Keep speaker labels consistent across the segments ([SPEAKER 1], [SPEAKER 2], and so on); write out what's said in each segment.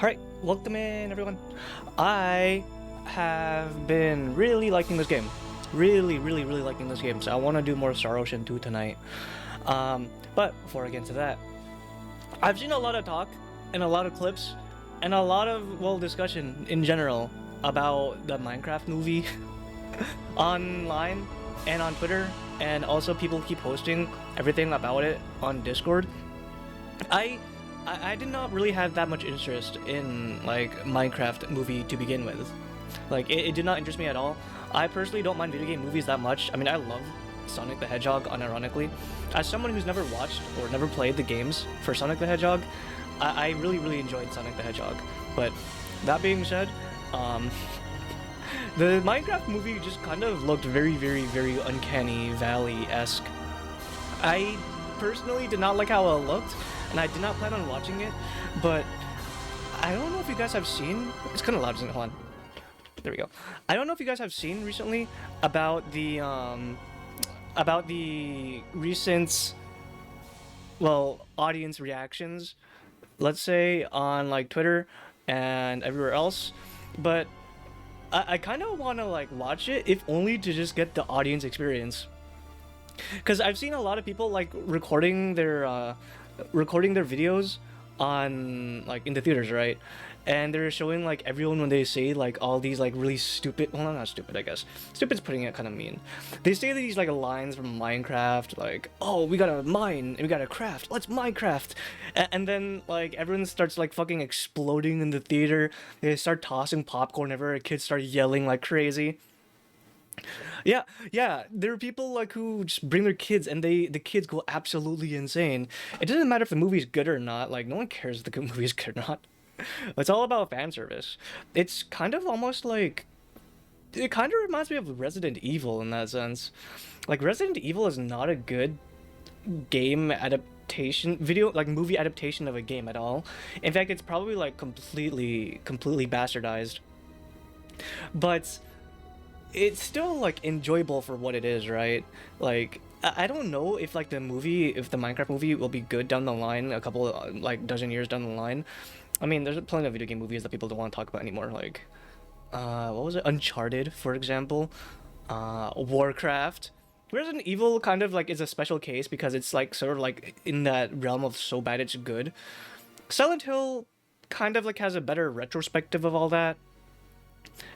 [SPEAKER 1] Alright, welcome in everyone. I have been really liking this game. Really liking this game. So I want to do more Star Ocean 2 tonight. But before I get into that, I've seen a lot of talk and a lot of clips and a lot of, well, discussion in general about the Minecraft movie online and on Twitter, and also people keep posting everything about it on Discord. I did not really have that much interest in like Minecraft movie to begin with. Like it did not interest me at all. I personally don't mind video game movies that much. I mean, I love Sonic the Hedgehog, unironically. As someone who's never watched or never played the games for Sonic the Hedgehog, I really enjoyed Sonic the Hedgehog. But that being said, the Minecraft movie just kind of looked very Uncanny Valley-esque. I personally did not like how it looked, and I did not plan on watching it, but I don't know if you guys have seen, it's kind of loud, isn't it? Hold on. There we go. I don't know if you guys have seen recently about the recent, well, audience reactions, let's say on like Twitter and everywhere else, but I kind of want to like watch it, if only to just get the audience experience. Because I've seen a lot of people like recording their videos on like in the theaters, right? And they're showing like everyone when they say like all these like really stupid, well, not stupid, I guess. Stupid's putting it kind of mean. They say these like lines from Minecraft, like, oh, we gotta mine and we gotta craft. Let's Minecraft. And then like everyone starts like fucking exploding in the theater. They start tossing popcorn everywhere. Kids start yelling like crazy. Yeah, there are people like who just bring their kids and the kids go absolutely insane. It doesn't matter if the movie's good or not, like no one cares if the movie is good or not. It's all about fan service. It's kind of almost like, it kind of reminds me of Resident Evil in that sense. Like Resident Evil is not a good game adaptation, movie adaptation of a game at all. In fact, it's probably like completely bastardized. But it's still like enjoyable for what it is, right? Like I don't know if like the Minecraft movie will be good down the line, a couple like dozen years down the line. I mean, there's plenty of video game movies that people don't want to talk about anymore, like what was it, Uncharted, for example, Warcraft. Resident Evil kind of like is a special case because it's like sort of like in that realm of so bad it's good. Silent Hill kind of like has a better retrospective of all that.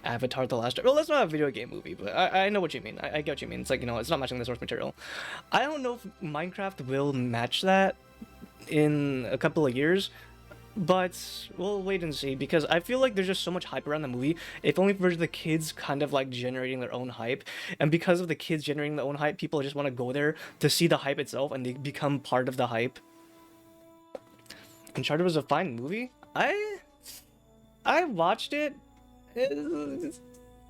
[SPEAKER 1] Avatar: The Last. Well, that's not a video game movie, but I know what you mean. I get what you mean. It's like, you know, it's not matching the source material. I don't know if Minecraft will match that in a couple of years, but we'll wait and see, because I feel like there's just so much hype around the movie, if only for the kids kind of like generating their own hype. And because of the kids generating their own hype, people just want to go there to see the hype itself, and they become part of the hype. Uncharted was a fine movie. I watched it. It's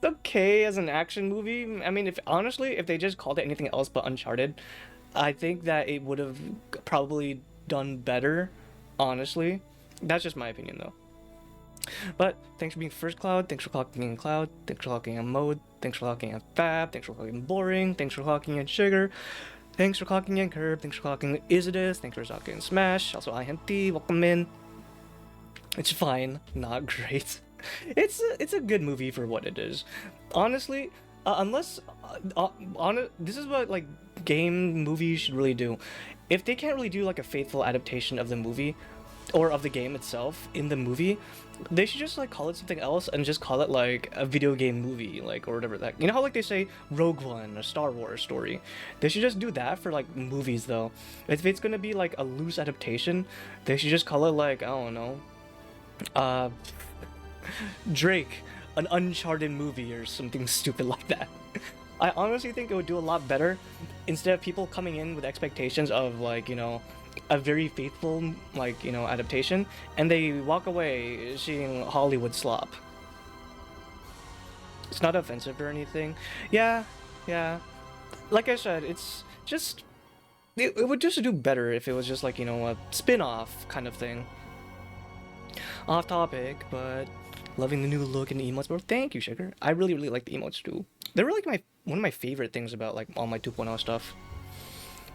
[SPEAKER 1] okay as an action movie. I mean, if they just called it anything else but Uncharted, I think that it would have probably done better, honestly. That's just my opinion though. But thanks for being first, Cloud. Thanks for clocking in, Cloud. Thanks for clocking in Mode. Thanks for clocking in Fab. Thanks for clocking in Boring. Thanks for clocking in Sugar. Thanks for clocking in Curb. Thanks for clocking in Isidus. Thanks for clocking in Smash. Also, I am T. Welcome in. It's fine, not great. It's a good movie for what it is, honestly. This is what like game movies should really do. If they can't really do like a faithful adaptation of the movie or of the game itself in the movie, they should just like call it something else and just call it like a video game movie, like, or whatever that, you know how like they say Rogue One, a Star Wars story. They should just do that for like movies though. If it's gonna be like a loose adaptation, they should just call it like, I don't know, Drake, an Uncharted movie or something stupid like that. I honestly think it would do a lot better instead of people coming in with expectations of like, you know, a very faithful like, you know, adaptation, and they walk away seeing Hollywood slop. It's not offensive or anything. Yeah. Like I said, it's just it would just do better if it was just like, you know, a spin-off kind of thing. Off topic, but loving the new look and the emotes, bro. Thank you, Sugar. I really like the emotes too. They're really like one of my favorite things about like all my 2.0 stuff.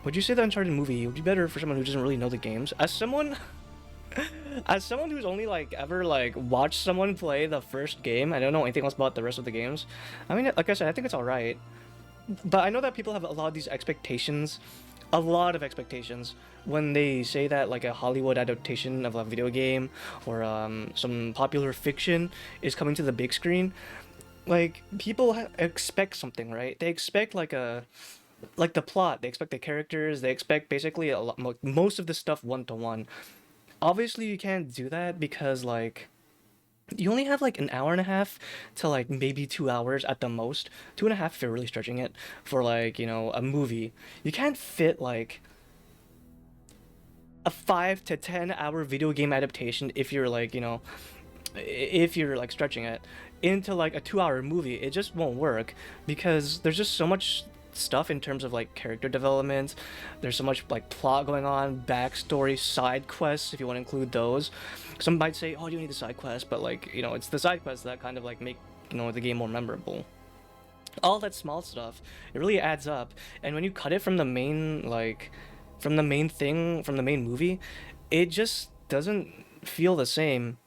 [SPEAKER 1] Would you say the Uncharted movie would be better for someone who doesn't really know the games? As someone As someone who's only like ever like watched someone play the first game, I don't know anything else about the rest of the games. I mean, like I said, I think it's all right. But I know that people have a lot of these expectations, a lot of expectations, when they say that like a Hollywood adaptation of a video game or some popular fiction is coming to the big screen. Like people expect something, right? They expect like the plot, they expect the characters, they expect basically a lot, most of the stuff one to one. Obviously, you can't do that because like you only have like an hour and a half to like maybe 2 hours at the most, 2.5 if you're really stretching it for like a movie. You can't fit like a 5 to 10 hour video game adaptation if you're like if you're like stretching it into like a 2 hour movie. It just won't work because there's just so much stuff in terms of like character development. There's so much like plot going on, backstory, side quests if you want to include those. Some might say, oh, you need the side quests, but like it's the side quests that kind of like make the game more memorable. All that small stuff, it really adds up. And when you cut it from the main from the main thing, from the main movie, it just doesn't feel the same.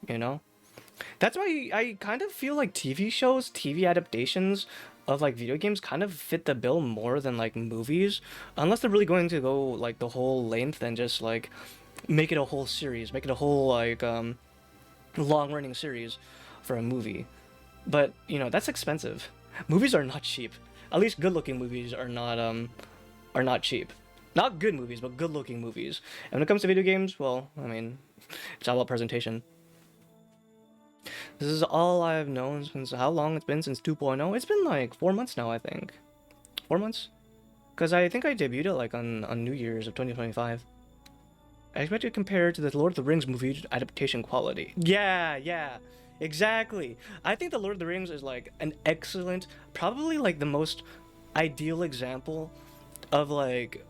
[SPEAKER 1] That's why I kind of feel like TV shows, TV adaptations of like video games kind of fit the bill more than like movies, unless they're really going to go like the whole length and just like make it a whole series, make it a whole like long running series for a movie. But that's expensive. Movies are not cheap. At least good looking movies are not cheap. Not good movies, but good looking movies. And when it comes to video games, well, I mean, it's all about presentation. This is all I've known since how long it's been since 2.0. It's been like 4 months now, I think. 4 months? Because I think I debuted it like on New Year's of 2025. I expect to compare to the Lord of the Rings movie adaptation quality. Yeah, exactly. I think the Lord of the Rings is like an excellent, probably like the most ideal example of like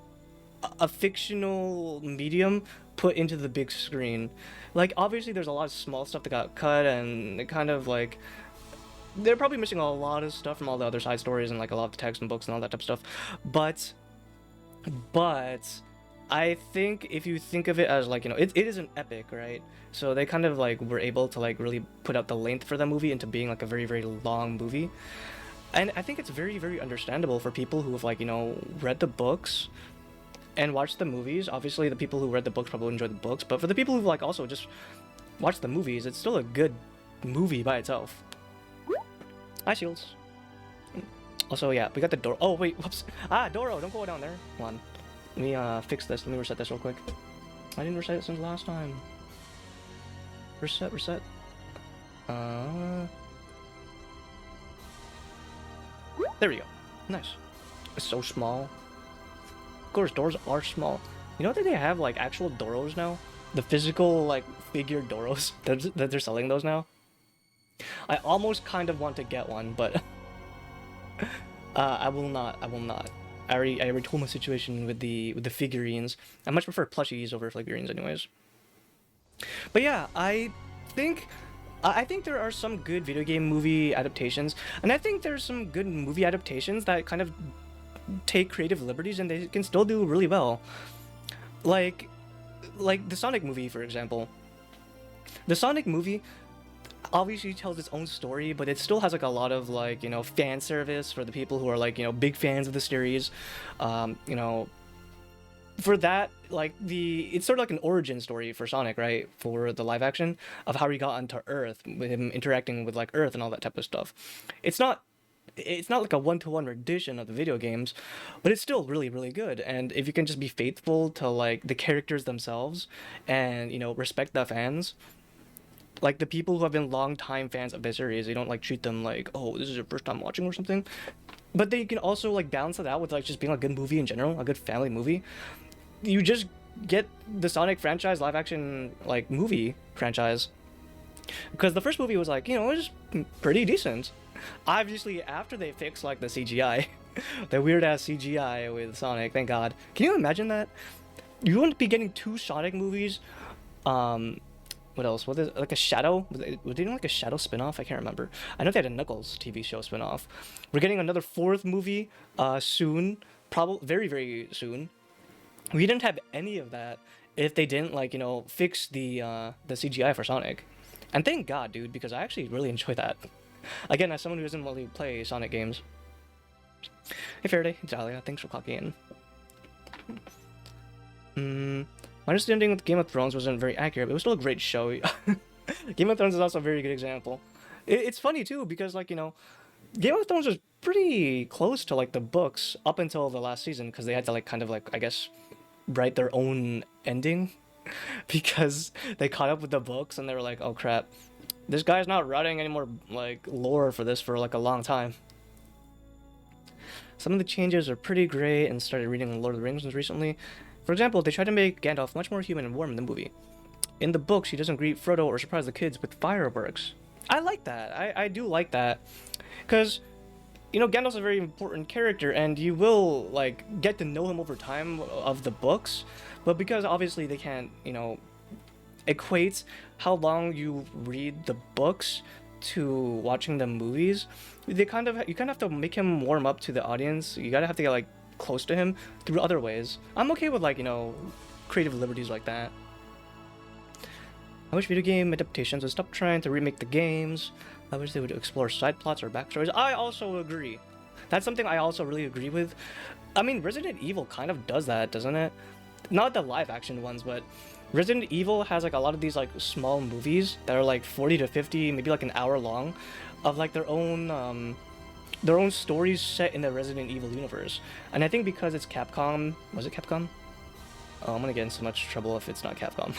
[SPEAKER 1] a fictional medium put into the big screen. Like obviously there's a lot of small stuff that got cut and it kind of like they're probably missing a lot of stuff from all the other side stories and like a lot of the text and books and all that type of stuff. But I think if you think of it as like it is an epic, right? So they kind of like were able to like really put out the length for that movie into being like a very very long movie. And I think it's very very understandable for people who have like read the books and watched the movies. Obviously the people who read the books probably enjoyed the books, but for the people who like also just watched the movies, it's still a good movie by itself. Hi, Shields. Also, yeah, we got the door. Oh wait, whoops. Doro, don't go down there. Come on, let me fix this. Let me reset this real quick. I didn't reset it since last time. Reset. There we go. Nice. It's so small. Of course, doors are small. You know that they have like actual Doros now? The physical like figure Doros that they're selling those now. I almost kind of want to get one, but I will not. I already told my situation with the figurines. I much prefer plushies over figurines, anyways. But yeah, think I think there are some good video game movie adaptations, and I think there's some good movie adaptations that kind of take creative liberties and they can still do really well. Like the Sonic movie, for example. The Sonic movie obviously tells its own story, but it still has like a lot of like fan service for the people who are like big fans of the series. For that, like it's sort of like an origin story for Sonic, right? For the live action of how he got onto Earth, with him interacting with like Earth and all that type of stuff. It's not like a one-to-one rendition of the video games, but it's still really really good. And if you can just be faithful to like the characters themselves and respect the fans, like the people who have been long time fans of the series, they don't like treat them like, oh, this is your first time watching or something. But they can also like balance it out with like just being a good movie in general, a good family movie. You just get the Sonic franchise live action like movie franchise, because the first movie was like it was pretty decent. Obviously after they fixed like the CGI, the weird ass CGI with Sonic, thank God. Can you imagine that? You wouldn't be getting 2 Sonic movies. What else? What is like a Shadow? Was they doing like a Shadow spinoff? I can't remember. I know they had a Knuckles TV show spinoff. We're getting another 4th movie soon, probably very very soon. We didn't have any of that if they didn't like fix the CGI for Sonic. And thank God, dude, because I actually really enjoy that. Again, as someone who doesn't really play Sonic games. Hey Faraday, Dahlia, thanks for clocking in. My understanding with Game of Thrones wasn't very accurate, but it was still a great show. Game of Thrones is also a very good example. It's funny too because Game of Thrones was pretty close to like the books up until the last season because they had to like kind of like I guess write their own ending because they caught up with the books and they were like, oh crap, this guy's not writing any more like lore for this for like a long time. Some of the changes are pretty great and started reading Lord of the Rings recently. For example, they tried to make Gandalf much more human and warm in the movie. In the books, he doesn't greet Frodo or surprise the kids with fireworks. I like that. I do like that. Because, Gandalf's a very important character, and you will, like, get to know him over time of the books. But because, obviously, they can't, equate how long you read the books to watching the movies, you kind of have to make him warm up to the audience. You gotta have to get, like, close to him through other ways. I'm okay with, like, creative liberties like that. I wish video game adaptations would stop trying to remake the games. I wish they would explore side plots or backstories. I also agree. That's something I also really agree with. I mean, Resident Evil kind of does that, doesn't it? Not the live action ones, but Resident Evil has like a lot of these like small movies that are like 40 to 50, maybe like an hour long, of like their own stories set in the Resident Evil universe. And I think because it's Capcom, was it Capcom? Oh, I'm gonna get in so much trouble if it's not Capcom.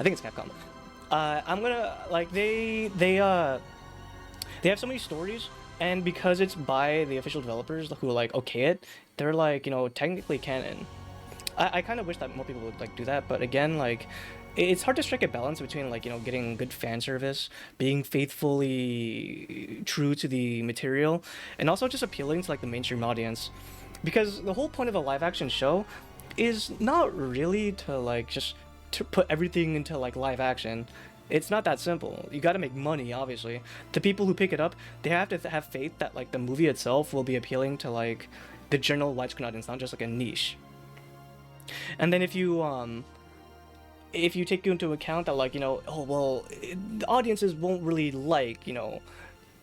[SPEAKER 1] I think it's Capcom. I'm gonna like they have so many stories, and because it's by the official developers who like okay it, they're like technically canon. I kind of wish that more people would like do that, but again like it's hard to strike a balance between like getting good fan service, being faithfully true to the material, and also just appealing to like the mainstream audience, because the whole point of a live action show is not really to like just to put everything into like live action. It's not that simple. You got to make money, obviously. The people who pick it up, they have to have faith that like the movie itself will be appealing to like the general widescreen audience, not just like a niche. And then if you take into account that like oh well, the audiences won't really like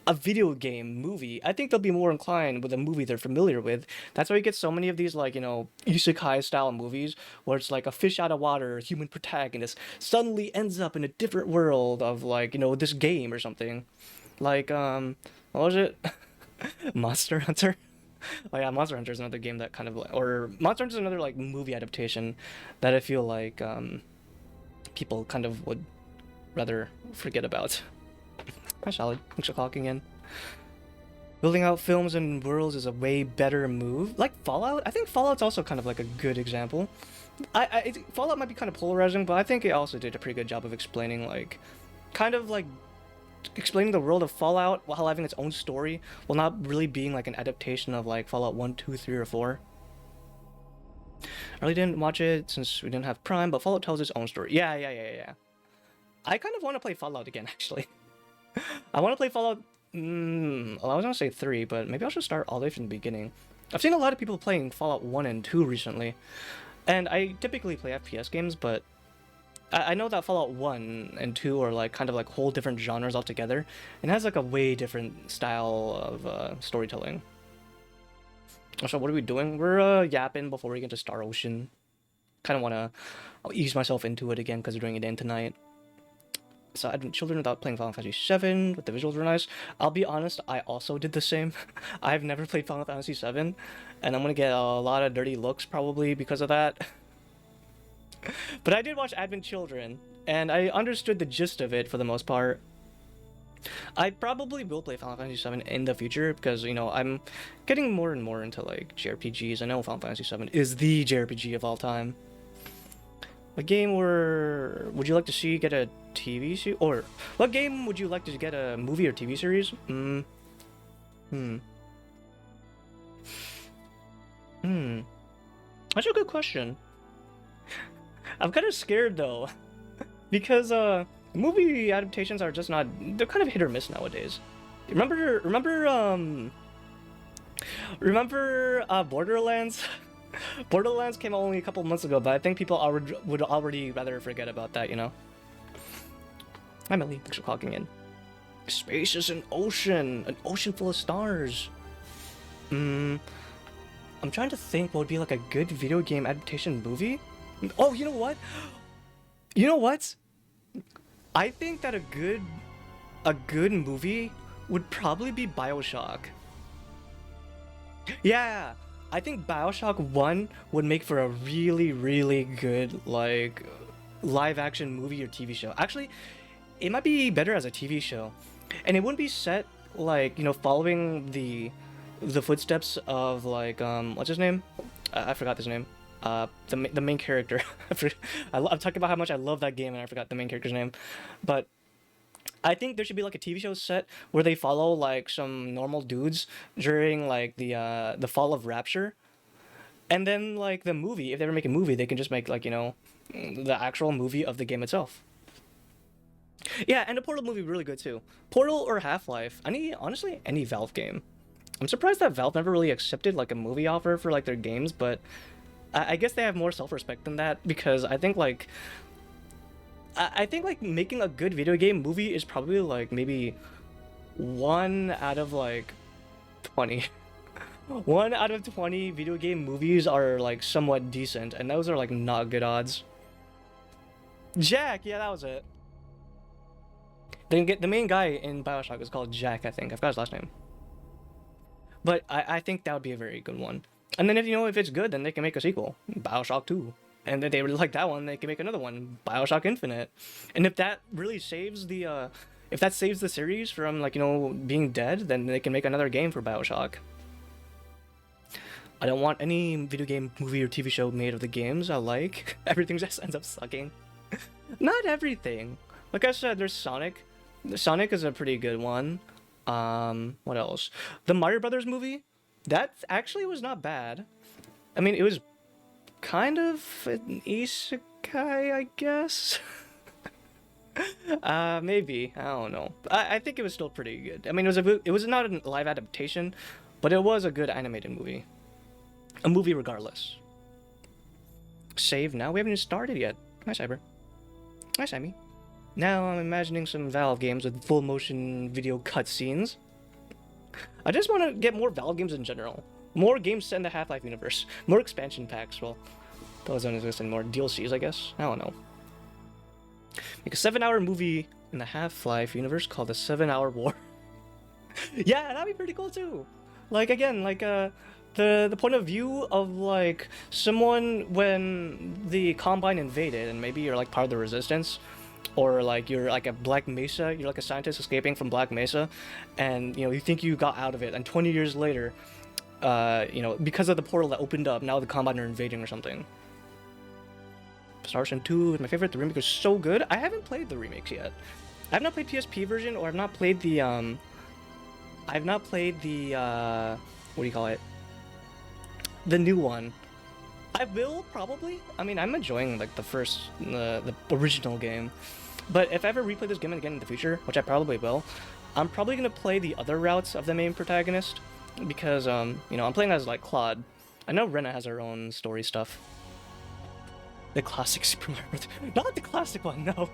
[SPEAKER 1] a video game movie, I think they'll be more inclined with a movie they're familiar with. That's why you get so many of these like isekai style movies where it's like a fish out of water human protagonist suddenly ends up in a different world of like this game or something. Like what was it? Monster Hunter. Oh yeah, Monster Hunter is another game that kind of like, or Monster Hunter is another like movie adaptation that I feel like people kind of would rather forget about. Hi, Solid. Thanks for clocking in. Building out films and worlds is a way better move. Like Fallout, I think Fallout's also kind of like a good example. Fallout might be kind of polarizing, but I think it also did a pretty good job of explaining like, kind of like explaining the world of Fallout while having its own story, while not really being like an adaptation of like Fallout 1, 2, 3, or 4. I really didn't watch it since we didn't have Prime, but Fallout tells its own story. Yeah. I kind of want to play Fallout again, actually. I want to play Fallout. Well, I was gonna say 3, but maybe I should start all the way from the beginning. I've seen a lot of people playing Fallout 1 and 2 recently, and I typically play FPS games, but I know that Fallout 1 and 2 are like kind of like whole different genres altogether, and it has like a way different style of storytelling. So what are we doing? We're yapping before we get to Star Ocean. Kind of want to ease myself into it again because we're doing it in tonight. So I had children without playing Final Fantasy 7, but the visuals were nice. I'll be honest, I also did the same. I've never played Final Fantasy 7, and I'm gonna get a lot of dirty looks probably because of that. But I did watch Advent Children, and I understood the gist of it for the most part. I probably will play Final Fantasy 7 in the future because, I'm getting more and more into, like, JRPGs. I know Final Fantasy 7 is the JRPG of all time. What game would you like to see get a TV series? Or what game would you like to get a movie or TV series? That's a good question. I'm kind of scared though, because movie adaptations are just not, they're kind of hit or miss nowadays. Remember Borderlands? Borderlands came out only a couple months ago, but I think people would already rather forget about that, you know? Hi, Millie. Thanks for clocking in. Space is an ocean full of stars. I'm trying to think what would be like a good video game adaptation movie. Oh, you know what? You know what? I think that a good movie would probably be BioShock. Yeah, I think BioShock 1 would make for a really, really good, like, live action movie or TV show. Actually, it might be better as a TV show. And it wouldn't be set, like, you know, following the footsteps of, like, what's his name? I forgot his name. The main character. I'm talking about how much I love that game and I forgot the main character's name. But I think there should be like a TV show set where they follow like some normal dudes during like the fall of Rapture, and then like the movie. If they ever make a movie, they can just make like, you know, the actual movie of the game itself. Yeah, and the Portal movie really good too. Portal or Half-Life. Honestly any Valve game. I'm surprised that Valve never really accepted like a movie offer for like their games, but I guess they have more self-respect than that because I think like making a good video game movie is probably like maybe 1 out of like 20. 1 out of 20 video game movies are like somewhat decent, and those are like not good odds. Jack, yeah, that was it. The main guy in BioShock is called Jack, I think. I forgot his last name. But I think that would be a very good one. And then if it's good, then they can make a sequel, BioShock 2. And then they really like that one, they can make another one, BioShock Infinite. And if that really saves the series from like, you know, being dead, then they can make another game for BioShock. I don't want any video game, movie, or TV show made of the games I like. Everything just ends up sucking. Not everything. Like I said, there's Sonic. Sonic is a pretty good one. What else? The Mario Brothers movie? That actually was not bad. I mean, it was kind of an isekai, I guess. Maybe. I don't know. I think it was still pretty good. I mean, it was not a live adaptation, but it was a good animated movie. A movie regardless. Save now? We haven't even started yet. Hi, Cyber. Hi, Sammy. Now I'm imagining some Valve games with full motion video cutscenes. I just want to get more Valve games in general. More games set in the Half-Life universe. More expansion packs. Well, those don't exist anymore. DLCs, I guess. I don't know. Make a 7-hour movie in the Half-Life universe called the 7-Hour War. Yeah, that'd be pretty cool too. Like, again, like, the point of view of, like, someone when the Combine invaded, and maybe you're, like, part of the Resistance, or, like, you're, like, a Black Mesa, you're, like, a scientist escaping from Black Mesa, and, you know, you think you got out of it, and 20 years later, you know, because of the portal that opened up, now the Combine are invading or something. Star Ocean 2 is my favorite. The remake is so good. I haven't played the remakes yet. I have not played PSP version, or I've not played the, what do you call it? The new one. I will, probably. I mean, I'm enjoying, like, the original game. But if I ever replay this game again in the future, which I probably will, I'm probably gonna play the other routes of the main protagonist. Because, you know, I'm playing as, like, Claude. I know Rena has her own story stuff. The classic Super Mario Bros. Not the classic one, no.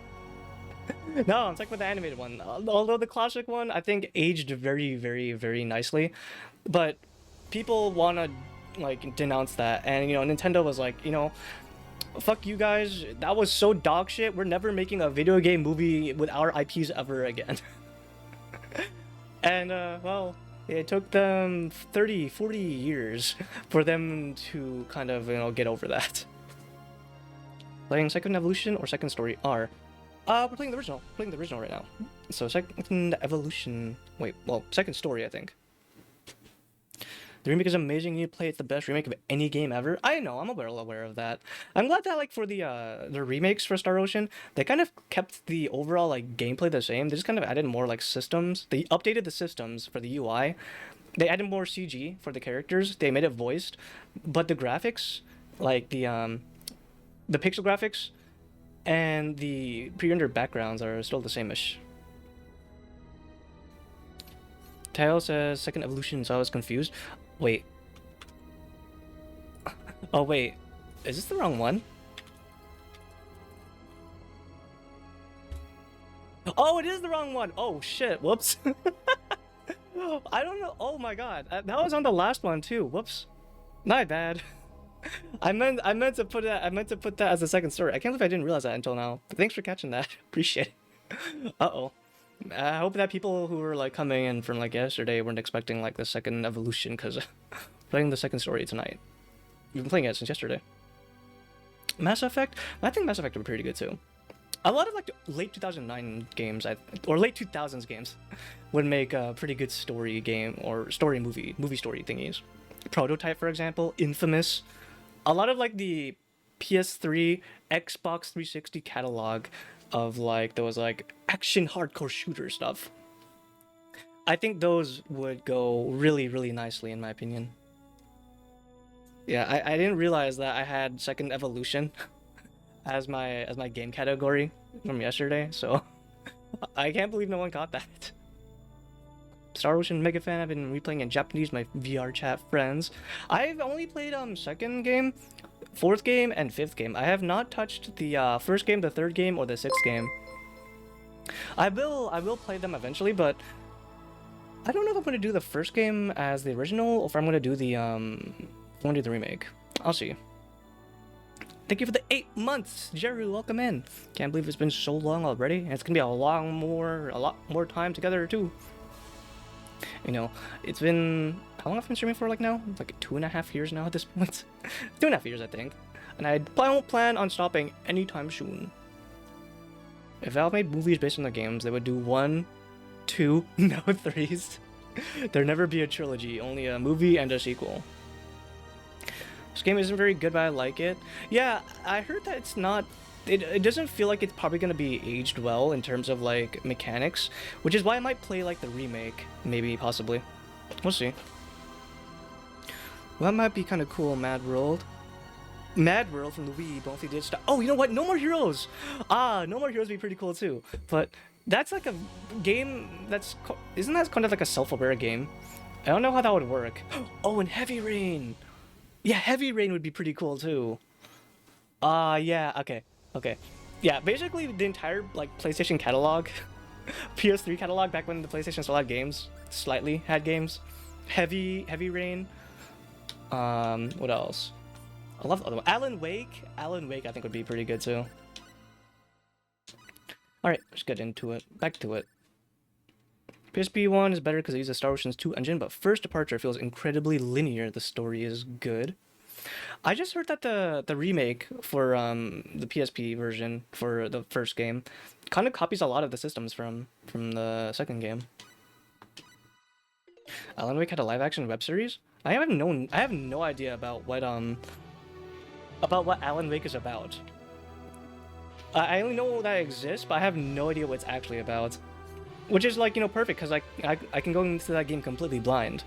[SPEAKER 1] No, I'm talking about the animated one. Although the classic one, I think, aged very, very, very nicely. But people want to, like, denounce that. And, you know, Nintendo was like, you know, fuck you guys. That was so dog shit. We're never making a video game movie with our IPs ever again. And, well, it took them 30, 40 years for them to kind of, you know, get over that. Playing Second Evolution or Second Story R? We're playing the original. Playing the original right now. So Second Evolution. Wait, well, Second Story, I think. The remake is amazing. You play it's the best remake of any game ever. I know, I'm well aware of that. I'm glad that, like, for the remakes for Star Ocean, they kind of kept the overall, like, gameplay the same. They just kind of added more, like, systems. They updated the systems for the UI. They added more CG for the characters. They made it voiced, but the graphics, like the pixel graphics and the pre-rendered backgrounds are still the same-ish. Tail says Second Evolution, so I was confused. Wait. Oh wait, is this the wrong one? Oh, it is the wrong one. Oh shit, whoops. I don't know. Oh my god, that was on the last one too. Whoops, my bad. I meant to put that as a second story. I can't believe I didn't realize that until now. Thanks for catching that. Appreciate it. Uh-oh. I hope that people who were like coming in from like yesterday weren't expecting like the second evolution, because playing the second story tonight. We've been playing it since yesterday. Mass Effect? I think Mass Effect would be pretty good too. A lot of like late 2009 games, or late 2000s games, would make a pretty good story game or story movie story thingies. Prototype, for example, Infamous. A lot of like the PS3, Xbox 360 catalog of like those like action hardcore shooter stuff. I think those would go really, really nicely in my opinion. Yeah, I didn't realize that I had Second Evolution as my game category from yesterday, so I can't believe no one caught that. Star Ocean mega fan. I've been replaying in Japanese, my VR chat friends. I've only played second game, fourth game, and fifth game. I have not touched the first game, the third game, or the sixth game. I will play them eventually, but I don't know if I'm gonna do the first game as the original or if I'm gonna do the remake. I'll see. Thank you for the 8 months, Jerry. Welcome in. Can't believe it's been so long already. And it's gonna be a lot more time together too. You know, it's been how long have I been streaming for? Like now, like 2.5 years now at this point. 2.5 years, I think. And I don't plan on stopping anytime soon. If Valve made movies based on the games, they would do 1, 2, no 3s. There'd never be a trilogy, only a movie and a sequel. This game isn't very good, but I like it. Yeah, I heard that it's not... It doesn't feel like it's probably going to be aged well in terms of, like, mechanics, which is why I might play, like, the remake, maybe, possibly. We'll see. Well, that might be kind of cool, Mad World. Mad World from the Wii, both did stuff. Oh, you know what? No More Heroes! Ah, No More Heroes would be pretty cool, too. But that's, like, a game that's... Isn't that kind of like a self-aware game? I don't know how that would work. Oh, and Heavy Rain! Yeah, Heavy Rain would be pretty cool too. Yeah, okay. Yeah, basically the entire like PlayStation catalog, PS3 catalog back when the PlayStation still had games, slightly had games. Heavy Rain. What else? I love the other one. Alan Wake I think would be pretty good too. Alright, let's get into it. Back to it. PSP 1 is better because it uses Star Ocean's 2 engine, but First Departure feels incredibly linear. The story is good. I just heard that the remake for the PSP version for the first game kind of copies a lot of the systems from the second game. Alan Wake had a live action web series? I have no idea about what Alan Wake is about. I only know that it exists, but I have no idea what it's actually about. Which is, like, you know, perfect, because I can go into that game completely blind.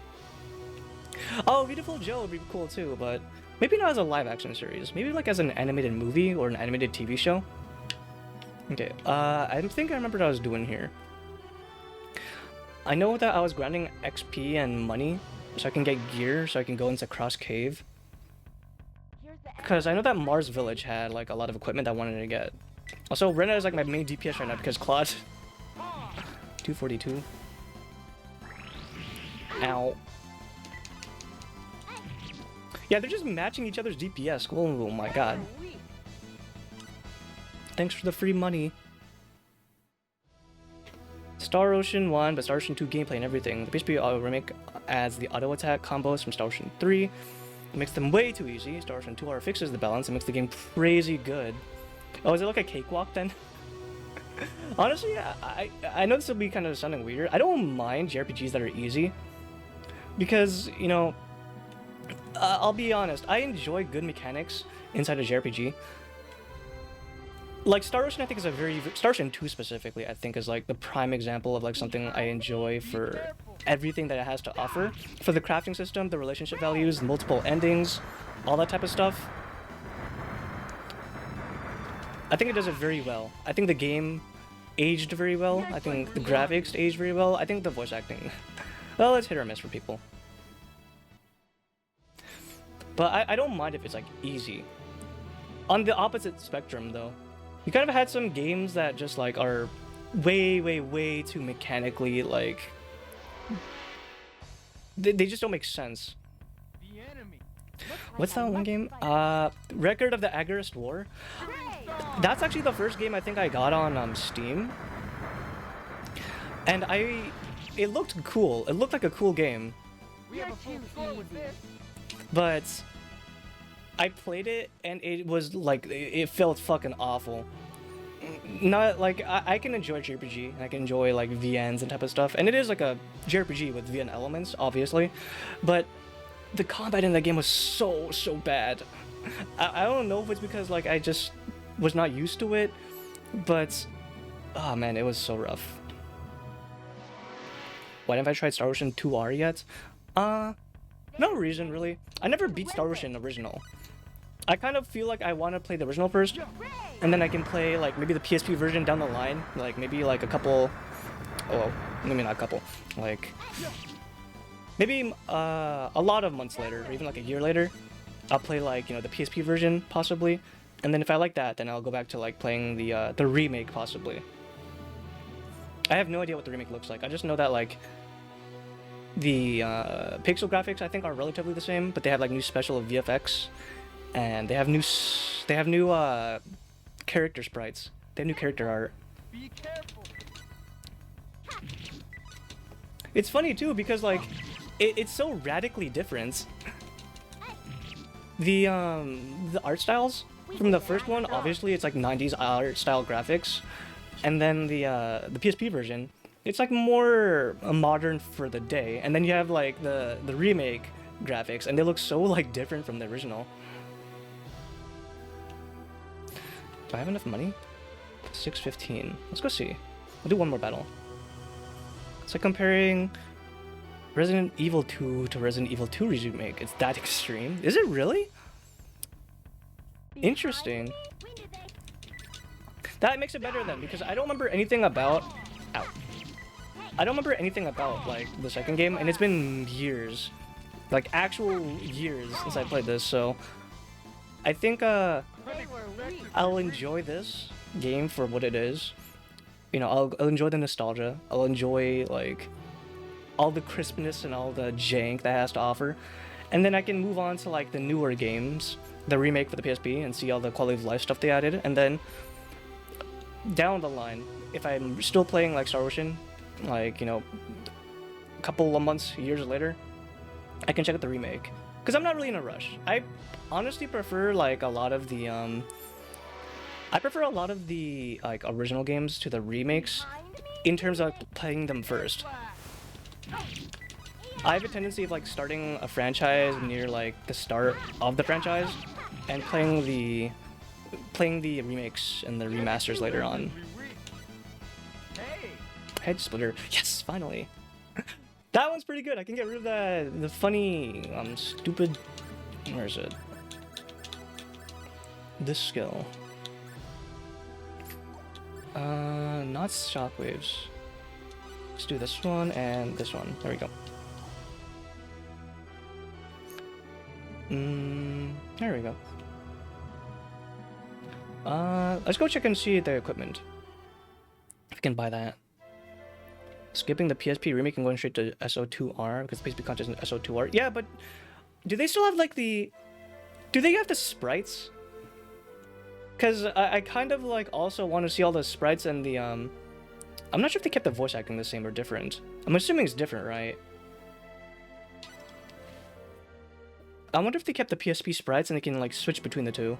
[SPEAKER 1] Oh, Beautiful Joe would be cool, too, but maybe not as a live-action series. Maybe, like, as an animated movie or an animated TV show. Okay, I think I remember what I was doing here. I know that I was grinding XP and money so I can get gear so I can go into Cross Cave. Because I know that Mars Village had, like, a lot of equipment I wanted to get. Also, Rena is, like, my main DPS right now because Claude... 242. Ow. Yeah, they're just matching each other's DPS. Oh my god. Thanks for the free money. Star Ocean 1, but Star Ocean 2 gameplay and everything. The PSP remake adds the auto attack combos from Star Ocean 3. It makes them way too easy. Star Ocean 2 fixes the balance and makes the game crazy good. Oh, is it like a cakewalk then? Honestly, I know this will be kind of sounding weird. I don't mind JRPGs that are easy. Because, you know, I'll be honest, I enjoy good mechanics inside a JRPG. Like, Star Ocean, I think, is a very... Star Ocean 2 specifically, I think, is, like, the prime example of, like, something I enjoy for everything that it has to offer. For the crafting system, the relationship values, multiple endings, all that type of stuff. I think it does it very well. I think the game aged very well. I think the graphics aged very well. I think the voice acting, well, it's hit or miss for people. but I don't mind if it's like easy. On the opposite spectrum, though, you kind of had some games that just like are way too mechanically like they just don't make sense. What's that one game? Record of the Agarist War. That's actually the first game I think I got on Steam, and it looked cool. It looked like a cool game, but I played it and it was like it felt fucking awful. Not like I can enjoy JRPG and I can enjoy like VNs and type of stuff, and it is like a JRPG with VN elements, obviously, but the combat in that game was so bad. I don't know if it's because like I just was not used to it, but oh man, it was so rough. Why haven't I tried Star Ocean 2R yet? No reason really. I never beat Star Ocean original. I kind of feel like I want to play the original first, and then I can play like maybe the PSP version down the line, like maybe like a couple, oh, maybe not a couple, like maybe a lot of months later, or even like a year later, I'll play like, you know, the PSP version possibly, and then if I like that, then I'll go back to like playing the remake possibly. I have no idea what the remake looks like. I just know that like the pixel graphics I think are relatively the same, but they have like new special VFX. And they have new character sprites. They have new character art.
[SPEAKER 2] Be careful.
[SPEAKER 1] It's funny too because like it's so radically different. The art styles from the first one, obviously it's like 90s art style graphics, and then the PSP version, it's like more modern for the day. And then you have like the remake graphics, and they look so like different from the original. Do I have enough money? 615. Let's go see. We'll do one more battle. It's like comparing Resident Evil 2 to Resident Evil 2 remake. It's that extreme? Is it really? Interesting. That makes it better then, because I don't remember anything about... Ow. I don't remember anything about, like, the second game, and it's been years. Like, actual years since I played this, so... I think, I'll enjoy this game for what it is. You know, I'll enjoy the nostalgia. I'll enjoy, like, all the crispness and all the jank that it has to offer. And then I can move on to, like, the newer games, the remake for the PSP, and see all the quality of life stuff they added. And then, down the line, if I'm still playing, like, Star Ocean, like, you know, a couple of months, years later, I can check out the remake. Because I'm not really in a rush. I honestly prefer, like, a lot of the, like, original games to the remakes in terms of playing them first. I have a tendency of, like, starting a franchise near, like, the start of the franchise and playing the remakes and the remasters later on. Head splitter. Yes, finally. That one's pretty good. I can get rid of the funny, stupid... Where is it? This skill. Not shockwaves. Let's do this one and this one. There we go. There we go. Let's go check and see the equipment. If we can buy that. Skipping the PSP remake and going straight to SO2R because PSP content is SO2R. Yeah, but do they still have like the... Do they have the sprites? Because I kind of like also want to see all the sprites and the I'm not sure if they kept the voice acting the same or different. I'm assuming it's different, right? I wonder if they kept the PSP sprites and they can like switch between the two.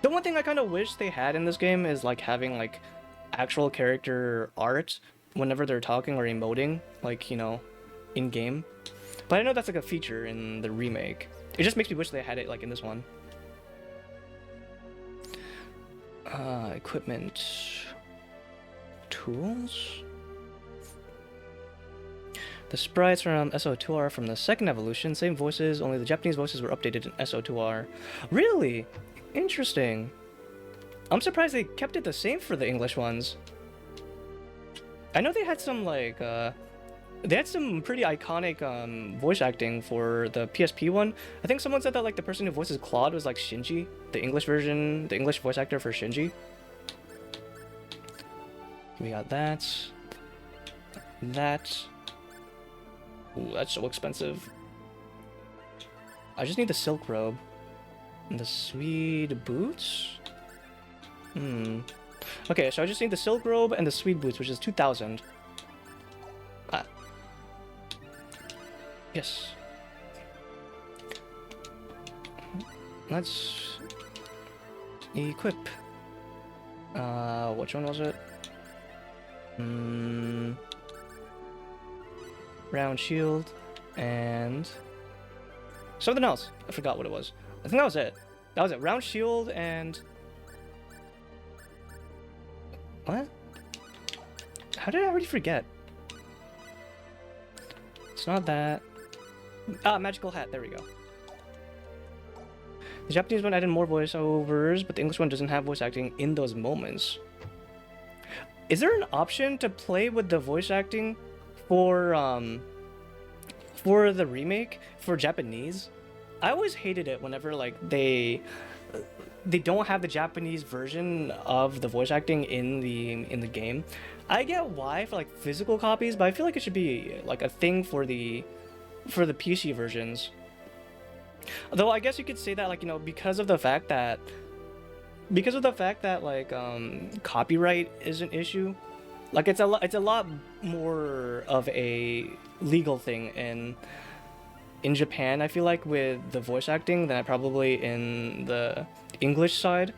[SPEAKER 1] The one thing I kind of wish they had in this game is like having like actual character art whenever they're talking or emoting, like, you know, in game. But I know that's like a feature in the remake. It just makes me wish they had it like in this one. Equipment. Tools? The sprites from SO2R from the second evolution, same voices, only the Japanese voices were updated in SO2R. Really? Interesting. I'm surprised they kept it the same for the English ones. I know they had some, like, They had some pretty iconic voice acting for the PSP one. I think someone said that like the person who voices Claude was like Shinji, the English version, the English voice actor for Shinji. We got that. That. Ooh, that's so expensive. I just need the silk robe. And the Swede boots? Okay, so I just need the silk robe and the Swede boots, which is 2,000. Ah. Yes. Let's equip. Which one was it? Round shield and something else. I forgot what it was. I think that was it. That was it. Round shield and what? How did I already forget? It's not that. Ah, magical hat. There we go. The Japanese one added more voiceovers, but the English one doesn't have voice acting in those moments. Is there an option to play with the voice acting for the remake for Japanese? I always hated it whenever like they don't have the Japanese version of the voice acting in the game. I get why for like physical copies, but I feel like it should be like a thing for the PC versions. Though I guess you could say that like, you know, because of the fact that like copyright is an issue. Like it's a lot more of a legal thing in Japan, I feel like, with the voice acting than probably in the English side.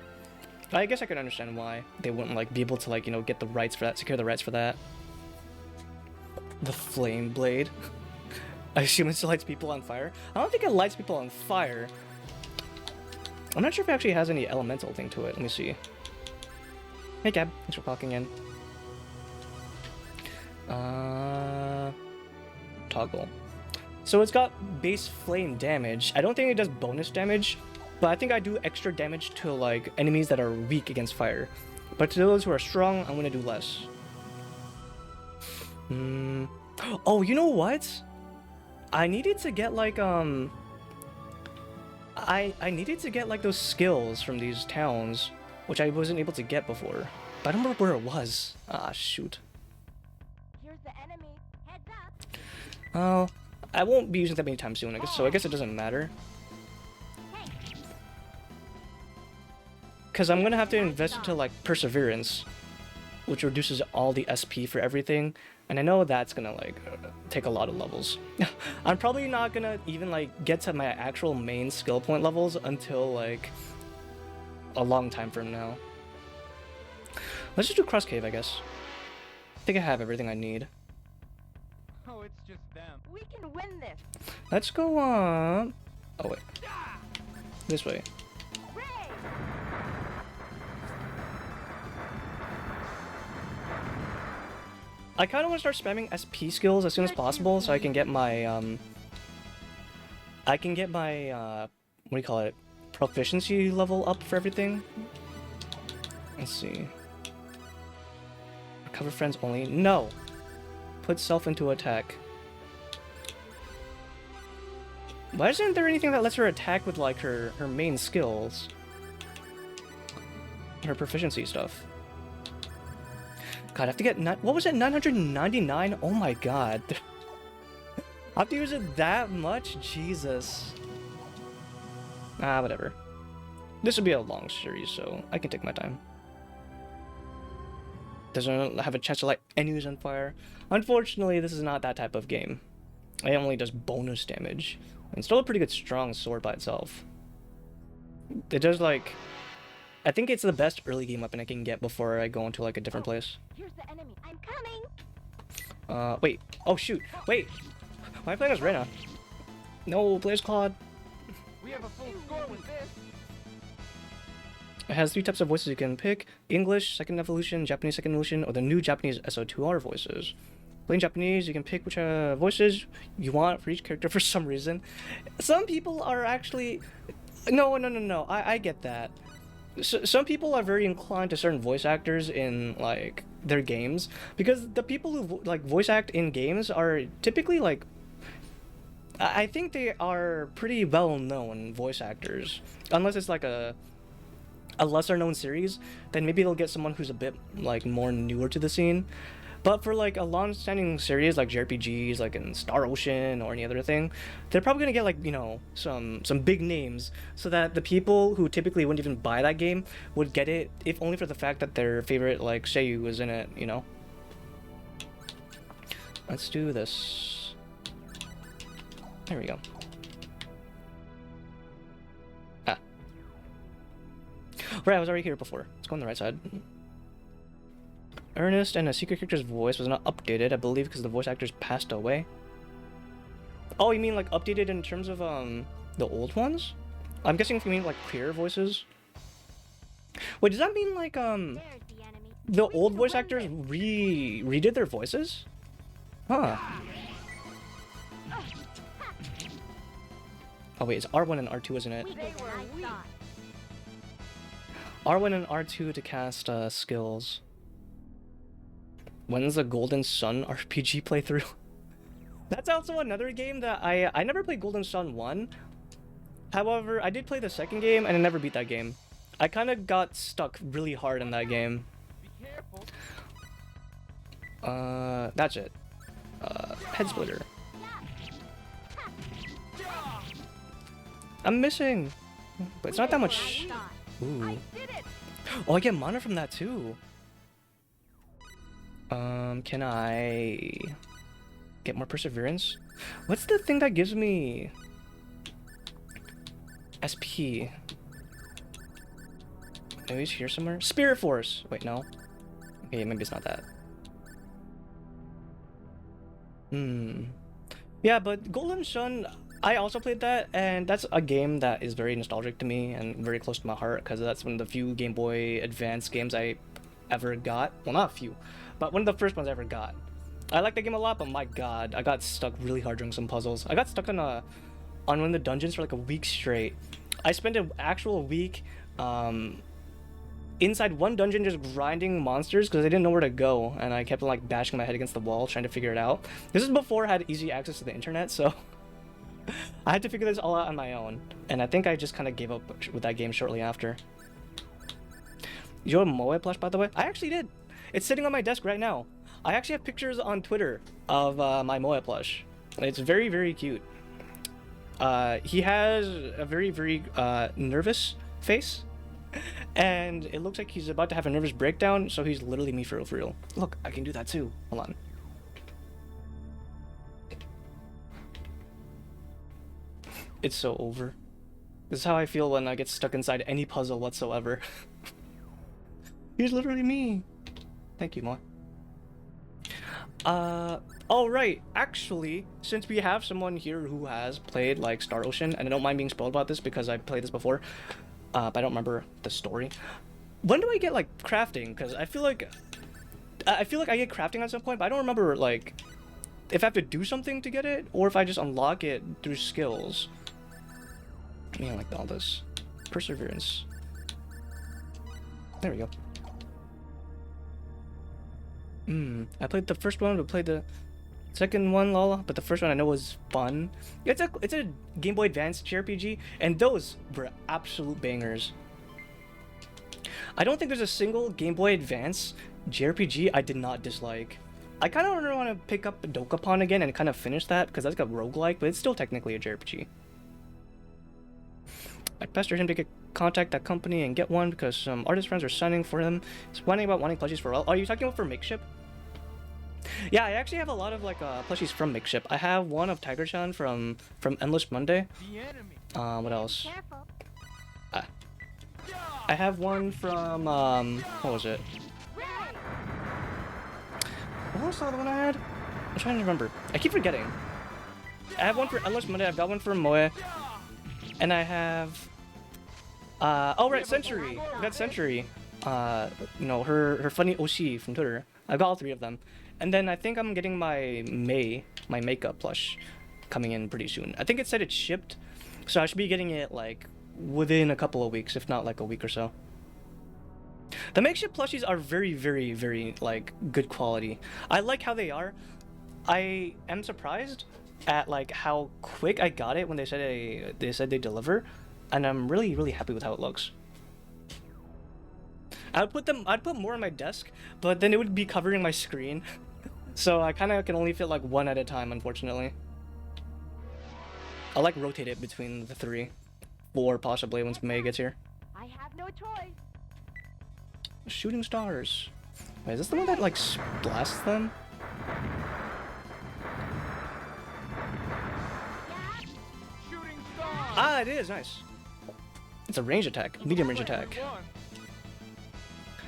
[SPEAKER 1] I guess I could understand why they wouldn't like be able to like, you know, get the rights for that, secure the rights for that. The flame blade. I assume it still lights people on fire. I don't think it lights people on fire. I'm not sure if it actually has any elemental thing to it. Let me see. Hey Gab, thanks for clocking in. Toggle. So it's got base flame damage. I don't think it does bonus damage, but I think I do extra damage to like enemies that are weak against fire. But to those who are strong, I'm gonna do less. Oh, you know what? I needed to get like I needed to get like those skills from these towns, which I wasn't able to get before. But I don't remember where it was. Ah, shoot.
[SPEAKER 2] Here's the enemy. Heads up.
[SPEAKER 1] Oh, I won't be using that anytime soon, I guess, so I guess it doesn't matter. Because I'm gonna have to invest into like perseverance, which reduces all the SP for everything, and I know that's gonna like take a lot of levels. I'm probably not gonna even like get to my actual main skill point levels until like a long time from now. Let's just do cross cave, I guess. I think I have everything I need.
[SPEAKER 3] Oh, it's just them.
[SPEAKER 2] We can win this.
[SPEAKER 1] Let's go on. Oh wait, this way.
[SPEAKER 2] Ray!
[SPEAKER 1] I kind of want to start spamming SP skills as soon as possible so I can get my what do you call it, proficiency level up for everything. Let's see. Recover friends only. No. Put self into attack. Why isn't there anything that lets her attack with like her main skills? Her proficiency stuff. God, I have to get what was it, 999? Oh my god. I have to use it that much? Jesus. Ah, whatever. This will be a long series, so I can take my time. Doesn't have a chance to light enemies on fire. Unfortunately, this is not that type of game. It only does bonus damage. And still a pretty good strong sword by itself. It does like... I think it's the best early game weapon I can get before I go into like a different place.
[SPEAKER 2] Here's the enemy. I'm coming.
[SPEAKER 1] Wait. Oh shoot. Wait. Why am I playing as Reyna? No, play as Claude.
[SPEAKER 3] We have a full score with this.
[SPEAKER 1] It has 3 types of voices you can pick: English, Second Evolution, Japanese Second Evolution, or the new Japanese SO2R voices. Playing Japanese, you can pick which voices you want for each character for some reason. Some people are actually... No. I get that. Some people are very inclined to certain voice actors in, like, their games, because the people who like voice act in games are typically like, I think they are pretty well known voice actors, unless it's like a lesser known series, then maybe they'll get someone who's a bit like more newer to the scene. But for like a long-standing series like JRPGs, like in Star Ocean or any other thing, they're probably gonna get like, you know, some big names, so that the people who typically wouldn't even buy that game would get it, if only for the fact that their favorite like Seiyu was in it, you know. Let's do this. There we go. Ah. Right, I was already here before. Let's go on the right side. Ernest and a secret character's voice was not updated, I believe, because the voice actors passed away. Oh, you mean like updated in terms of the old ones? I'm guessing if you mean like clear voices. Wait, does that mean like
[SPEAKER 2] There's the enemy.
[SPEAKER 1] the old voice actors redid their voices? Huh. Oh wait, it's R1 and R2, isn't it?
[SPEAKER 2] We did what I thought.
[SPEAKER 1] R1 and R2 to cast skills. When's the Golden Sun RPG playthrough? That's also another game that I never played Golden Sun 1. However, I did play the second game and I never beat that game. I kind of got stuck really hard in that game.
[SPEAKER 3] Be careful.
[SPEAKER 1] That's it. Head splitter. I'm missing. But it's not that much. Ooh.
[SPEAKER 2] I did it.
[SPEAKER 1] Oh, I get mana from that too. Can I get more perseverance? What's the thing that gives me SP? Maybe it's here somewhere. Spirit Force. Wait, no. Okay, maybe it's not that. Yeah, but Golden Sun, I also played that, and that's a game that is very nostalgic to me and very close to my heart, because that's one of the few Game Boy Advance games I ever got. Well, not a few, but one of the first ones I ever got. I like that game a lot, but my god, I got stuck really hard during some puzzles. I got stuck on one of the dungeons for like a week straight. I spent an actual week inside one dungeon just grinding monsters because I didn't know where to go, and I kept like bashing my head against the wall trying to figure it out. This is before I had easy access to the internet, so I had to figure this all out on my own, and I think I just kind of gave up with that game shortly after. You have a Moe plush, by the way? I actually did. It's sitting on my desk right now. I actually have pictures on Twitter of my Moe plush. It's very, very cute. He has a very, very nervous face, and it looks like he's about to have a nervous breakdown, so he's literally me for real, for real. Look, I can do that too. Hold on. It's so over. This is how I feel when I get stuck inside any puzzle whatsoever. He's literally me. Thank you, Moe. Oh right, actually, since we have someone here who has played like Star Ocean, and I don't mind being spoiled about this because I played this before, but I don't remember the story. When do I get like crafting? Because I feel like I get crafting at some point, but I don't remember like if I have to do something to get it or if I just unlock it through skills. Man, like all this perseverance. There we go. I played the first one, but played the second one, lol. But the first one I know was fun. It's a Game Boy Advance JRPG, and those were absolute bangers. I don't think there's a single Game Boy Advance JRPG I did not dislike. I kind of want to pick up Dokapon again and kind of finish that because that's like a roguelike, but it's still technically a JRPG. I pestered him to contact that company and get one because some artist friends are signing for him. He's whining about wanting plushies for all. Are you talking about for Makeship? Yeah, I actually have a lot of like plushies from Makeship. I have one of Tiger-chan from Endless Monday.
[SPEAKER 3] The enemy.
[SPEAKER 1] What else?
[SPEAKER 2] Careful.
[SPEAKER 1] I have one from what was it? What was the other one I had? I'm trying to remember. I keep forgetting. I have one for Endless Monday. I've got one for Moe, and I have. Oh right, Century. I got Century. You know, her funny OC from Twitter. I've got all three of them, and then I think I'm getting my makeup plush coming in pretty soon. I think it said it shipped, so I should be getting it like within a couple of weeks, if not like a week or so. The makeshift plushies are very, very, very like good quality. I like how they are. I am surprised at like how quick I got it when they said they deliver, and I'm really, really happy with how it looks. I'd put more on my desk, but then it would be covering my screen. So I kind of can only fit like one at a time, unfortunately. I'll like rotate it between the 3, 4 possibly once May gets here.
[SPEAKER 2] I have no choice.
[SPEAKER 1] Shooting stars. Wait, is this the one that like blasts them?
[SPEAKER 3] Shooting star.
[SPEAKER 1] Ah, it is, nice. It's a range attack, medium range attack.
[SPEAKER 3] One.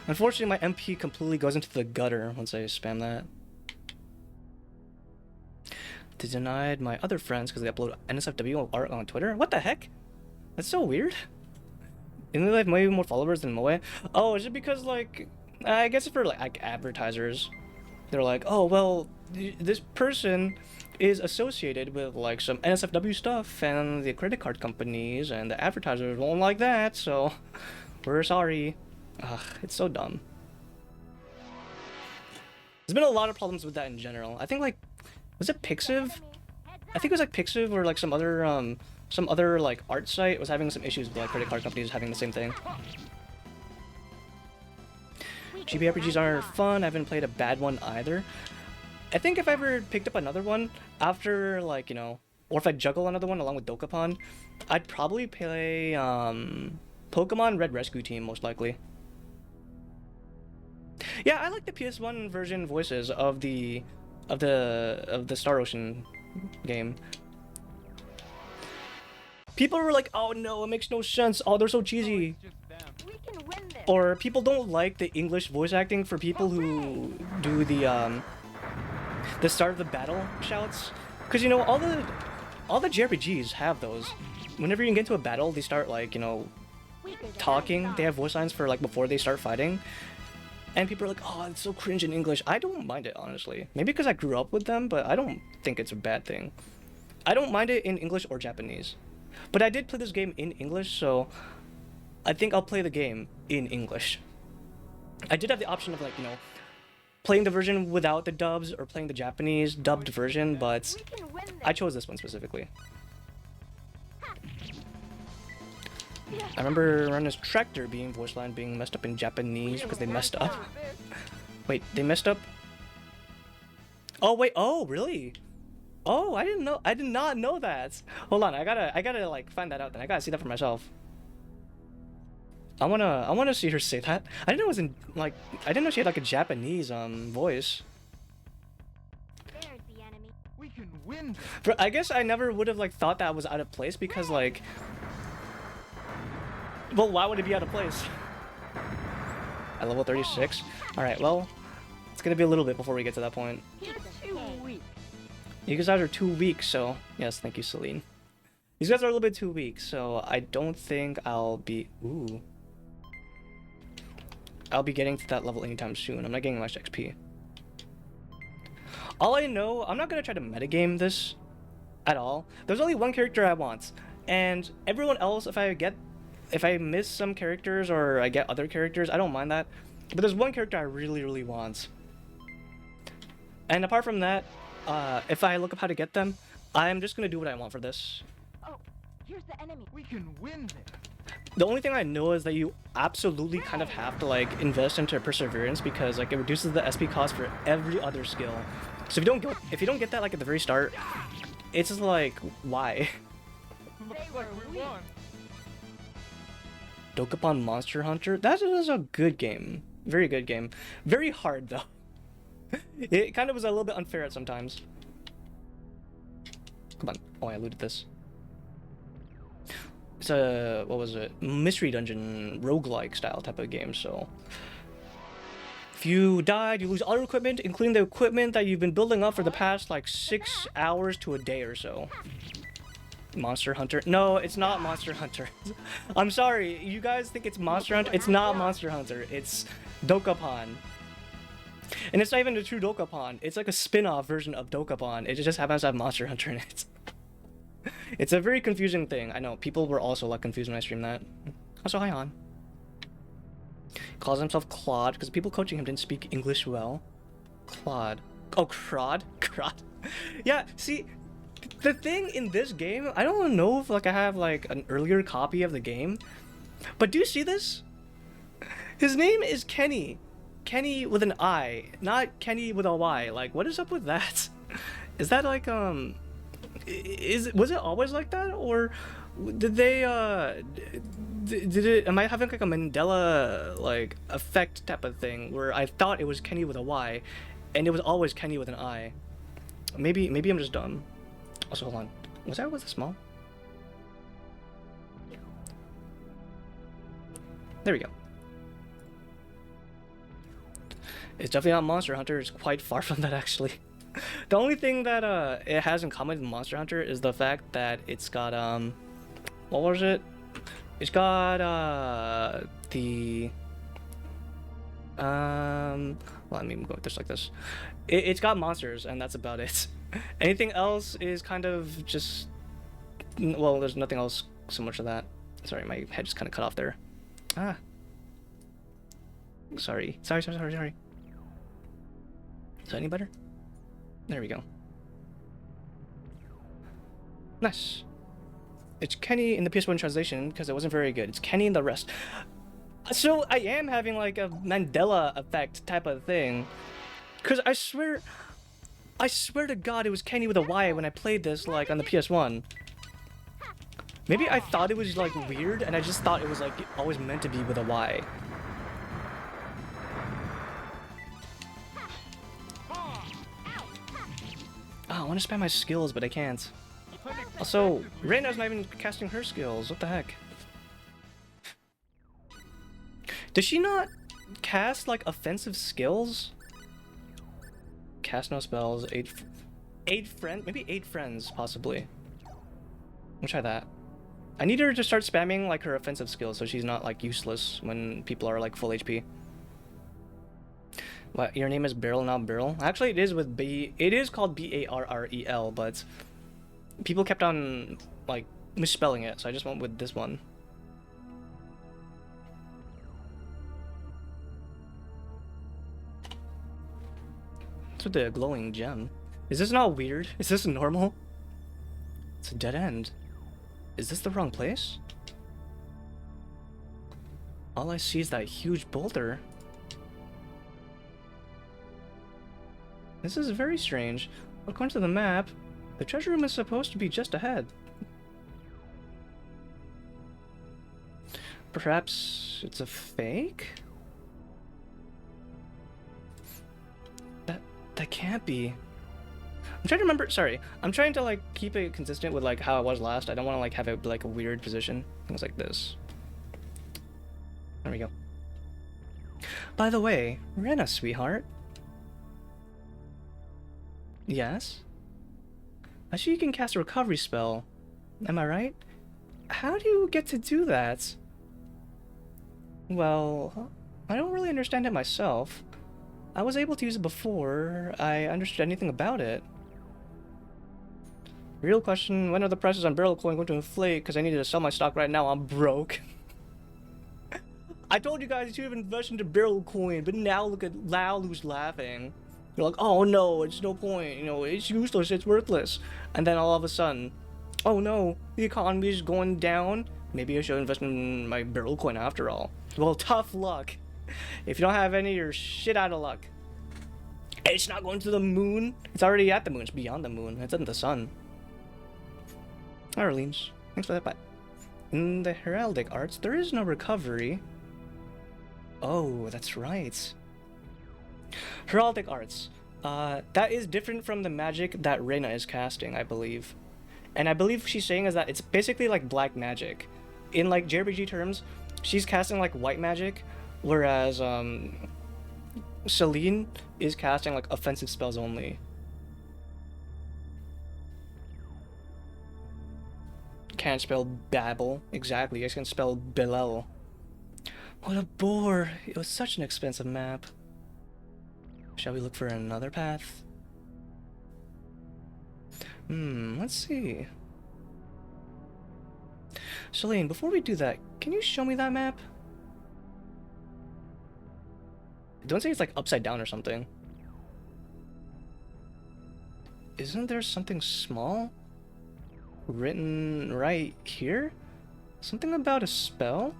[SPEAKER 1] Unfortunately, my MP completely goes into the gutter once I spam that. They denied my other friends because they upload NSFW art on Twitter? What the heck? That's so weird. Isn't they have maybe more followers than Moe? Oh, is it because, like, I guess for, like advertisers. They're like, oh, well, this person is associated with, like, some NSFW stuff, and the credit card companies and the advertisers won't like that, so we're sorry. Ugh, it's so dumb. There's been a lot of problems with that in general. I think, like, was it Pixiv? I think it was, like, Pixiv or, like, some other, like, art site was having some issues with, like, credit card companies having the same thing. GBRPGs are fun. I haven't played a bad one either. I think if I ever picked up another one after, like, you know, or if I juggle another one along with Dokapon, I'd probably play Pokemon Red Rescue Team, most likely. Yeah, I like the PS1 version voices of the Star Ocean game. People were like, "Oh no, it makes no sense. Oh, they're so cheesy."
[SPEAKER 3] It's just them.
[SPEAKER 2] We can win this.
[SPEAKER 1] Or people don't like the English voice acting for people who do the start of the battle shouts, because you know all the JRPGs have those. Whenever you get into a battle, they start like, you know, talking. They have voice lines for like before they start fighting, and people are like, "Oh, it's so cringe in English." I don't mind it, honestly. Maybe because I grew up with them, but I don't think it's a bad thing. I don't mind it in English or Japanese. But I did play this game in English, so I think I'll play the game in English. I did have the option of, like, you know, playing the version without the dubs or playing the Japanese dubbed version, but
[SPEAKER 2] We can win this.
[SPEAKER 1] I chose this one specifically. I remember Renna's tractor voice line being messed up in Japanese because they messed up. Wait, they messed up? Oh wait, oh really? Oh, I didn't know. I did not know that. Hold on, I gotta like find that out. Then I gotta see that for myself. I wanna see her say that. I didn't know it was in like. I didn't know she had like a Japanese voice.
[SPEAKER 2] There's the enemy.
[SPEAKER 3] We can win this.
[SPEAKER 1] But I guess I never would have like thought that was out of place because like. Well, why would it be out of place? At level 36. All right, well, it's gonna be a little bit before we get to that point.
[SPEAKER 2] Here's too weak.
[SPEAKER 1] You guys are too weak, so yes, thank you, Celine. These guys are a little bit too weak, so I don't think I'll be getting to that level anytime soon. I'm not getting much XP. All I know, I'm not gonna try to metagame this at all. There's only one character I want, and everyone else, if I miss some characters or I get other characters, I don't mind that. But there's one character I really, really want. And apart from that, if I look up how to get them, I'm just gonna do what I want for this.
[SPEAKER 2] Oh, here's the enemy.
[SPEAKER 3] We can win this.
[SPEAKER 1] The only thing I know is that you absolutely kind of have to like invest into perseverance because like it reduces the SP cost for every other skill. So if you don't get that like at the very start, it's just like why?
[SPEAKER 3] Looks like we won.
[SPEAKER 1] Dokapon Monster Hunter. That is a good game. Very good game. Very hard though. It kind of was a little bit unfair at sometimes. Come on. Oh, I looted this. It's a, what was it? Mystery dungeon roguelike style type of game, so. If you died, you lose all your equipment, including the equipment that you've been building up for the past like 6 hours to a day or so. Monster Hunter. No, it's not Monster Hunter. I'm sorry, you guys think it's Monster Hunter? It's not Monster Hunter. It's Dokapon. And it's not even a true Dokapon. It's like a spin-off version of Dokapon. It just happens to have Monster Hunter in it. It's a very confusing thing. I know, people were also like confused when I streamed that. Also, hi Han. Calls himself Claude because people coaching him didn't speak English well. Claude. Oh, Crod? Crod. Yeah, see, the thing in this game, I don't know if like I have like an earlier copy of the game, but do you see this? His name is Kenny. Kenny with an I, not Kenny with a Y. Like, what is up with that? Is that like was it always like that, or did they did it, am I having like a Mandela like effect type of thing where I thought it was Kenny with a Y and it was always Kenny with an I? Maybe I'm just dumb. Also, hold on, was it small? There we go. It's definitely not Monster Hunter. It's quite far from that, actually. The only thing that it has in common with Monster Hunter is the fact that it's got what was it? It's got the let me go just like this. It's got monsters and that's about it. Anything else is kind of just, well, there's nothing else similar to that. Sorry, my head just kind of cut off there. Ah. Sorry. Is that any better? There we go. Nice. It's Kenny in the PS1 translation because it wasn't very good. It's Kenny in the rest. So I am having like a Mandela effect type of thing. Because I swear to God it was Kenny with a Y when I played this like on the PS1. Maybe I thought it was like weird and I just thought it was like always meant to be with a Y. Oh, I want to spam my skills, but I can't. Also, Reina's not even casting her skills. What the heck? Does she not cast, like, offensive skills? Cast no spells. Eight friends? Maybe 8 friends, possibly. I'll try that. I need her to start spamming, like, her offensive skills so she's not, like, useless when people are, like, full HP. What, your name is Beryl, not Beryl? Actually, it is with B. It is called B-A-R-R-E-L, but people kept on, like, misspelling it, so I just went with this one. What's with the glowing gem? Is this not weird? Is this normal? It's a dead end. Is this the wrong place? All I see is that huge boulder. This is very strange. According to the map, the treasure room is supposed to be just ahead. Perhaps it's a fake? That can't be. I'm trying to remember, sorry. I'm trying to like keep it consistent with like how it was last. I don't want to like have it like a weird position. Things like this. There we go. By the way, Rena, sweetheart. Yes? I see you can cast a recovery spell. Am I right? How do you get to do that? Well, I don't really understand it myself. I was able to use it before I understood anything about it. Real question, when are the prices on barrel coin going to inflate? Because I need to sell my stock right now, I'm broke. I told you guys you have invested into barrel coin, but now look at Lao who's laughing. You're like, oh no, it's no point, you know, it's useless, it's worthless. And then all of a sudden, oh no, the economy is going down. Maybe I should invest in my barrel coin after all. Well, tough luck. If you don't have any, you're shit out of luck. It's not going to the moon. It's already at the moon. It's beyond the moon. It's in the sun. Orleans, thanks for that bet. In the heraldic arts, there is no recovery. Oh, that's right. Heraldic arts. That is different from the magic that Reina is casting, I believe. And I believe she's saying is that it's basically like black magic. In like JRPG terms, she's casting like white magic, whereas Celine is casting like offensive spells only. Can't spell babble. Exactly, you guys can spell Belel. What a bore. It was such an expensive map. Shall we look for another path? Let's see. Celine, before we do that, can you show me that map? Don't say it's like upside down or something. Isn't there something small written right here? Something about a spell?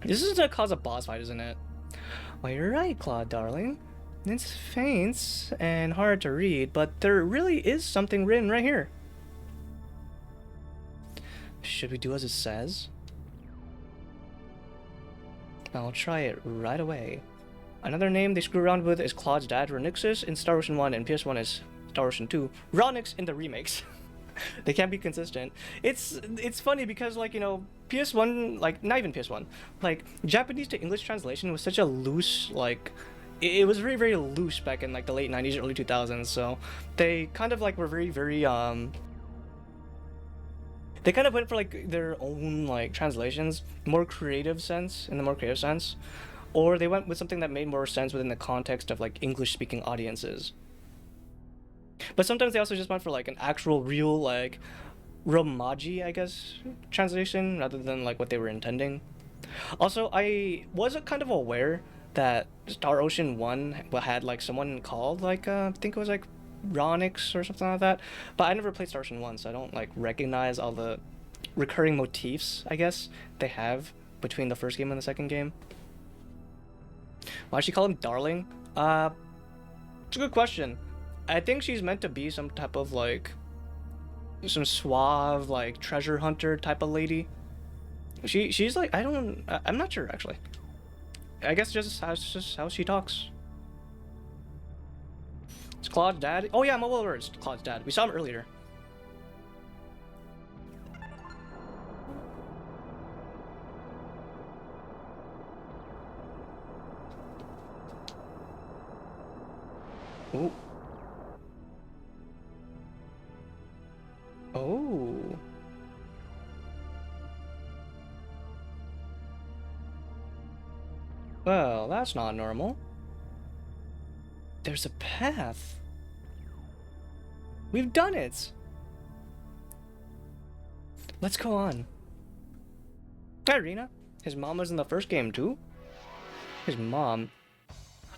[SPEAKER 1] This is gonna cause a boss fight, isn't it? Well, you're right, Claude, darling. It's faint and hard to read, but there really is something written right here. Should we do as it says? I'll try it right away. Another name they screw around with is Claude's dad, Renixus in Star Ocean 1 and PS1 is Star Ocean 2. Ronix in the remakes. They can't be consistent. It's funny because, like, you know, PS1, like, not even PS1, like, Japanese to English translation was such a loose, like, it was very, very loose back in, like, the late 90s, early 2000s, so they kind of, like, were very, very, they kind of went for, like, their own, like, translations, in the more creative sense, or they went with something that made more sense within the context of, like, English-speaking audiences. But sometimes they also just went for like an actual real like Romaji, I guess, translation rather than like what they were intending. Also, I wasn't kind of aware that Star Ocean 1 had like someone called like I think it was like Ronix or something like that. But I never played Star Ocean 1, so I don't like recognize all the recurring motifs, I guess, they have between the first game and the second game. Why'd she call him darling? It's a good question. I think she's meant to be some type of like some suave like treasure hunter type of lady. She's like I'm not sure actually. I guess just how she talks. It's Claude's dad. Oh yeah, I'm aware it's Claude's dad. We saw him earlier. Ooh. Oh. Well, that's not normal. There's a path. We've done it. Let's go on. Hi, Rena. His mom was in the first game too? His mom.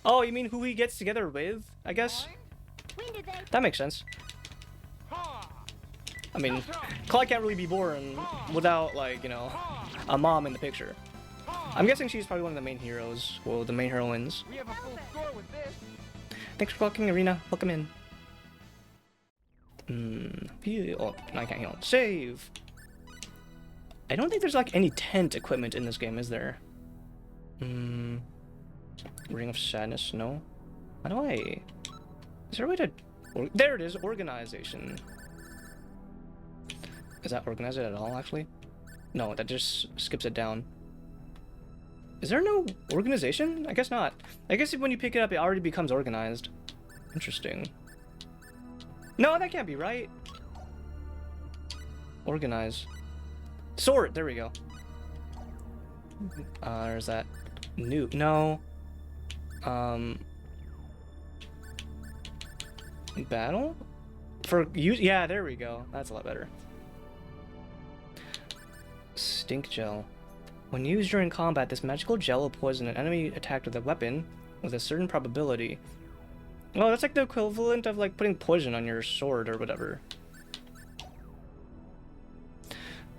[SPEAKER 1] Oh, you mean who he gets together with, I guess? That makes sense. I mean, Claude can't really be born without, like, you know, a mom in the picture. I'm guessing she's probably one of the main heroes, well, the main heroines.
[SPEAKER 3] We have a full score with this.
[SPEAKER 1] Thanks for welcoming, Arena. Welcome in. Oh, I can't heal. Save! I don't think there's, like, any tent equipment in this game, is there? Ring of Sadness, no? How do I... Is there a way to... There it is, Organization. Is that organize it at all, actually? No, that just skips it down. Is there no organization? I guess not. I guess when you pick it up, it already becomes organized. Interesting. No, that can't be right. Organize. Sort, there we go. There's that. New, no. Battle? For use, yeah, there we go. That's a lot better. Stink gel. When used during combat, this magical gel will poison an enemy attacked with a weapon with a certain probability. Oh, that's like the equivalent of like putting poison on your sword or whatever.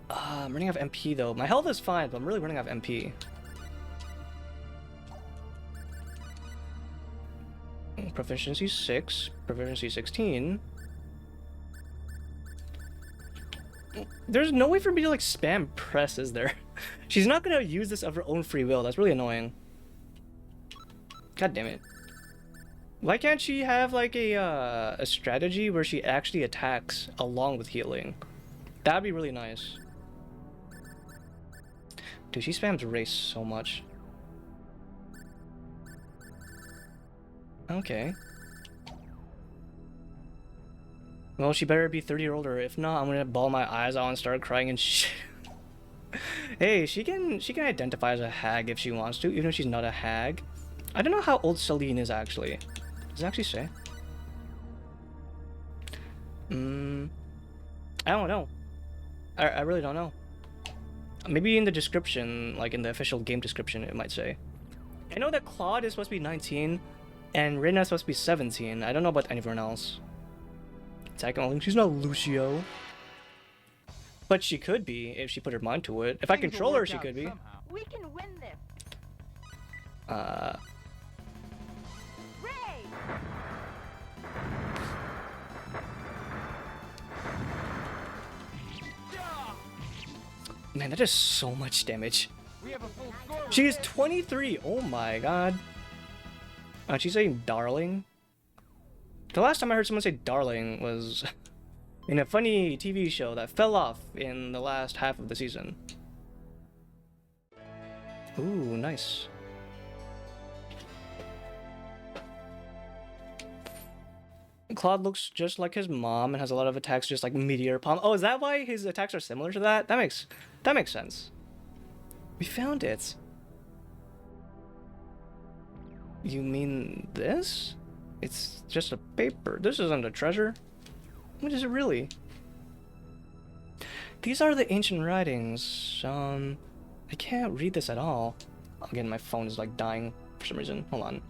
[SPEAKER 1] I'm running out of MP though. My health is fine, but I'm really running out of MP. Proficiency 6, proficiency 16. There's no way for me to like spam press, is there? She's not gonna use this of her own free will. That's really annoying. God damn it. Why can't she have like a strategy where she actually attacks along with healing? That'd be really nice. Dude, she spams race so much. Okay. Well, she better be 30 or older. If not, I'm gonna bawl my eyes out and start crying and shit. Hey, she can identify as a hag if she wants to, even if she's not a hag. I don't know how old Celine is actually. Does it actually say? I don't know. I really don't know. Maybe in the description, like in the official game description, it might say. I know that Claude is supposed to be 19, and Reyna is supposed to be 17. I don't know about anyone else. Technically, she's not Lucio. But she could be if she put her mind to it. If I
[SPEAKER 3] Things will
[SPEAKER 1] control her,
[SPEAKER 3] work
[SPEAKER 1] she
[SPEAKER 3] out
[SPEAKER 1] could be.
[SPEAKER 3] somehow.
[SPEAKER 2] We can win this.
[SPEAKER 1] Uh,
[SPEAKER 2] Ray!
[SPEAKER 1] man, that is so much damage.
[SPEAKER 3] We have a full score.
[SPEAKER 1] She is 23. Oh my god. She's saying darling. The last time I heard someone say darling was in a funny TV show that fell off in the last half of the season. Ooh, nice. Claude looks just like his mom and has a lot of attacks just like Meteor Palm. Oh, is that why his attacks are similar to that? That makes sense. We found it. You mean this? It's just a paper. This isn't a treasure. What is it really? These are the ancient writings. I can't read this at all. Again, my phone is like dying for some reason. Hold on.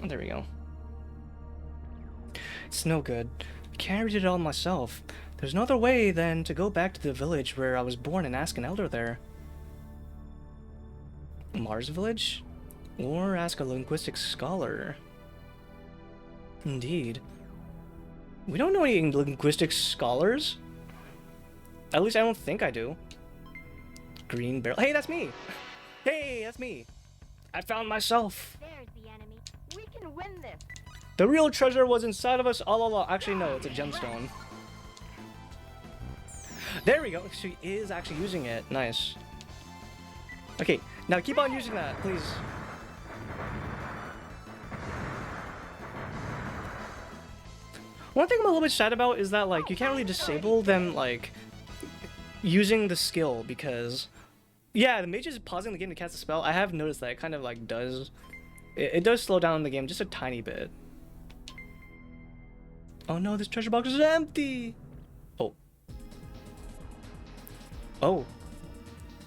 [SPEAKER 1] Oh, there we go. It's no good. I can't read it all myself. There's no other way than to go back to the village where I was born and ask an elder there. Mars Village? Or ask a linguistic scholar. Indeed. We don't know any linguistic scholars. At least I don't think I do. Green barrel. Hey, that's me! Hey, that's me! I found myself!
[SPEAKER 2] There's the enemy. We can win this.
[SPEAKER 1] The real treasure was inside of us all along. Actually, no, it's a gemstone. There we go. She is actually using it. Nice. Okay, now keep on using that, please. One thing I'm a little bit sad about is that, like, you can't really disable them, like, using the skill because, yeah, the mage is pausing the game to cast a spell. I have noticed that it kind of, like, does... It does slow down the game just a tiny bit. Oh no, this treasure box is empty! Oh. Oh.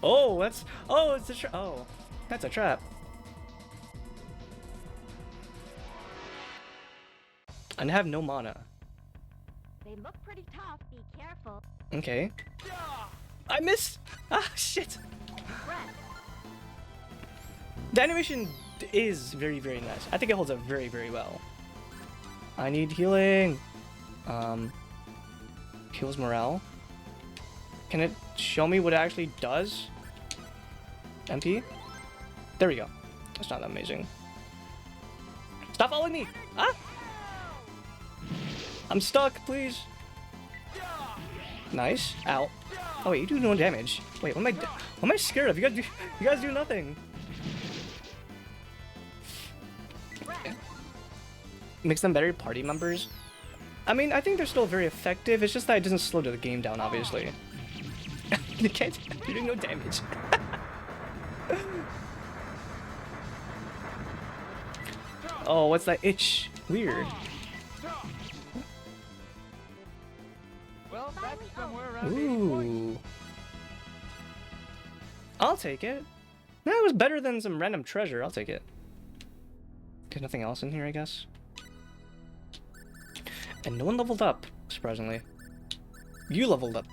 [SPEAKER 1] Oh, that's... Oh, it's a trap. Oh, that's a trap. And I have no mana.
[SPEAKER 2] They look pretty tough. Be careful.
[SPEAKER 1] Okay. I missed! Ah, shit!
[SPEAKER 2] Rest.
[SPEAKER 1] The animation is very, very nice. I think it holds up very, very well. I need healing. Heals morale. Can it show me what it actually does? MP? There we go. That's not amazing. Stop following me! Ah! I'm stuck, please. Nice. Ow. Oh wait, you do no damage. Wait, what am I scared of? You guys do nothing. Makes them better party members. I mean, I think they're still very effective. It's just that it doesn't slow the game down, obviously. You can't. You're doing no damage. Oh, what's that itch? Weird.
[SPEAKER 3] Well, that's somewhere around 80 points.
[SPEAKER 1] Ooh. I'll take it. That was better than some random treasure. I'll take it. There's nothing else in here, I guess. And no one leveled up, surprisingly. You leveled up.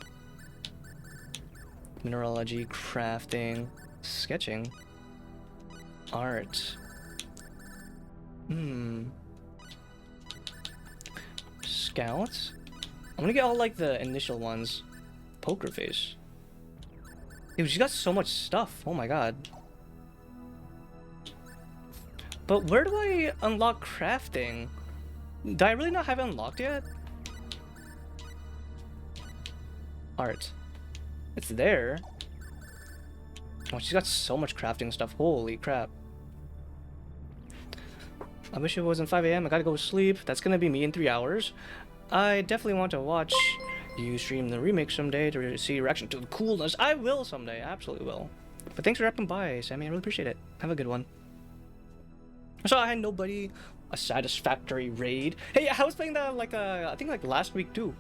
[SPEAKER 1] Mineralogy, crafting, sketching, art. Scouts? I'm gonna get all like the initial ones. Poker face. Dude, she got so much stuff. Oh my god. But where do I unlock crafting? Do I really not have it unlocked yet? Art. It's there. Oh, she's got so much crafting stuff. Holy crap. I wish it wasn't 5 AM. I gotta go to sleep. That's gonna be me in 3 hours. I definitely want to watch you stream the remake someday to see your reaction to the coolness. I will someday. I absolutely will. But thanks for dropping by, Sammy. I really appreciate it. Have a good one. So I had nobody. A satisfactory raid. Hey, I was playing that like I think like last week too.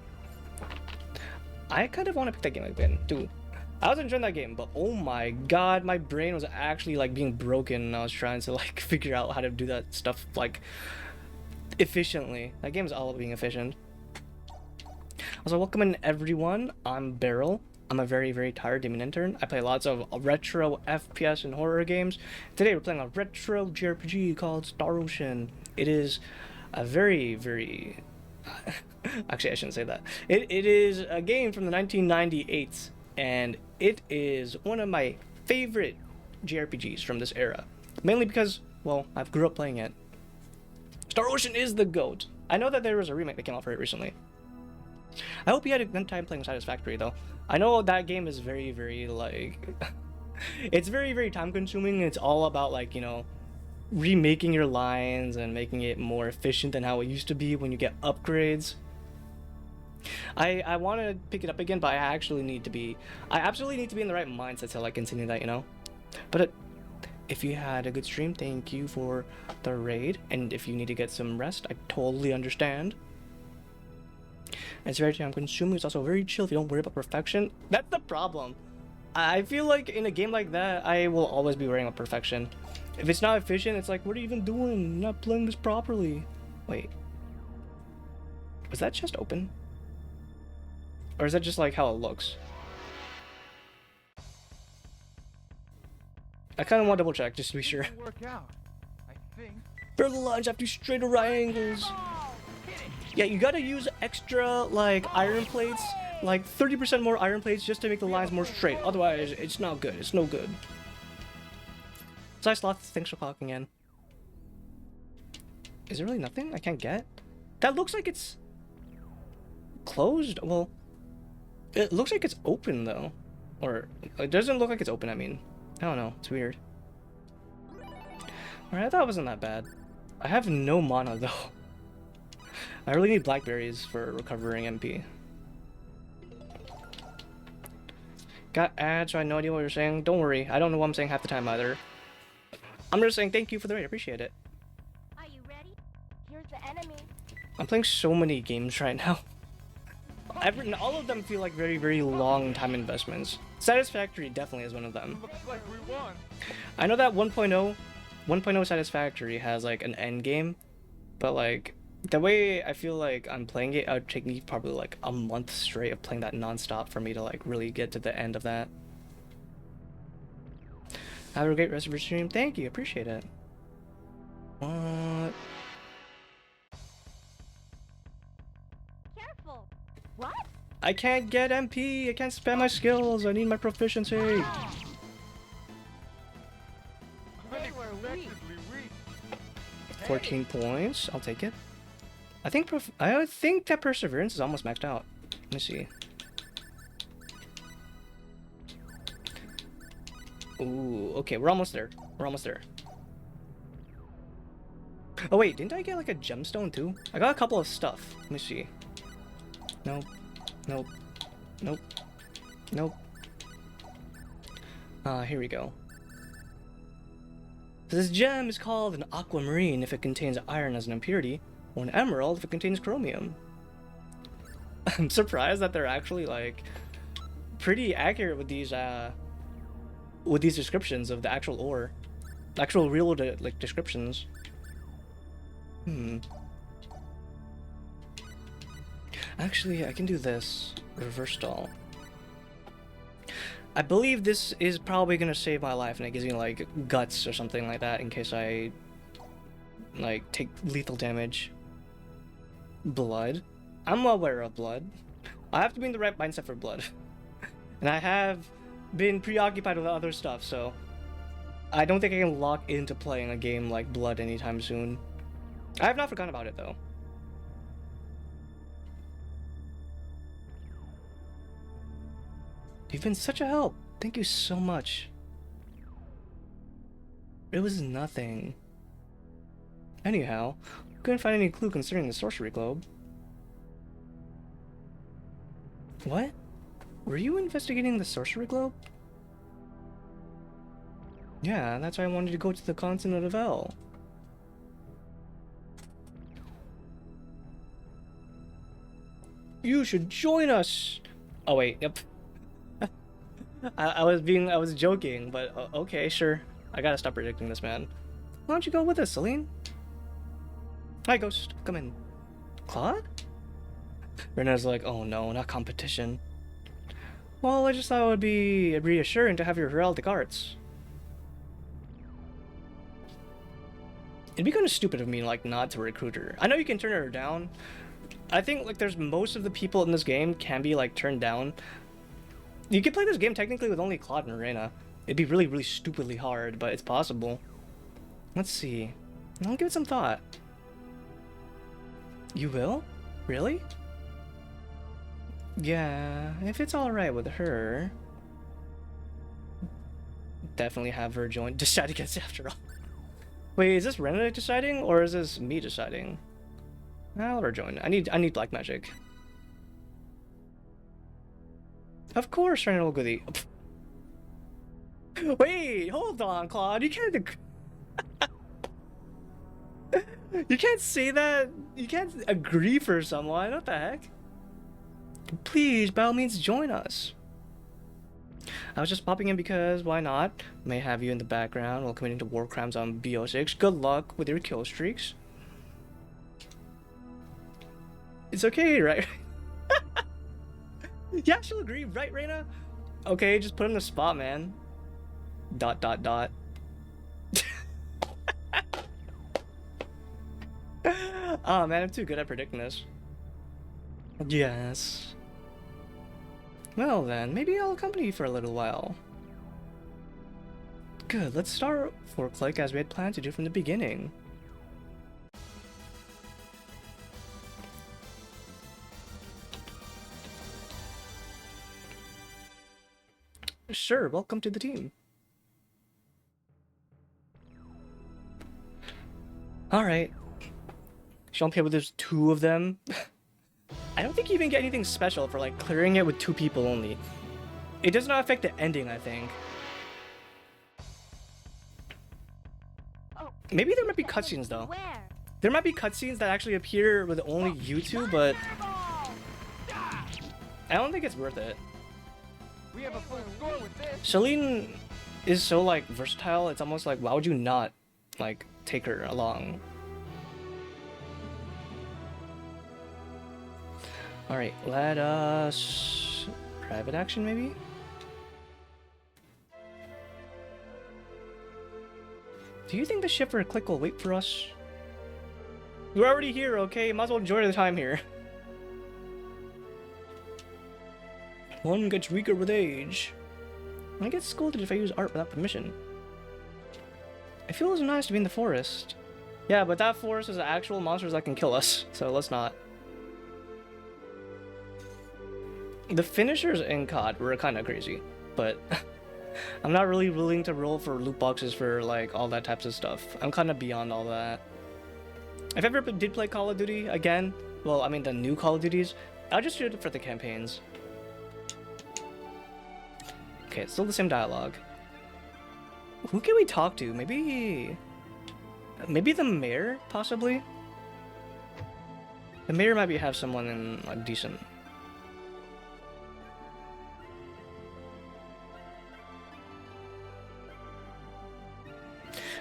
[SPEAKER 1] I kind of want to pick that game again too. I was enjoying that game, but oh my god, my brain was actually like being broken and I was trying to like figure out how to do that stuff like efficiently. That game is all about being efficient. Also, welcome in everyone. I'm Beryl. I'm a very, very tired demon intern. I play lots of retro FPS and horror games. Today we're playing a retro JRPG called Star Ocean. It is a very, very... Actually, I shouldn't say that. It is a game from the 1998, and it is one of my favorite JRPGs from this era. Mainly because, well, I've grew up playing it. Star Ocean is the GOAT. I know that there was a remake that came out for it recently. I hope you had a good time playing Satisfactory, though. I know that game is very, very, like... it's very, very time-consuming. It's all about, like, you know, remaking your lines and making it more efficient than how it used to be when you get upgrades. I want to pick it up again, but I absolutely need to be in the right mindset to, like, continue that, you know? But if you had a good stream, thank you for the raid. And if you need to get some rest, I totally understand. It's very time consuming. It's also very chill if you don't worry about perfection. That's the problem. I feel like in a game like that, I will always be worrying about perfection. If it's not efficient, it's like, what are you even doing? You're not playing this properly. Wait. Was that chest open? Or is that just like how it looks? I kind of want to double check just to be sure.
[SPEAKER 3] Work out, I think.
[SPEAKER 1] For the lunge, I have to straight right angles. Yeah, you gotta use extra, like, iron plates, like 30% more iron plates just to make the lines more straight. Otherwise, it's not good. It's no good. So I sloth, thanks for clocking in. Is there really nothing I can't get? That looks like it's closed. Well, it looks like it's open, though. Or, it doesn't look like it's open, I mean. I don't know. It's weird. Alright, I thought it wasn't that bad. I have no mana, though. I really need blackberries for recovering MP. Got ads, so I have no idea what you're saying. Don't worry, I don't know what I'm saying half the time either. I'm just saying thank you for the raid, appreciate it.
[SPEAKER 2] Are you ready? Here's the enemy.
[SPEAKER 1] I'm playing so many games right now. All of them feel like very, very long time investments. Satisfactory definitely is one of them.
[SPEAKER 3] Looks like we won.
[SPEAKER 1] I know that 1.0 Satisfactory has like an end game, but like the way I feel like I'm playing it, it would take me probably like a month straight of playing that non-stop for me to like really get to the end of that. Have a great rest of your stream. Thank you, appreciate it. What?
[SPEAKER 2] Careful. What?
[SPEAKER 1] I can't get MP. I can't spam my skills. I need my proficiency.
[SPEAKER 3] Unexpectedly weak.
[SPEAKER 1] 14 points. I'll take it. I think that perseverance is almost maxed out. Let me see. Ooh, okay, we're almost there. We're almost there. Oh wait, didn't I get like a gemstone too? I got a couple of stuff. Let me see. Nope. Nope. Nope. Nope. Here we go. This gem is called an aquamarine if it contains iron as an impurity, or an emerald if it contains chromium. I'm surprised that they're actually like pretty accurate with these descriptions of the actual ore, the actual real like descriptions. Actually, I can do this reverse stall. I believe this is probably gonna save my life, and it gives me like guts or something like that in case I like take lethal damage. Blood. I'm aware of blood. I have to be in the right mindset for blood. And I have been preoccupied with other stuff, so I don't think I can lock into playing a game like Blood anytime soon. I have not forgotten about it though. You've been such a help. Thank you so much. It was nothing. Anyhow, couldn't find any clue concerning the sorcery globe. What? Were you investigating the sorcery globe? Yeah, that's why I wanted to go to the continent of L. You should join us! Oh wait, yep. I was joking, but okay, sure. I gotta stop predicting this, man. Why don't you go with us, Celine? Hi, Ghost. Come in. Claude? Rena's like, oh no, not competition. Well, I just thought it would be reassuring to have your heraldic arts. It'd be kind of stupid of me, like, not to recruit her. I know you can turn her down. I think, like, there's most of the people in this game can be, like, turned down. You could play this game technically with only Claude and Reyna. It'd be really, really stupidly hard, but it's possible. Let's see. I'll give it some thought. You will? Really? Yeah, if it's alright with her. Definitely have her join. Decide against after all. Wait, is this Rena deciding or is this me deciding? I'll let her join. I need black magic. Of course, Rena will go the. Wait, hold on, Claude. You can't. You can't say that. You can't agree for someone. What the heck? Please, by all means, join us. I was just popping in because why not? May have you in the background while committing to war crimes on BO6. Good luck with your kill streaks. It's okay, right? Yeah, she'll agree, right, Reyna? Okay, just put in the spot, man. ... Oh man, I'm too good at predicting this. Yes. Well then, maybe I'll accompany you for a little while. Good, let's start work like as we had planned to do from the beginning. Sure, welcome to the team. Alright. She'll play with there's 2 of them. I don't think you even get anything special for like clearing it with 2 people only. It does not affect the ending, I think.
[SPEAKER 2] Oh,
[SPEAKER 1] Maybe there might be cutscenes though.
[SPEAKER 2] where?
[SPEAKER 1] There might be cutscenes that actually appear with only you 2, but I don't think it's worth it.
[SPEAKER 3] We have a full score with this.
[SPEAKER 1] Celine is so like versatile, it's almost like why would you not like take her along? Alright, let us... private action, maybe? Do you think the ship for a click will wait for us? We're already here, okay? Might as well enjoy the time here. One gets weaker with age. I get scolded if I use art without permission. I feel it's nice to be in the forest. Yeah, but that forest is actual monsters that can kill us, so let's not. The finishers in COD were kind of crazy, but I'm not really willing to roll for loot boxes for like all that types of stuff. I'm kind of beyond all that. If I ever did play Call of Duty again, well, I mean the new Call of Duties, I'll just do it for the campaigns. Okay, it's still the same dialogue. Who can we talk to? Maybe the mayor, possibly? The mayor might have someone in like decent.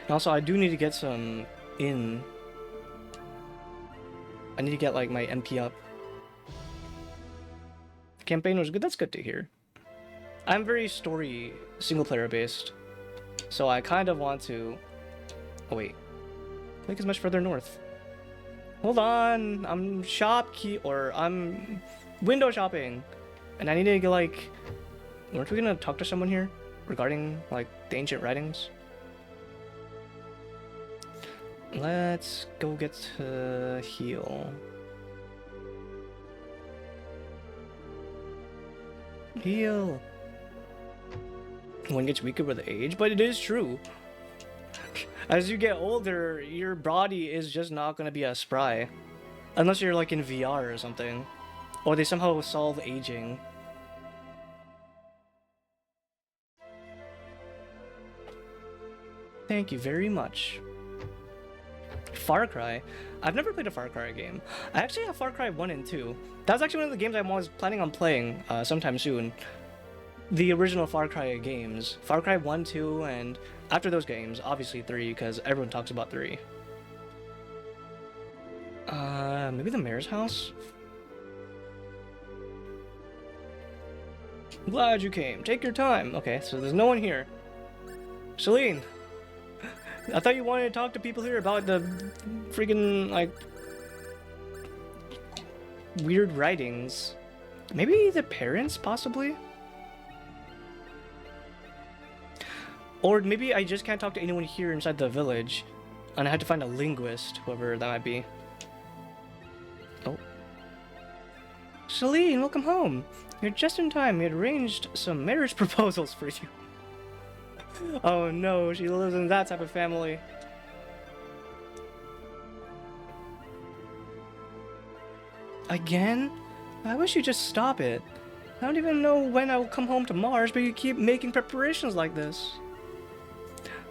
[SPEAKER 1] And also, I do need to get some in. I need to get like my MP up. The campaign was good. That's good to hear. I'm very story single player based, so I kind of want to. Oh wait, Lake is much further north. Hold on, I'm I'm window shopping, and I need to get like. Weren't we gonna talk to someone here regarding like the ancient writings? Let's go get to heal. Heal. One gets weaker with age, but it is true. As you get older, your body is just not gonna be as spry. Unless you're like in VR or something. Or they somehow solve aging. Thank you very much. Far Cry. I've never played a Far Cry game. I actually have Far Cry 1 and 2. That's actually one of the games I'm always planning on playing sometime soon. the original Far Cry games. Far Cry 1, 2, and after those games, obviously 3, because everyone talks about 3. Maybe the mayor's house? Glad you came. Take your time. Okay, so there's no one here. Celine! I thought you wanted to talk to people here about the freaking, like, weird writings. Maybe the parents, possibly? Or maybe I just can't talk to anyone here inside the village, and I had to find a linguist, whoever that might be. Oh. Celine, welcome home. You're just in time. We had arranged some marriage proposals for you. Oh no, she lives in that type of family. Again? I wish you'd just stop it. I don't even know when I will come home to Mars, but you keep making preparations like this.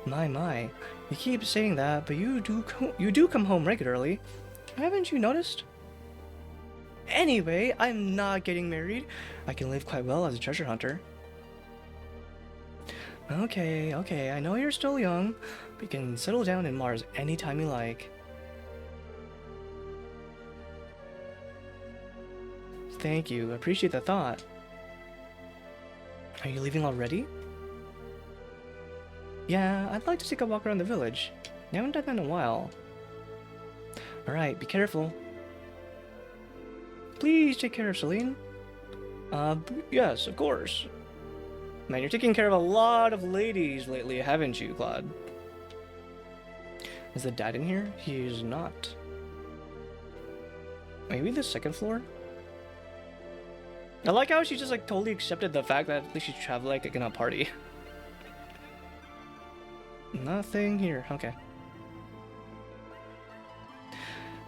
[SPEAKER 1] My, you keep saying that, but you do come home regularly. Haven't you noticed? Anyway, I'm not getting married. I can live quite well as a treasure hunter. Okay, I know you're still young, but you can settle down in Mars anytime you like. Thank you, I appreciate the thought. Are you leaving already? Yeah, I'd like to take a walk around the village. I haven't done that in a while. Alright, be careful. Please take care of Celine. Yes, of course. Man, you're taking care of a lot of ladies lately, haven't you, Claude? Is the dad in here? He is not. Maybe the second floor? I like how she just like totally accepted the fact that at least she's traveling like in a party. Nothing here, okay.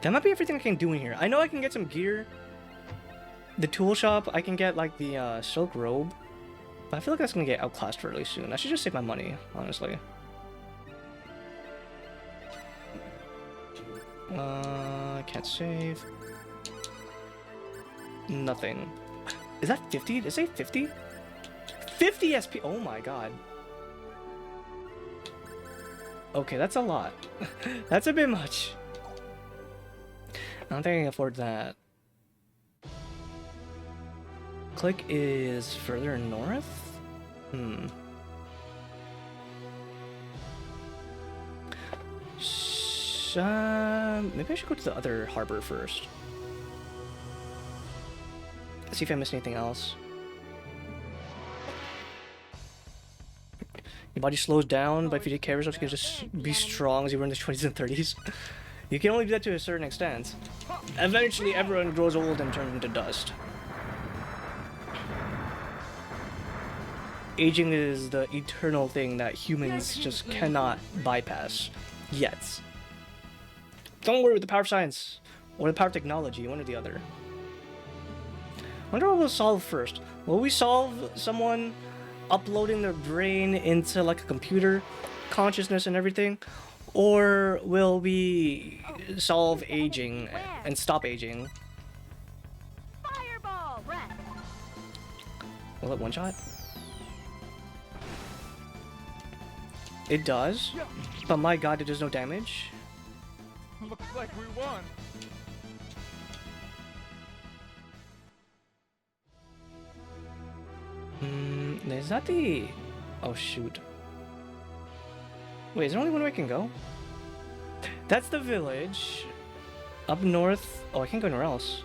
[SPEAKER 1] That might be everything I can do in here. I know I can get some gear. The tool shop, I can get like the silk robe. But I feel like that's gonna get outclassed fairly soon. I should just save my money, honestly. Can't save. Nothing. Is that 50? Did it say 50? 50 SP! Oh my god. Okay, that's a lot. That's a bit much. I don't think I can afford that. Click is further north? Maybe I should go to the other harbor first. See if I missed anything else. Your body slows down, but if you take care of yourself, you can just be strong as you were in the 20s and 30s. You can only do that to a certain extent. Eventually, everyone grows old and turns into dust. Aging is the eternal thing that humans just cannot bypass. Yet. Don't worry with the power of science. Or the power of technology, one or the other. I wonder what we'll solve first. Will we solve someone uploading their brain into like a computer, consciousness and everything? Or will we solve aging and stop aging?
[SPEAKER 2] Fireball, rest.
[SPEAKER 1] Will it one shot? It does, but my god, it does no damage.
[SPEAKER 3] Looks like we won.
[SPEAKER 1] Is that the... Oh shoot. Wait, is there only one way I can go? That's the village. Up north... Oh, I can't go anywhere else.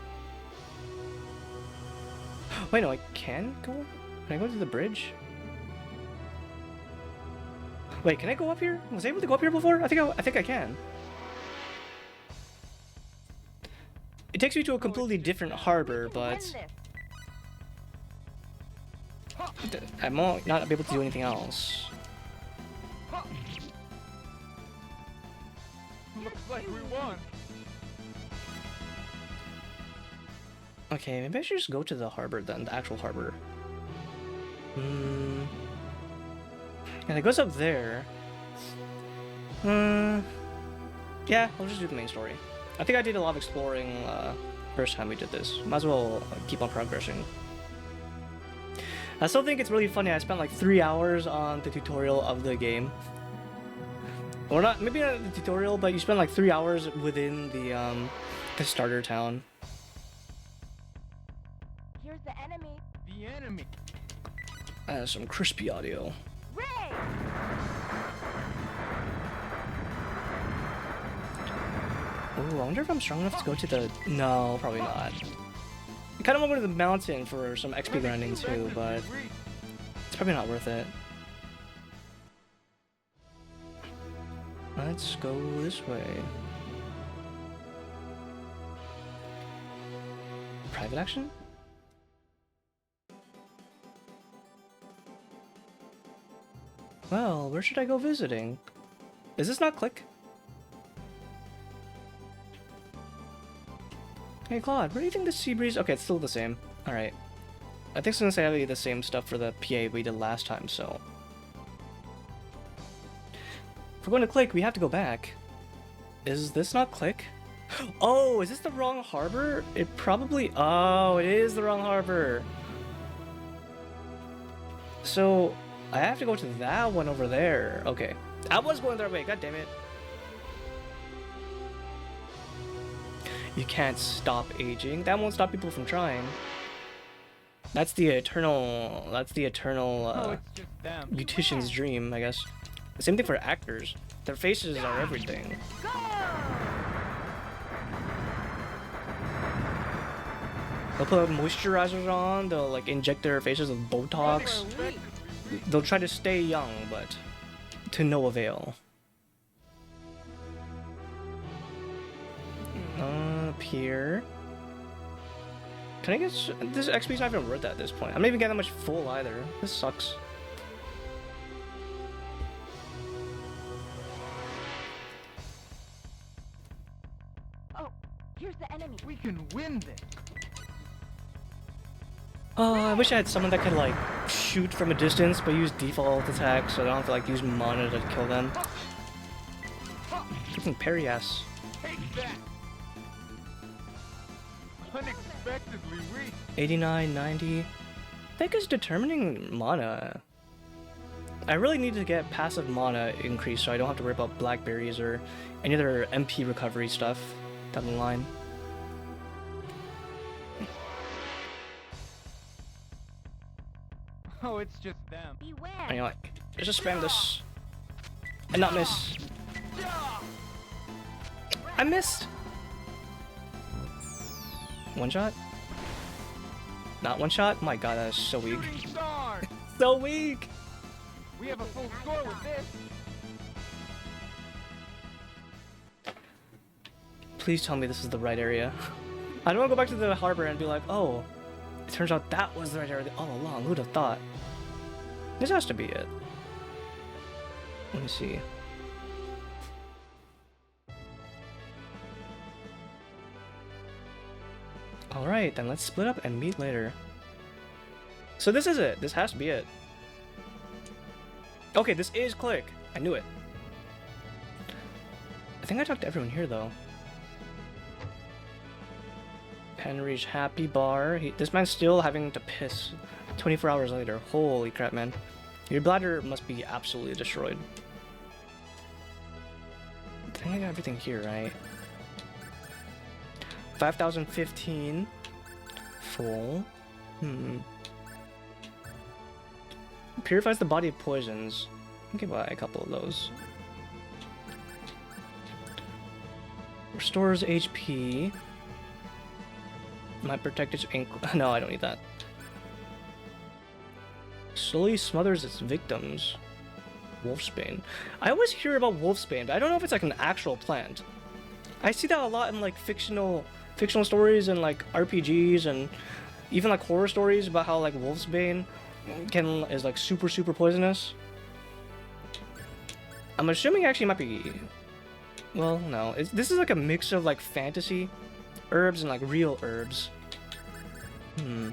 [SPEAKER 1] Wait, no, I can go? Can I go to the bridge? Wait, can I go up here? Was I able to go up here before? I think I can. It takes me to a completely different harbor, but I might not be able to do anything else.
[SPEAKER 3] Looks like we won.
[SPEAKER 1] Okay, maybe I should just go to the harbor then, the actual harbor. And it goes up there. Yeah, I'll just do the main story. I think I did a lot of exploring first time we did this. Might as well keep on progressing. I still think it's really funny. I spent like 3 hours on the tutorial of the game. Or not, maybe not the tutorial, but you spend like 3 hours within the starter town.
[SPEAKER 2] Here's the enemy.
[SPEAKER 3] The enemy.
[SPEAKER 1] Some crispy audio.
[SPEAKER 2] Ray!
[SPEAKER 1] Ooh, I wonder if I'm strong enough to go to the... No, probably not. I kind of want to go to the mountain for some XP grinding too, but it's probably not worth it. Let's go this way. Private action? Well, where should I go visiting? Is this not Click? Hey Claude, where do you think the sea breeze? Okay, it's still the same. Alright. I think it's gonna say the same stuff for the PA we did last time, so. If we're going to Click, we have to go back. Is this not Click? Oh, is this the wrong harbor? It probably... Oh, it is the wrong harbor. So, I have to go to that one over there. Okay. I was going their way, god damn it. You can't stop aging. That won't stop people from trying. That's the eternal... That's the eternal,
[SPEAKER 3] Oh, it's just them.
[SPEAKER 1] beautician's dream, I guess. The same thing for actors. Their faces are everything.
[SPEAKER 2] Go!
[SPEAKER 1] They'll put moisturizers on, they'll like inject their faces with Botox. They'll try to stay young, but to no avail. Up here. Can I get... This XP's not even worth it at this point. I'm not even getting that much full either. This sucks.
[SPEAKER 2] Oh, here's the enemy.
[SPEAKER 3] We can win this.
[SPEAKER 1] Oh, I wish I had someone that could like shoot from a distance but use default attacks so I don't have to like use mana to kill them. Freaking parry ass.
[SPEAKER 3] Take that. Unexpectedly weak.
[SPEAKER 1] 89, 90. I think it's determining mana. I really need to get passive mana increase so I don't have to worry about blackberries or any other MP recovery stuff down the line.
[SPEAKER 3] Oh, it's just them.
[SPEAKER 2] Beware.
[SPEAKER 1] Anyway, just spam this and not miss. I missed. One shot? Not one shot? My god, that is so weak.
[SPEAKER 3] Shooting star.
[SPEAKER 1] So weak!
[SPEAKER 3] We have a full score with this.
[SPEAKER 1] Please tell me this is the right area. I don't want to go back to the harbor and be like, oh, it turns out that was the right area all along. Who'd have thought? This has to be it. Let me see. Alright, then let's split up and meet later. So this is it. This has to be it. Okay, this is Click. I knew it. I think I talked to everyone here, though. Henry's happy bar. This man's still having to piss 24 hours later. Holy crap, man. Your bladder must be absolutely destroyed. I think I got everything here, right? 5,015. Full. Purifies the body of poisons. I can buy a couple of those. Restores HP. Might protect its ankle. No, I don't need that. Slowly smothers its victims. Wolfsbane. I always hear about Wolfsbane, but I don't know if it's like an actual plant. I see that a lot in like fictional stories and like RPGs and even like horror stories about how like Wolfsbane is like super poisonous. I'm assuming actually it might be. Well, no. This is like a mix of like fantasy herbs and like real herbs. It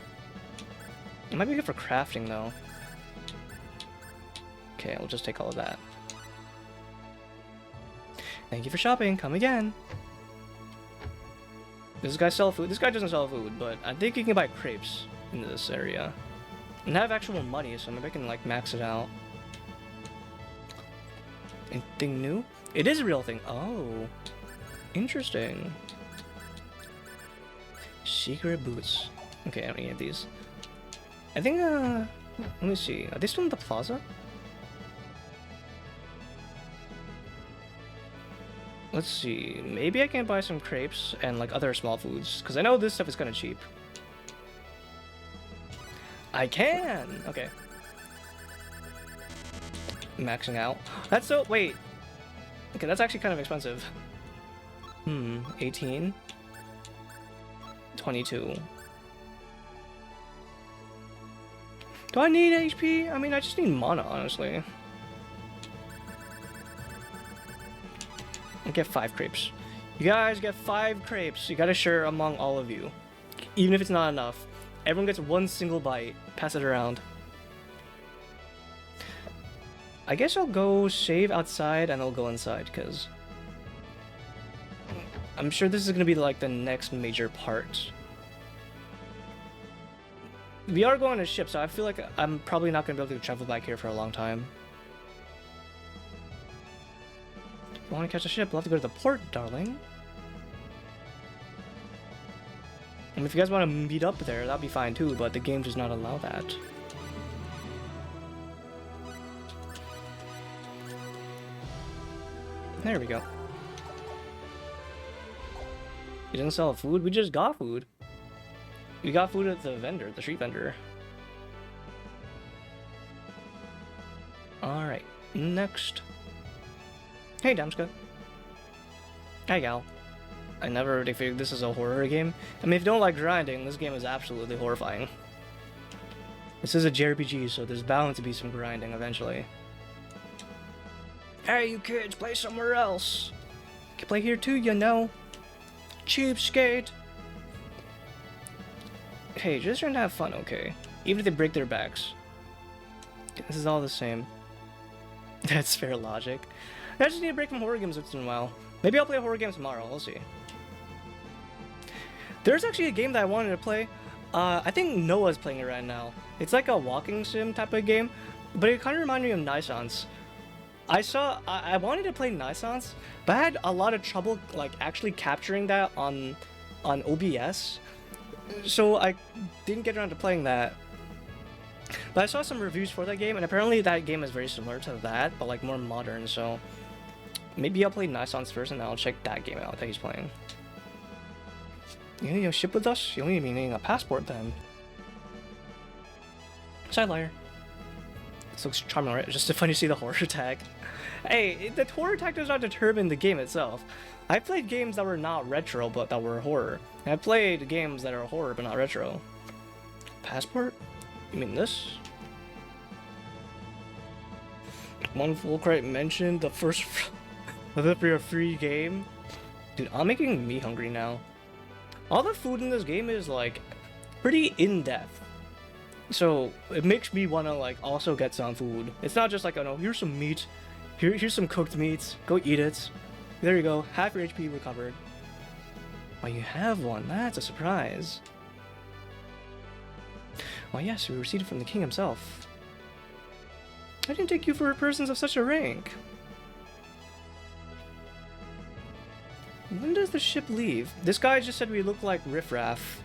[SPEAKER 1] might be good for crafting though. Okay, I'll just take all of that. Thank you for shopping. Come again. Does this guy sell food? This guy doesn't sell food, but I think you can buy crepes in this area. And I have actual money, so maybe I can like max it out. Anything new? It is a real thing. Oh, interesting. Secret boots. Okay, I don't need these. I think, let me see. Are they still in the plaza? Let's see. Maybe I can buy some crepes and like other small foods, because I know this stuff is kind of cheap. I can! Okay. Maxing out. That's so. Wait. Okay, that's actually kind of expensive. 18. 22. Do I need HP? I mean, I just need mana, honestly. I get 5 crepes. You guys get 5 crepes. You gotta share among all of you. Even if it's not enough. Everyone gets one single bite. Pass it around. I guess I'll go save outside and I'll go inside, because I'm sure this is gonna be like the next major part. We are going on a ship, so I feel like I'm probably not gonna be able to travel back here for a long time. If you want to catch a ship, we'll have to go to the port, darling. And if you guys want to meet up there, that'd be fine too, but the game does not allow that. There we go. You didn't sell food? We just got food. We got food at the vendor, the street vendor. Alright, next. Hey, Damska. Hi, gal. I never really figured this is a horror game. I mean, if you don't like grinding, this game is absolutely horrifying. This is a JRPG, so there's bound to be some grinding eventually. Hey, you kids, play somewhere else. You can play here too, you know. Cheapskate. Hey, just trying to have fun, okay? Even if they break their backs. This is all the same. That's fair logic. I just need a break from horror games once in a while. Maybe I'll play horror games tomorrow, we'll see. There's actually a game that I wanted to play. I think Noah's playing it right now. It's like a walking sim type of game, but it kind of reminded me of Nisance. I wanted to play Nisance, but I had a lot of trouble like actually capturing that on OBS. So I didn't get around to playing that. But I saw some reviews for that game, and apparently that game is very similar to that, but like more modern, so maybe I'll play Nisance first and then I'll check that game out that he's playing. You need to ship with us? You only need a passport then. Side liar. This looks charming, right? It's just funny to see the horror tag. Hey, the horror tag does not determine the game itself. I played games that were not retro but that were horror. And I played games that are horror but not retro. Passport? You mean this? One full credit mentioned the first for a free game. Dude, I'm making me hungry now. All the food in this game is like pretty in-depth. So it makes me want to like also get some food. It's not just like, oh no, here's some meat. Here's some cooked meat. Go eat it. There you go. Half your HP recovered. Well, you have one. That's a surprise. Why, yes, we received it from the king himself. I didn't take you for persons of such a rank. When does the ship leave? This guy just said we look like riffraff.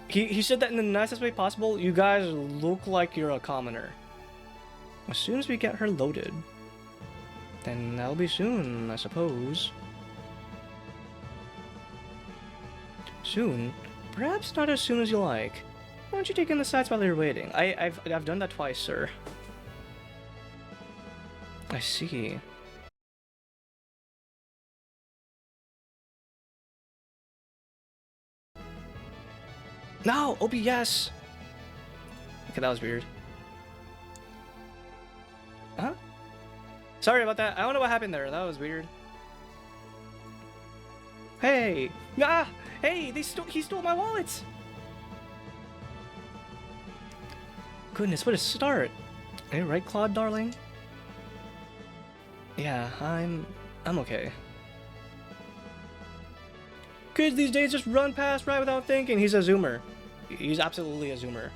[SPEAKER 1] He said that in the nicest way possible. You guys look like you're a commoner. As soon as we get her loaded. Then that'll be soon, I suppose. Soon? Perhaps not as soon as you like. Why don't you take in the sights while you're waiting? I've done that twice, sir. I see. No! OBS! Okay, that was weird. Huh? Sorry about that. I don't know what happened there. That was weird. Hey! Ah! Hey! He stole my wallet! Goodness, what a start! Are you right, Claude, darling? Yeah, I'm okay. Kids these days just run past right without thinking. He's a zoomer. He's absolutely a zoomer.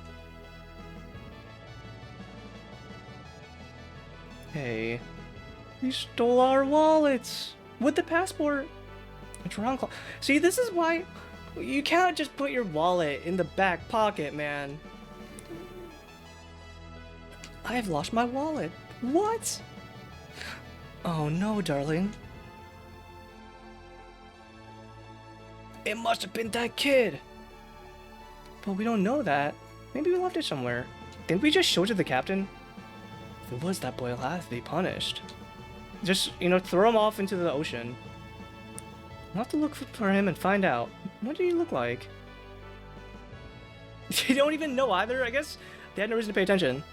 [SPEAKER 1] Hey, you stole our wallets with the passport. What's wrong? See, this is why you can't just put your wallet in the back pocket, man. I've lost my wallet. What? Oh no, darling. It must have been that kid. But we don't know that. Maybe we left it somewhere. Didn't we just show it to the captain? If it was that boy, he'll have to be punished. Just, you know, throw him off into the ocean. We'll have to look for him and find out. What did he look like? They don't even know either. I guess they had no reason to pay attention.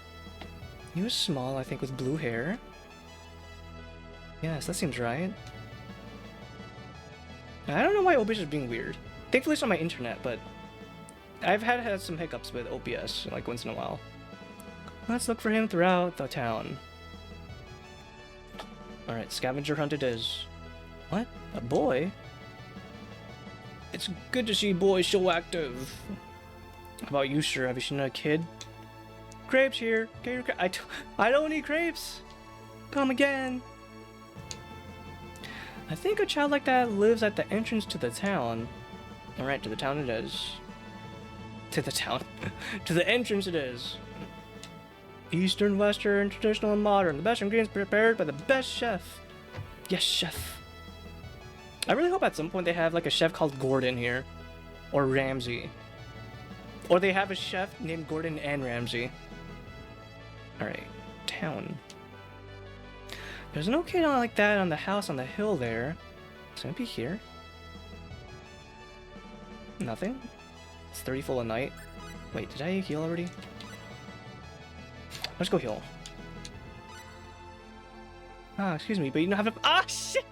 [SPEAKER 1] He was small, I think, with blue hair. Yes, that seems right. I don't know why OBS is being weird. Thankfully it's on my internet, but I've had some hiccups with OBS, like, once in a while. Let's look for him throughout the town. Alright, scavenger hunt it is. What? A boy? It's good to see boys so active. How about you, sir? Have you seen a kid? Crepes here. Get your I don't need crepes. Come again. I think a child like that lives at the entrance to the town. Alright, to the town it is. To the town. To the entrance it is. Eastern, Western, traditional, and modern. The best ingredients prepared by the best chef. Yes, chef. I really hope at some point they have like a chef called Gordon here. Or Ramsay. Or they have a chef named Gordon and Ramsay. Alright, town. There's no kid on like that on the house on the hill there. So maybe here? Nothing? It's 30 full of night. Wait, did I heal already? Let's go heal. Ah, excuse me, but you don't have to. Ah, shit!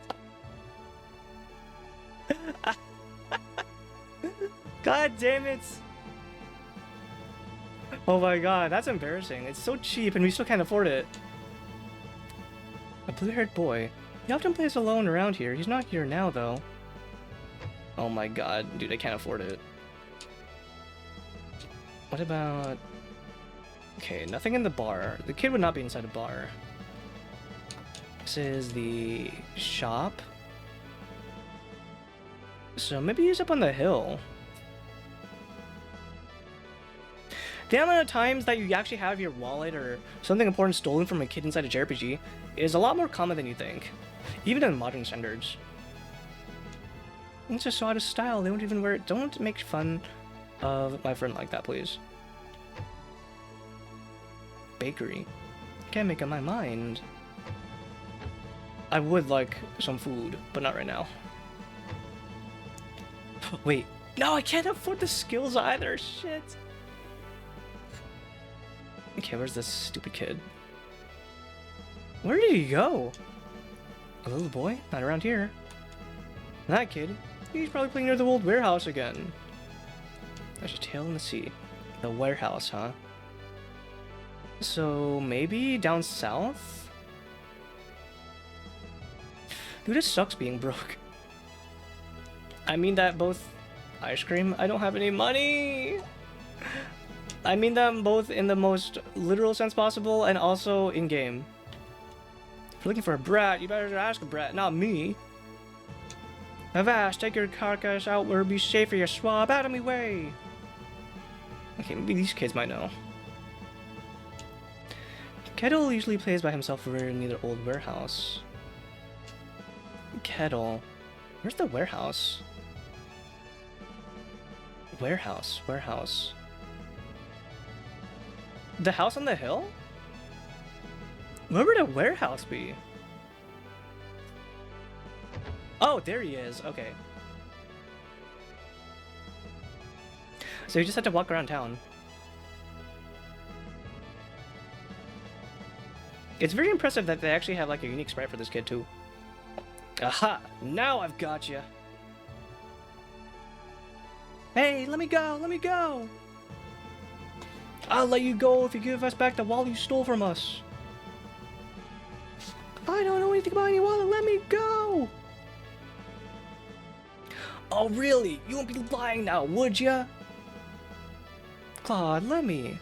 [SPEAKER 1] God damn it! Oh my god, that's embarrassing. It's so cheap and we still can't afford it. A blue-haired boy. He often plays alone around here. He's not here now, though. Oh my god, dude, I can't afford it. What about... Okay, nothing in the bar. The kid would not be inside a bar. This is the shop. So maybe he's up on the hill. The amount of times that you actually have your wallet or something important stolen from a kid inside a JRPG is a lot more common than you think, even in modern standards. It's just so out of style, they won't even wear it. Don't make fun of my friend like that, please. Bakery. Can't make up my mind. I would like some food, but not right now. Wait, no, I can't afford the skills either, shit. Okay, where's this stupid kid? Where did he go? A little boy? Not around here. That kid? He's probably playing near the old warehouse again. There's a tail in the sea. The warehouse, huh? So, maybe down south? Dude, it sucks being broke. I mean that both ice cream, I don't have any money! I mean that both in the most literal sense possible and also in-game. If you're looking for a brat, you better ask a brat, not me. Avast, take your carcass out where it'll be safe for your swab, out of me way! Okay, maybe these kids might know. Kettle usually plays by himself over near the old warehouse. Kettle. Where's the warehouse? Warehouse. The house on the hill? Where would a warehouse be? Oh, there he is. Okay. So you just had to walk around town. It's very impressive that they actually have like a unique sprite for this kid too. Aha! Now I've got you. Hey, let me go! I'll let you go if you give us back the wallet you stole from us. I don't know anything about any wallet, let me go! Oh really? You won't be lying now, would ya? Claude, let me.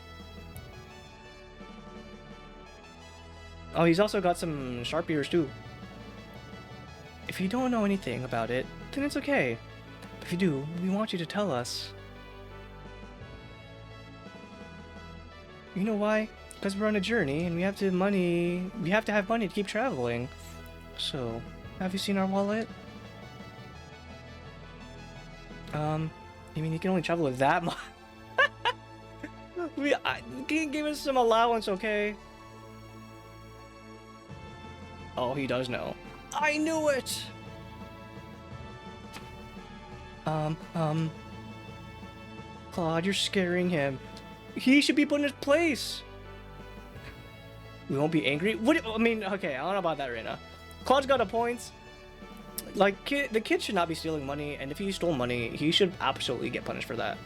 [SPEAKER 1] Oh, he's also got some sharp ears too. If you don't know anything about it, then it's okay. If you do, we want you to tell us. You know why? Because we're on a journey and we have to have money to keep traveling. So, have you seen our wallet? You mean you can only travel with that much? Give us some allowance, okay? Oh, he does know. I knew it! Claude, you're scaring him. He should be put in his place. We won't be angry? What? I mean, okay, I don't know about that right now. Claude's got a point. Like, the kid should not be stealing money, and if he stole money, he should absolutely get punished for that.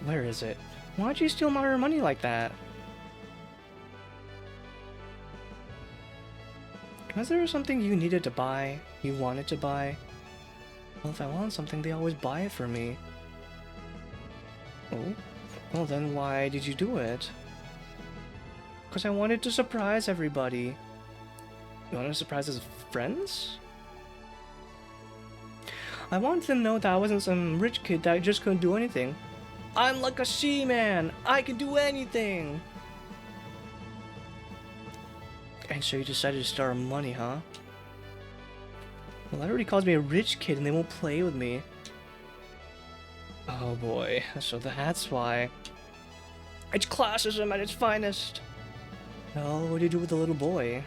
[SPEAKER 1] Where is it? Why'd you steal our money like that? Was there something you needed to buy? You wanted to buy? Well, if I want something, they always buy it for me. Oh? Well, then why did you do it? Because I wanted to surprise everybody. You wanted to surprise his friends? I wanted them to know that I wasn't some rich kid that just couldn't do anything. I'm like a she-man! I can do anything! And so you decided to steal our money, huh? Well, everybody calls me a rich kid and they won't play with me. Oh boy, so that's why. It's classism at its finest. Well, what do you do with the little boy?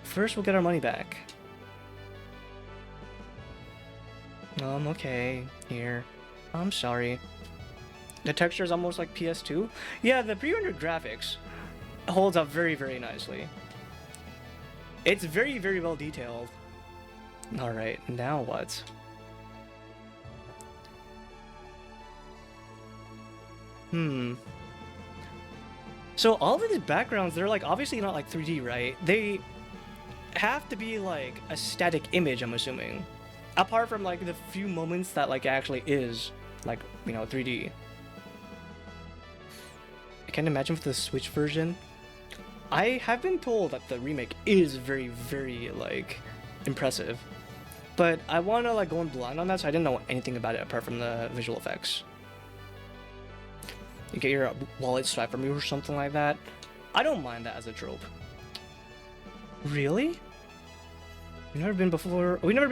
[SPEAKER 1] First, we'll get our money back. Okay, here. I'm sorry. The texture is almost like PS2. Yeah, the pre-rendered graphics holds up very, very nicely. It's very, very well detailed. Alright, now what? So all of these backgrounds, they're like obviously not like 3D, right? They have to be like a static image, I'm assuming. Apart from like the few moments that like actually is like, you know, 3D. I can't imagine with the Switch version. I have been told that the remake is very, very like impressive. But I want to like go in blind on that, so I didn't know anything about it apart from the visual effects. You get your wallet swiped from you or something like that. I don't mind that as a trope. Really? We've never been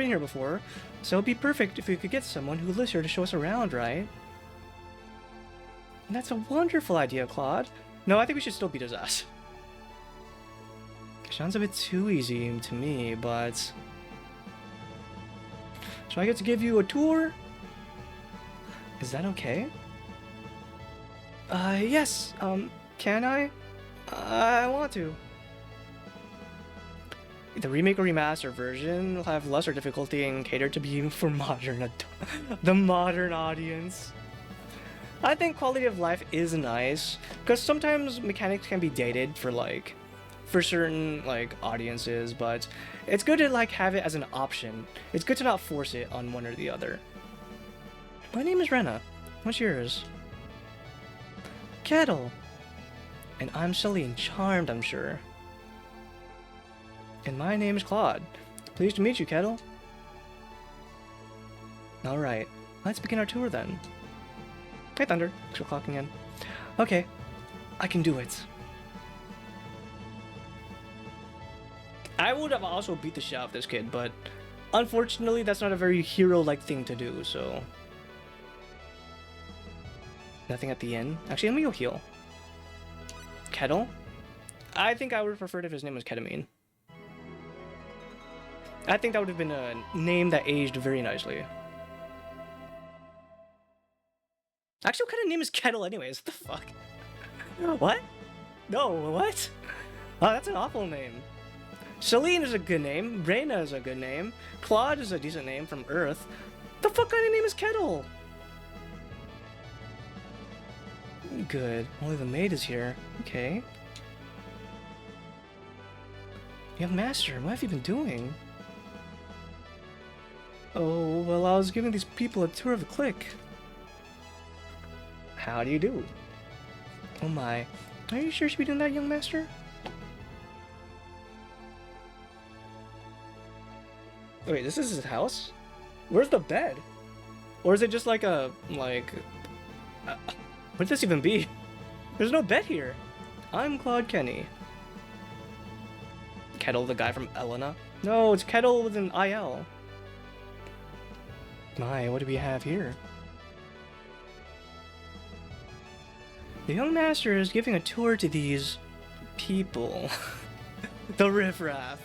[SPEAKER 1] here before, so it'd be perfect if we could get someone who lives here to show us around, right? And that's a wonderful idea, Claude. No, I think we should still beat his ass. Sounds a bit too easy to me, but... So I get to give you a tour? Is that okay? Yes, can I? I want to. The remake or remaster version will have lesser difficulty and cater to be for the modern audience. I think quality of life is nice, because sometimes mechanics can be dated for certain like audiences, but it's good to like have it as an option. It's good to not force it on one or the other. My name is Rena. What's yours? Kettle. And I'm Celine, charmed, I'm sure. And my name is Claude. Pleased to meet you, Kettle. Alright, let's begin our tour then. Hey, Thunder. Thanks for clocking in. Okay, I can do it. I would have also beat the shit out of this kid, but unfortunately that's not a very hero-like thing to do, so... Nothing at the inn? Actually, let me go heal. Kettle? I think I would have preferred if his name was Ketamine. I think that would have been a name that aged very nicely. Actually, what kind of name is Kettle anyways? What the fuck? What? No, what? Oh, that's an awful name. Celine is a good name. Reyna is a good name. Claude is a decent name from Earth. The fuck kind of name is Kettle? Good. Only the maid is here. Okay. Young master, what have you been doing? Oh, well, I was giving these people a tour of the clique. How do you do? Oh my. Are you sure you should be doing that, young master? Wait, this is his house? Where's the bed? Or is it just like a, like... What would this even be? There's no bed here. I'm Claude Kenny. Kettle, the guy from Elena? No, it's Kettle with an IL. My, what do we have here? The young master is giving a tour to these people. The riffraff.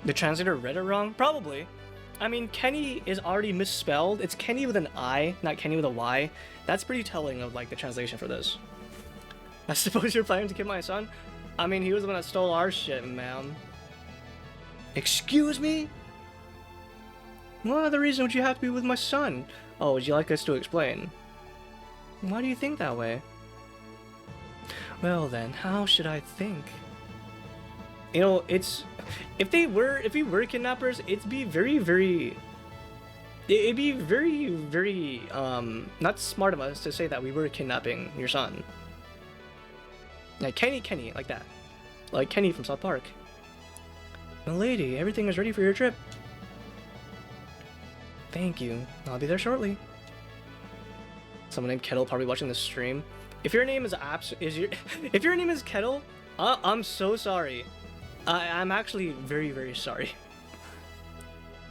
[SPEAKER 1] The translator read it wrong? Probably. I mean, Kenny is already misspelled. It's Kenny with an I, not Kenny with a Y. That's pretty telling of, like, the translation for this. I suppose you're planning to kill my son? I mean, he was the one that stole our shit, man. Excuse me? What other reason would you have to be with my son? Oh, would you like us to explain? Why do you think that way? Well then, how should I think? You know, it's... if we were kidnappers, it'd be very, not smart of us to say that we were kidnapping your son. Like Kenny, like that. Like Kenny from South Park. Milady, everything is ready for your trip. Thank you. I'll be there shortly. Someone named Kettle probably watching this stream. If your name is if your name is Kettle, I'm so sorry. I'm actually very sorry.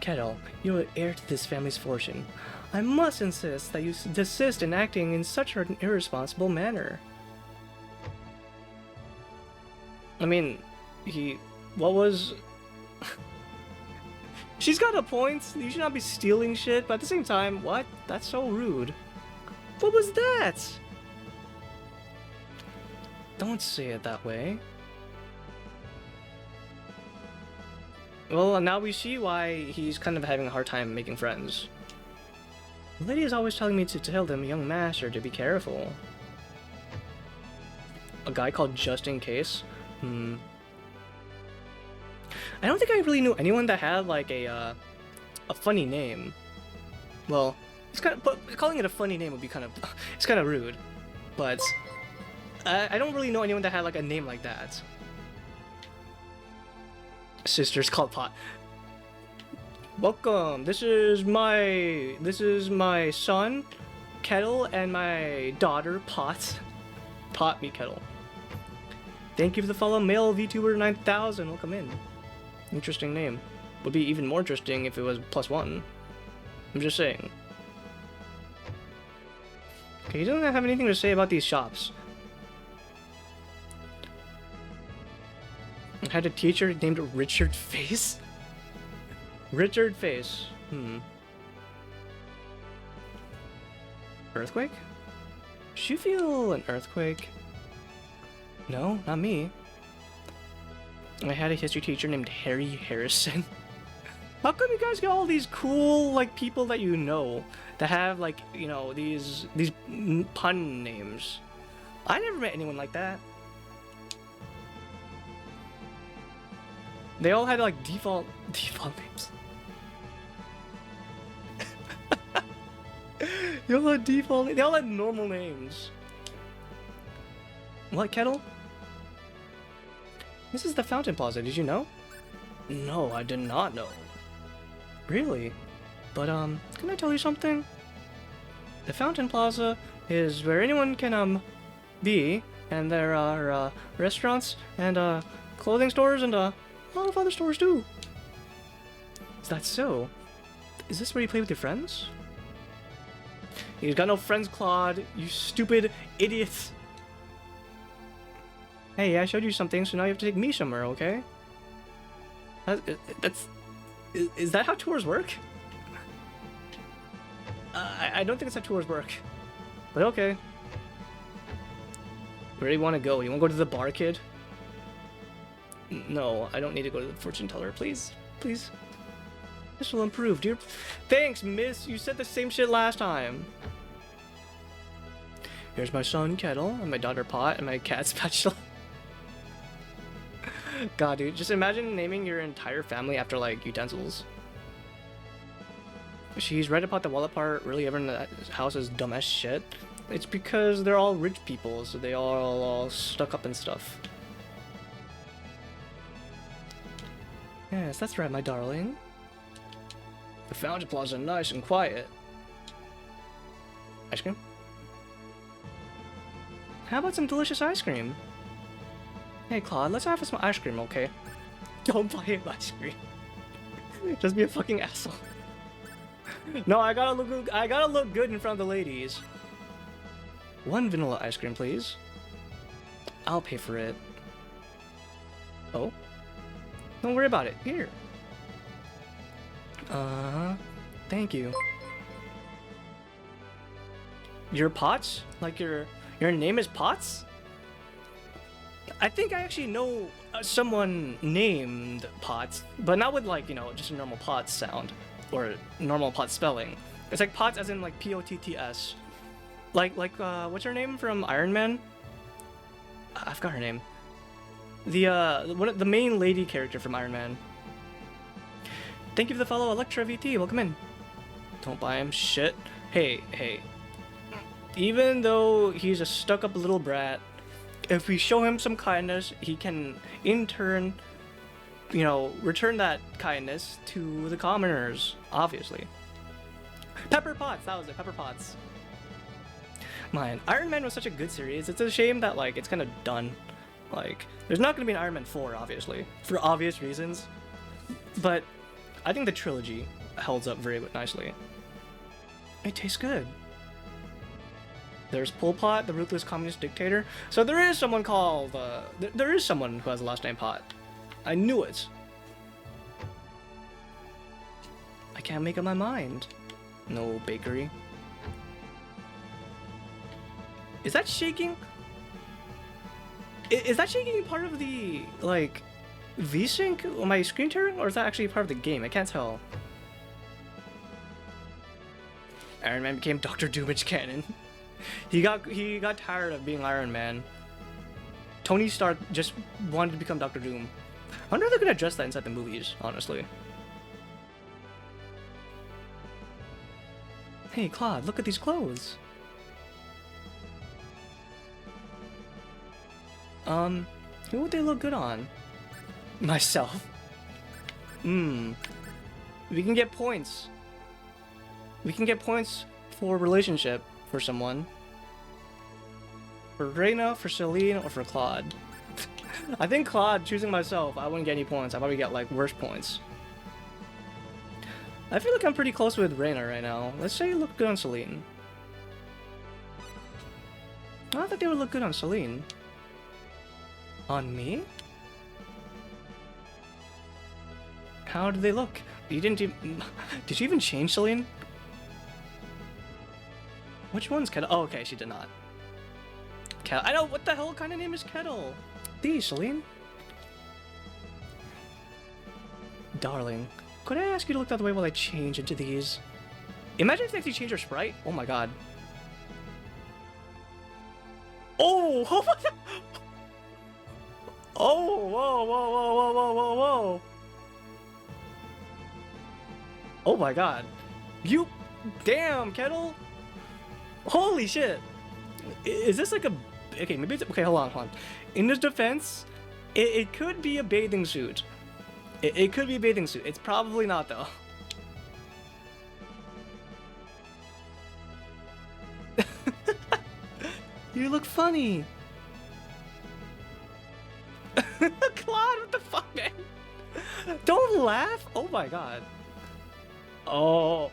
[SPEAKER 1] Kettle, you are heir to this family's fortune. I must insist that you desist in acting in such an irresponsible manner. I mean, what was... She's got a point. You should not be stealing shit, but at the same time, what? That's so rude. What was that? Don't say it that way. Well, now we see why he's kind of having a hard time making friends. The lady is always telling me to tell them, young master, to be careful. A guy called Just In Case? I don't think I really knew anyone that had like a funny name. Well, it's kind of, but calling it a funny name would be kind of, it's kind of rude. But I don't really know anyone that had like a name like that. Sister's called Pot. Welcome. This is my son, Kettle, and my daughter, Pot. Pot meet Kettle. Thank you for the follow, male VTuber 9000. Welcome in. Interesting name. Would be even more interesting if it was +1. I'm just saying. Okay, he doesn't have anything to say about these shops. I had a teacher named Richard Face. Richard Face. Earthquake? Did you feel an earthquake? No, not me. I had a history teacher named Harry Harrison. How come you guys get all these cool, like, people that you know that have, like, you know, these pun names? I never met anyone like that. They all had, like, default names. They all had they all had normal names. What, Kettle? This is the Fountain Plaza, did you know? No, I did not know. Really? But, can I tell you something? The Fountain Plaza is where anyone can, be, and there are, restaurants, and, clothing stores, and, a lot of other stores, too. Is that so? Is this where you play with your friends? You've got no friends, Claude, you stupid idiot. Hey, I showed you something, so now you have to take me somewhere, okay? Is that how tours work? I don't think that's how tours work. But okay. Where do you want to go? You want to go to the bar, kid? No, I don't need to go to the fortune teller, please. Please. This will improve, dear. Thanks, miss. You said the same shit last time. Here's my son, Kettle, and my daughter, Pot, and my cat, Spatula. God, dude, just imagine naming your entire family after, like, utensils. She's right about the wallet part. Really, everyone in the house is dumb as shit. It's because they're all rich people, so they are all stuck up and stuff. Yes, that's right, my darling. The Fountain Plaza nice and quiet. Ice cream? How about some delicious ice cream? Hey, Claude, let's have some ice cream, okay? Don't buy him ice cream. Just be a fucking asshole. No, I gotta look good in front of the ladies. One vanilla ice cream, please. I'll pay for it. Oh? Don't worry about it. Here. Thank you. Your Potts? Like your name is Potts? I think I actually know someone named Potts, but not with like, you know, just a normal Potts sound or normal Potts spelling. It's like Potts as in like Potts. Like what's her name from Iron Man? I forgot her name. The main lady character from Iron Man. Thank you for the follow, Electra VT. Welcome in. Don't buy him shit. Hey. Even though he's a stuck-up little brat, if we show him some kindness, he can, in turn, you know, return that kindness to the commoners, obviously. Pepper Potts, that was it, Pepper Potts. Man, Iron Man was such a good series. It's a shame that, like, it's kind of done. Like, there's not going to be an Iron Man 4, obviously, for obvious reasons. But I think the trilogy holds up very nicely. It tastes good. There's Pol Pot, the ruthless communist dictator. So there is someone called, there is someone who has the last name Pot. I knew it. I can't make up my mind. No bakery. Is that shaking? Is that shaking part of the, like, V-Sync on my screen tearing? Or is that actually part of the game? I can't tell. Iron Man became Dr. Doomage canon. He got tired of being Iron Man. Tony Stark just wanted to become Dr. Doom. I wonder if they're gonna address that inside the movies, honestly. Hey, Claude, look at these clothes. Who would they look good on? Myself. We can get points. We can get points for relationship for someone. For Reyna, for Celine, or for Claude. I think Claude, choosing myself, I wouldn't get any points. I'd probably get, like, worse points. I feel like I'm pretty close with Reyna right now. Let's say you look good on Celine. I thought they would look good on Celine. On me? How do they look? You didn't even... Did you even change Celine? Which one's Kettle? Oh, okay, she did not. Kettle. I know, what the hell kind of name is Kettle? These, Celine? Darling, could I ask you to look the other way while I change into these? Imagine if they actually change her sprite. Oh my god. Oh! Oh my god! Oh! Whoa! Oh my god. You... Damn, Kettle! Holy shit! Is this like a... Okay, maybe it's... Okay, hold on. In his defense, it could be a bathing suit. It could be a bathing suit. It's probably not, though. You look funny. Claude, what the fuck, man? Don't laugh! Oh my god. Oh...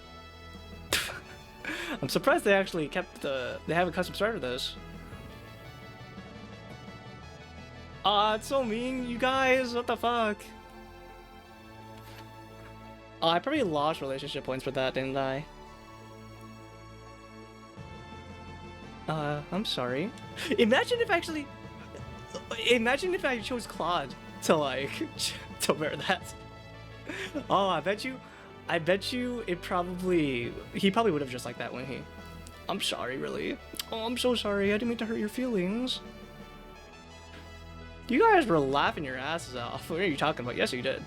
[SPEAKER 1] I'm surprised they actually kept the... They have a custom starter this. Aw, it's so mean, you guys. What the fuck? Oh, I probably lost relationship points for that, didn't I? I'm sorry. Imagine if actually... Imagine if I chose Claude to, like, to wear that. Oh, I bet you it probably... He probably would have just like that, wouldn't he? I'm sorry, really. Oh, I'm so sorry. I didn't mean to hurt your feelings. You guys were laughing your asses off. What are you talking about? Yes, you did.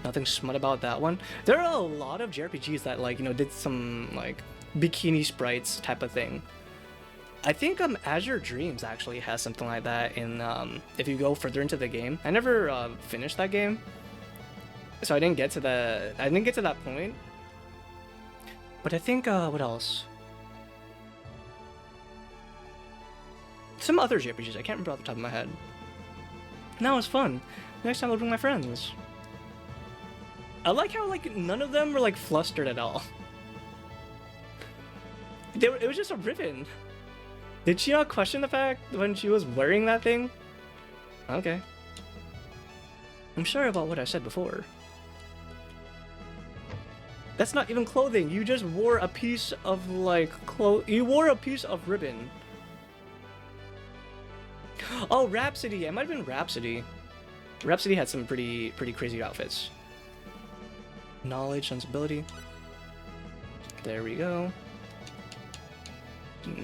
[SPEAKER 1] Nothing smut about that one. There are a lot of JRPGs that, like, you know, did some, like, bikini sprites type of thing. I think Azure Dreams actually has something like that in if you go further into the game. I never finished that game, so I didn't get to that point. But I think what else? Some other JRPGs I can't remember off the top of my head. No, it's fun. Next time I'll bring my friends. I like how like none of them were like flustered at all. It was just a ribbon. Did she not question the fact when she was wearing that thing? Okay. I'm sorry about what I said before. That's not even clothing. You just wore a piece of like you wore a piece of ribbon. Oh, Rhapsody. It might have been Rhapsody. Rhapsody had some pretty crazy outfits. Knowledge, sensibility. There we go.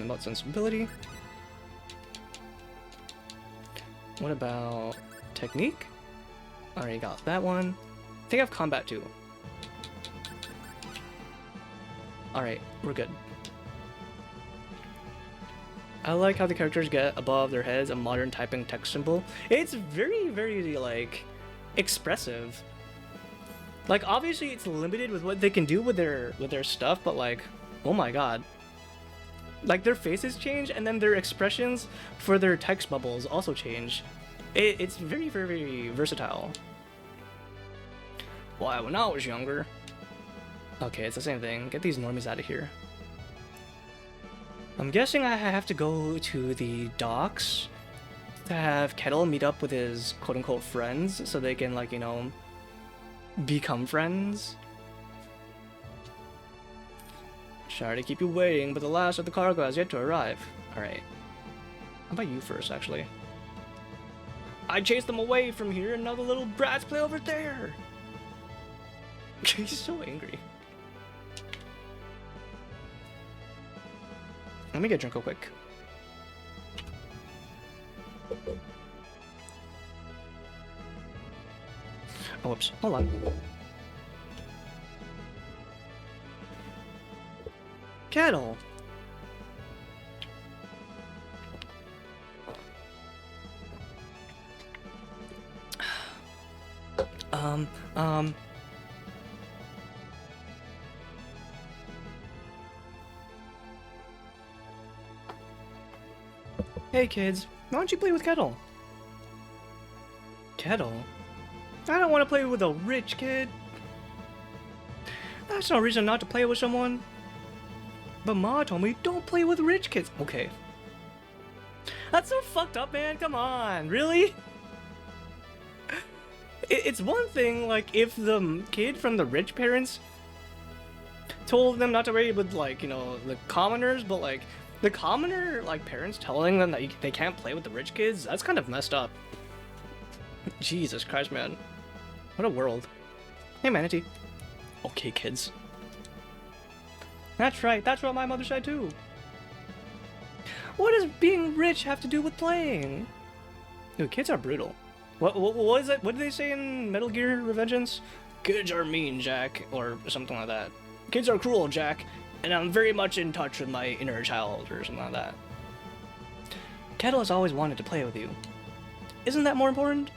[SPEAKER 1] About sensibility. What about technique? Already got that one. I think I have combat too. Alright, we're good. I like how the characters get above their heads a modern typing text symbol. It's very like expressive. Like obviously it's limited with what they can do with their stuff, but like, oh my god. Like their faces change and then their expressions for their text bubbles also change. It's very versatile. Why, when I was younger. Okay, it's the same thing. Get these normies out of here. I'm guessing I have to go to the docks to have Kettle meet up with his quote-unquote friends so they can, like, you know, become friends. Sorry to keep you waiting, but the last of the cargo has yet to arrive. Alright. How about you first, actually? I chased them away from here and now the little brats play over there! He's so angry. Let me get drunk real quick. Oh, whoops. Hold on. Kettle! Hey kids, why don't you play with Kettle? Kettle? I don't want to play with a rich kid. That's no reason not to play with someone. But Ma told me don't play with rich kids. Okay. That's so fucked up, man. Come on. Really? It's one thing, like, if the kid from the rich parents told them not to play with, like, you know, the commoners, but, like, the commoner, like, parents telling them that they can't play with the rich kids, that's kind of messed up. Jesus Christ, man. What a world. Hey, Manatee. Okay, kids. That's right, that's what my mother said too. What does being rich have to do with playing? Dude, kids are brutal. What is it? What did they say in Metal Gear Revengeance? Kids are mean, Jack, or something like that. Kids are cruel, Jack, and I'm very much in touch with my inner child, or something like that. Kettle has always wanted to play with you. Isn't that more important?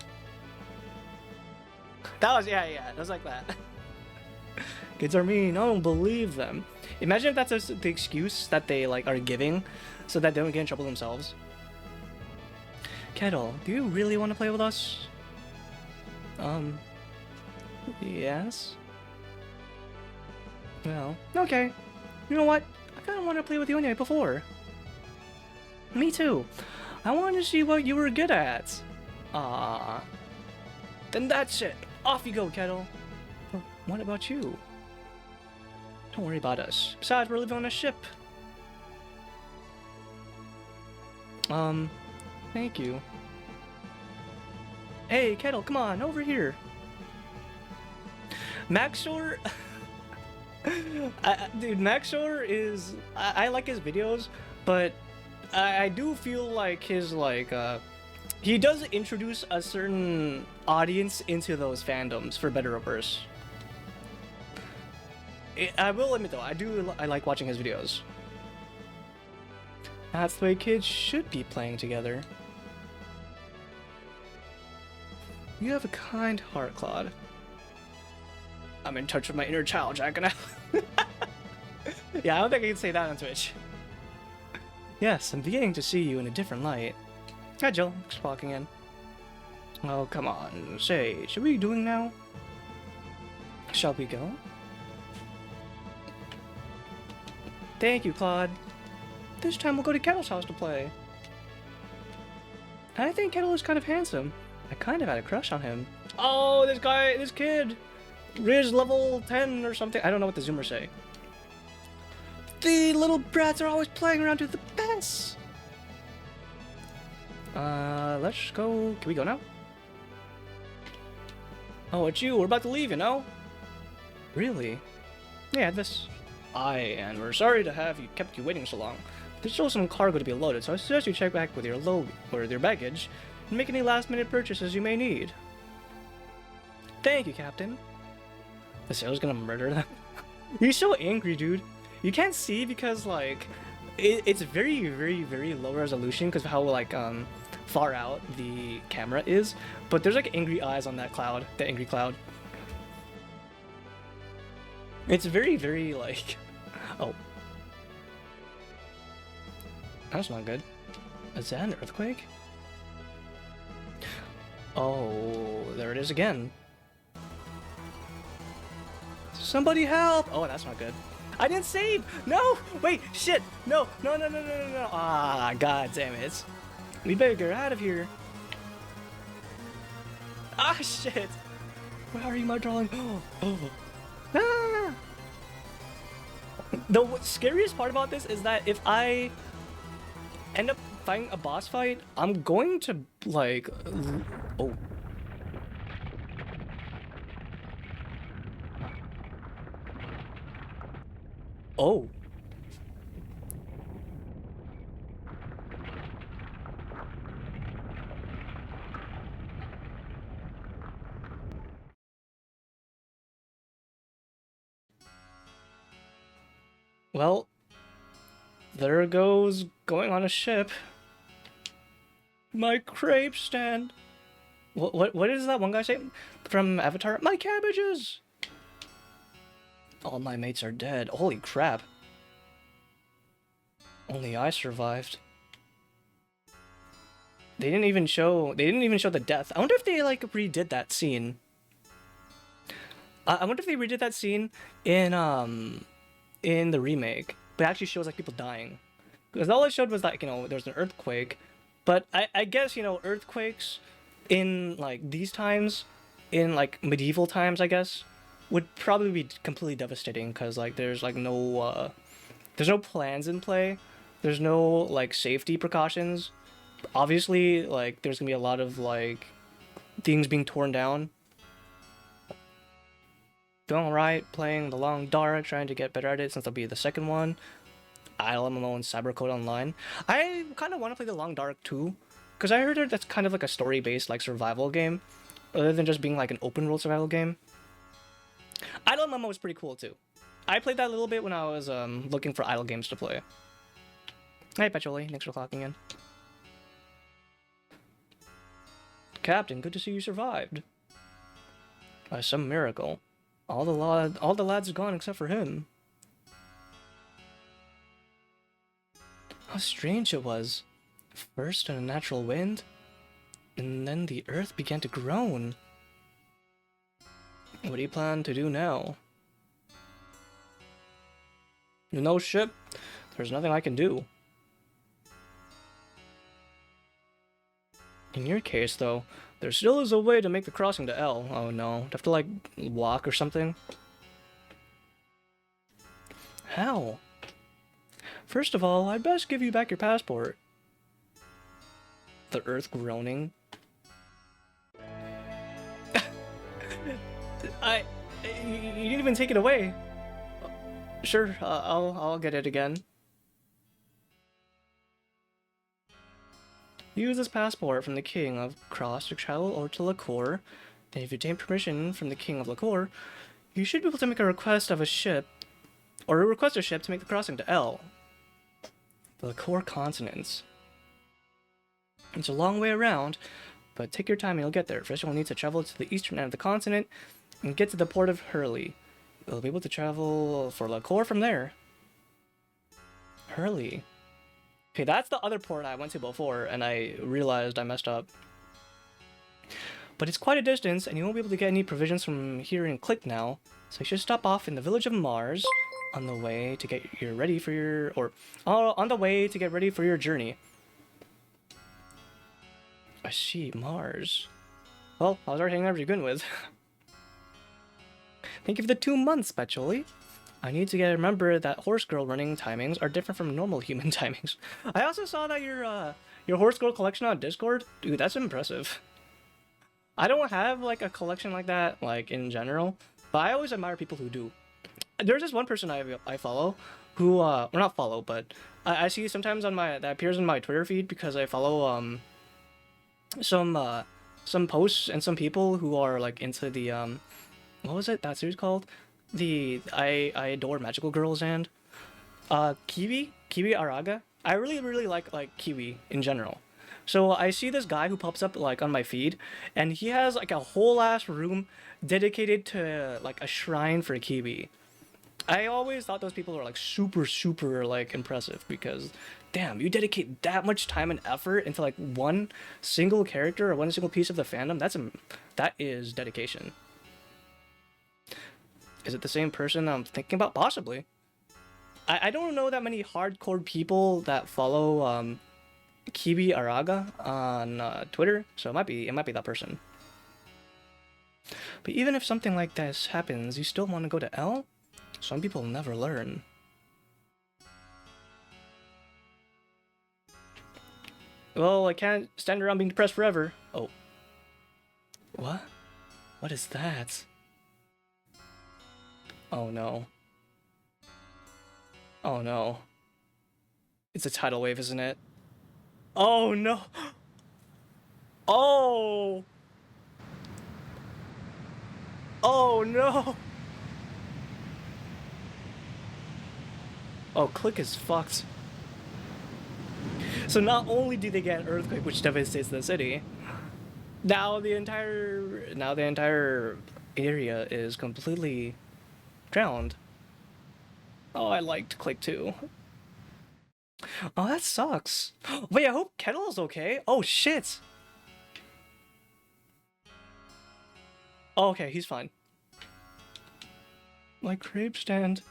[SPEAKER 1] That was, yeah, it was like that. Kids are mean, I don't believe them. Imagine if that's the excuse that they, like, are giving so that they don't get in trouble themselves. Kettle, do you really want to play with us? Yes? Well, okay. You know what? I kind of want to play with you anyway before. Me too. I wanted to see what you were good at. Ah. Then that's it. Off you go, Kettle. But what about you? Don't worry about us. Besides, we're living on a ship. Thank you. Hey, Kettle, come on, over here. Maxor... dude, Maxor is... I like his videos, but I do feel like his, like, he does introduce a certain audience into those fandoms, for better or worse. I will admit, though, I like watching his videos. That's the way kids should be playing together. You have a kind heart, Claude. I'm in touch with my inner child, Jack, and I... Yeah, I don't think I can say that on Twitch. Yes, I'm beginning to see you in a different light. Hi, Jill. Thanks for walking in. Oh, come on. Say, should we be doing now? Shall we go? Thank you, Claude. This time we'll go to Kettle's house to play. I think Kettle is kind of handsome. I kind of had a crush on him. Oh, this kid! Riz level 10 or something. I don't know what the Zoomers say. The little brats are always playing around with the best. Let's go. Can we go now? Oh, it's you. We're about to leave, you know? Really? Yeah, and we're sorry to have kept you waiting so long. There's still some cargo to be loaded, so I suggest you check back with your baggage and make any last-minute purchases you may need. Thank you, Captain. The sailor's gonna murder them. He's so angry, dude. You can't see because, like, it's very, very, very low resolution because of how, like, far out the camera is. But there's, like, angry eyes on that cloud, the angry cloud. It's very, very, like... Oh. That's not good. Is that an earthquake? Oh, there it is again. Somebody help! Oh, that's not good. I didn't save! No! Wait, shit! No! No, no, no, no, no, no! Ah, god damn it. We better get out of here. Ah, shit! Where are you, my darling? Oh. Ah! The scariest part about this is that if I end up fighting a boss fight, I'm going to, like... Oh. Oh. Well, there goes going on a ship. My crepe stand. What is that one guy say from Avatar? My cabbages. All my mates are dead. Holy crap. Only I survived. They didn't even show the death. I wonder if they like redid that scene. I wonder if they redid that scene in the remake, but it actually shows like people dying. Because all it showed was like, you know, there's an earthquake, but I guess, you know, earthquakes in like these times, in like medieval times, I guess, would probably be completely devastating because like there's no plans in play, there's no like safety precautions. Obviously, like there's gonna be a lot of like things being torn down. Doing alright, playing The Long Dark, trying to get better at it since I'll be the second one. Idle MMO and Cybercode Online. I kind of want to play The Long Dark too, because I heard that's kind of like a story-based like survival game, other than just being like an open-world survival game. Idle MMO is pretty cool too. I played that a little bit when I was looking for idle games to play. Hey Petroli, thanks for clocking in. Captain, good to see you survived. By some miracle. All the lads are gone except for him. How strange it was. First a natural wind, and then the earth began to groan. What do you plan to do now? No ship, there's nothing I can do. In your case, though, there still is a way to make the crossing to L. Oh no, do I have to like walk or something? How? First of all, I'd best give you back your passport. The earth groaning. You didn't even take it away. Sure, I'll get it again. Use this passport from the King of Cross to travel or to Lacour, and if you obtain permission from the King of Lacour, you should be able to make a request of a ship, or request a ship to make the crossing to L. the core continents. It's a long way around, but take your time and you'll get there. First, you'll need to travel to the eastern end of the continent and get to the port of Hurley. You'll be able to travel for the core from there. Hurley. Okay, that's the other port I went to before, and I realized I messed up. But it's quite a distance, and you won't be able to get any provisions from here in Click now. So you should stop off in the village of Mars on the way to get you ready for your, on the way to get ready for your journey. I see, Mars. Well, I was already hanging out to begin with. Thank you for the 2 months, Patchouli. I need to remember that horse girl running timings are different from normal human timings. I also saw that your horse girl collection on Discord. Dude, that's impressive. I don't have like a collection like that, like in general, but I always admire people who do. There's this one person I follow who, well, not follow, but I see sometimes on that appears in my Twitter feed because I follow some posts and some people who are like into the what was it that series called? The I adore magical girls and Kiwi Araga. I really like Kiwi in general. So I see this guy who pops up like on my feed, and he has like a whole ass room dedicated to like a shrine for Kiwi. I always thought those people were like super like impressive because damn, you dedicate that much time and effort into like one single character or one single piece of the fandom. That is dedication. Is it the same person I'm thinking about? Possibly. I don't know that many hardcore people that follow Kiwi Araga on Twitter, so it might be that person. But even if something like this happens, you still want to go to L? Some people never learn. Well, I can't stand around being depressed forever. Oh. What? What is that? Oh no. Oh no. It's a tidal wave, isn't it? Oh no! Oh! Oh no! Oh, Click is fucked. So not only do they get an earthquake which devastates the city, now the entire area is completely drowned. Oh, I liked Click too. Oh, that sucks. Wait, I hope Kettle's okay. Oh shit. Oh, okay, he's fine. My crepe stand.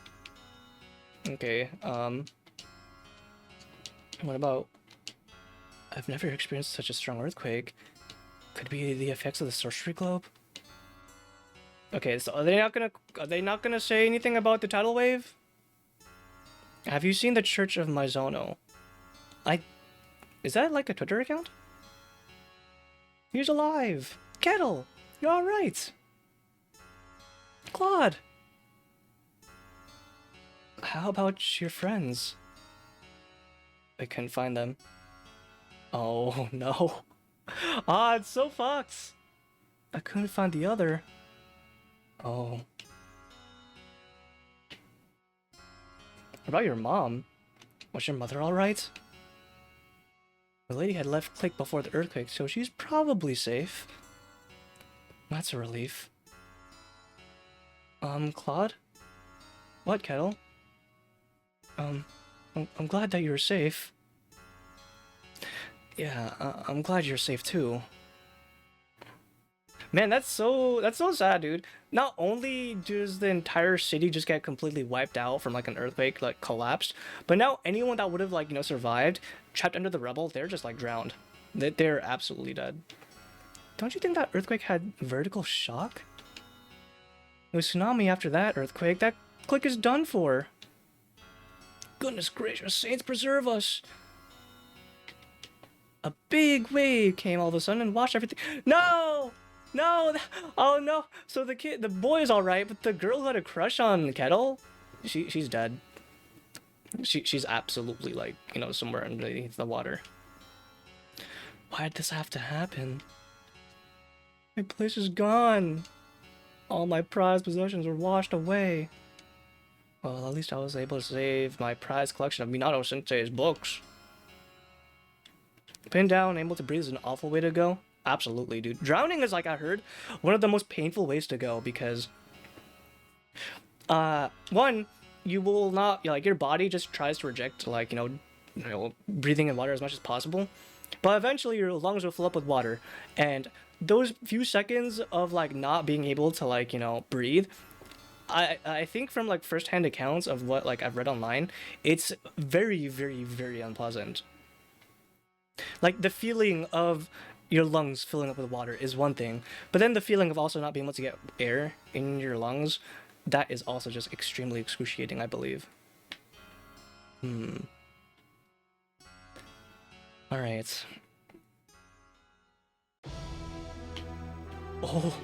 [SPEAKER 1] Okay, what about... I've never experienced such a strong earthquake. Could be the effects of the sorcery globe? Okay, so are they not gonna say anything about the tidal wave? Have you seen the Church of Mizono? Is that like a Twitter account? He's alive! Kettle! You're alright! Claude! How about your friends? I couldn't find them. Oh no. Ah, it's so fucked! I couldn't find the other. Oh. What about your mom? Was your mother alright? The lady had left Click before the earthquake, so she's probably safe. That's a relief. Claude? What, Kettle? I'm glad that you're safe. Yeah, I'm glad you're safe too. Man, that's so sad, dude. Not only does the entire city just get completely wiped out from like an earthquake, like collapsed, but now anyone that would have like, survived, trapped under the rubble, they're just like drowned. They're absolutely dead. Don't you think that earthquake had vertical shock? It was tsunami after that earthquake. That Click is done for. Goodness gracious, saints preserve us. A big wave came all of a sudden and washed everything. No! No! Oh no! So the boy is alright, but the girl who had a crush on Kettle, she's dead. She's absolutely like, somewhere underneath the water. Why did this have to happen? My place is gone. All my prized possessions were washed away. Well, at least I was able to save my prized collection of Minato Sensei's books. Pinned down, able to breathe is an awful way to go. Absolutely, dude. Drowning is, like I heard, one of the most painful ways to go because, one, you will not, like, your body just tries to reject, like, breathing in water as much as possible. But eventually your lungs will fill up with water. And those few seconds of, like, not being able to, like, breathe, I think from, like, first-hand accounts of what, like, I've read online, it's very, very, very unpleasant. Like, the feeling of your lungs filling up with water is one thing, but then the feeling of also not being able to get air in your lungs, that is also just extremely excruciating, I believe. Alright. Oh.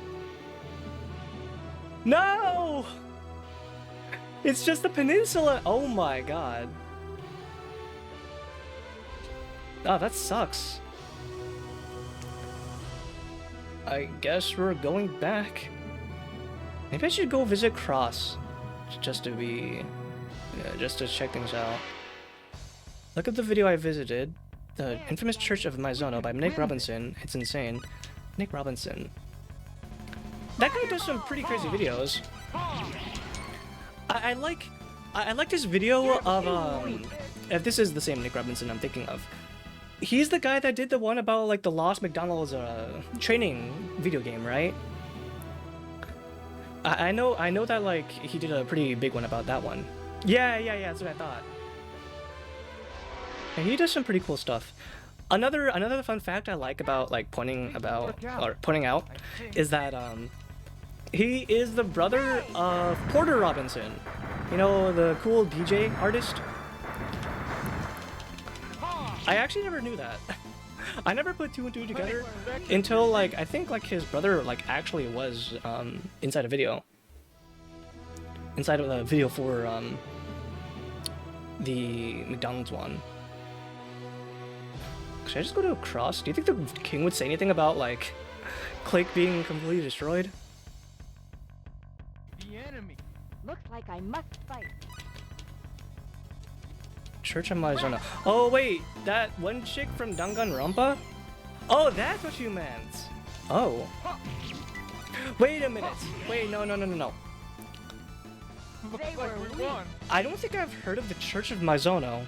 [SPEAKER 1] No! It's just a peninsula! Oh my god. Oh, that sucks. I guess we're going back. Maybe I should go visit Cross. Just to check things out. Look at the video I visited. The infamous Church of Maizono by Nick Robinson. It's insane. Nick Robinson. That guy does some pretty crazy videos. I like this video of if this is the same Nick Robinson I'm thinking of. He's the guy that did the one about like the Lost McDonald's training video game, right? I know that like he did a pretty big one about that one. Yeah, that's what I thought. And he does some pretty cool stuff. Another fun fact I like about like pointing out is that he is the brother of Porter Robinson. You know, the cool DJ artist? I actually never knew that. I never put two and two together until like I think like his brother like actually was inside a video. Inside of the video for the McDonald's one. Should I just go to a cross? Do you think the king would say anything about like Click being completely destroyed?
[SPEAKER 3] The enemy.
[SPEAKER 2] Looks like I must fight.
[SPEAKER 1] Church of Maizono. Oh wait, that one chick from Danganronpa? Oh, that's what you meant. Oh. Wait a minute. Wait, no.
[SPEAKER 3] Looks like we won.
[SPEAKER 1] I don't think I've heard of the Church of Maizono.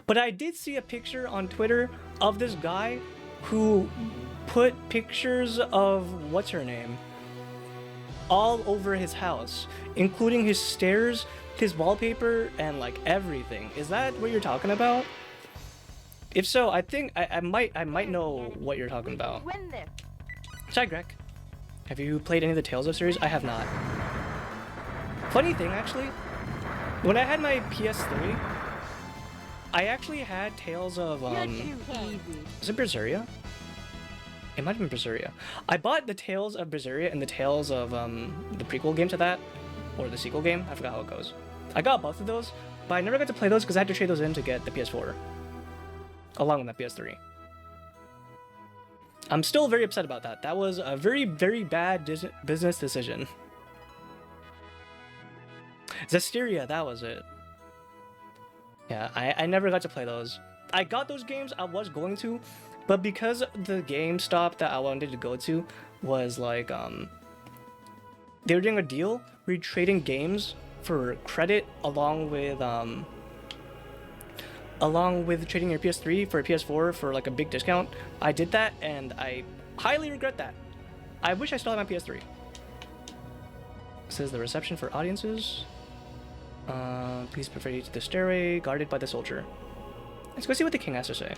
[SPEAKER 1] But I did see a picture on Twitter of this guy who put pictures of what's her name all over his house, including his stairs, his wallpaper, and like everything. Is that what you're talking about? If so, I think I might know what you're talking about.
[SPEAKER 2] Win this.
[SPEAKER 1] Hi, Greg. Have you played any of the Tales of series? I have not. Funny thing, actually, when I had my PS3, I actually had Tales of
[SPEAKER 2] You're too easy.
[SPEAKER 1] is it Berseria? It might have been Berseria. I bought the Tales of Berseria and the Tales of the prequel game to that, or the sequel game. I forgot how it goes. I got both of those, but I never got to play those because I had to trade those in to get the PS4, along with the PS3. I'm still very upset about that. That was a very, very bad business decision. Zestiria, that was it. Yeah, I never got to play those. I got those games, I was going to, but because the GameStop that I wanted to go to was like, they were doing a deal where you're trading games for credit along with trading your PS3 for a PS4 for like a big discount. I did that and I highly regret that. I wish I still had my PS3. It says the reception for audiences. Please proceed to the stairway, guarded by the soldier. Let's go see what the king has to say.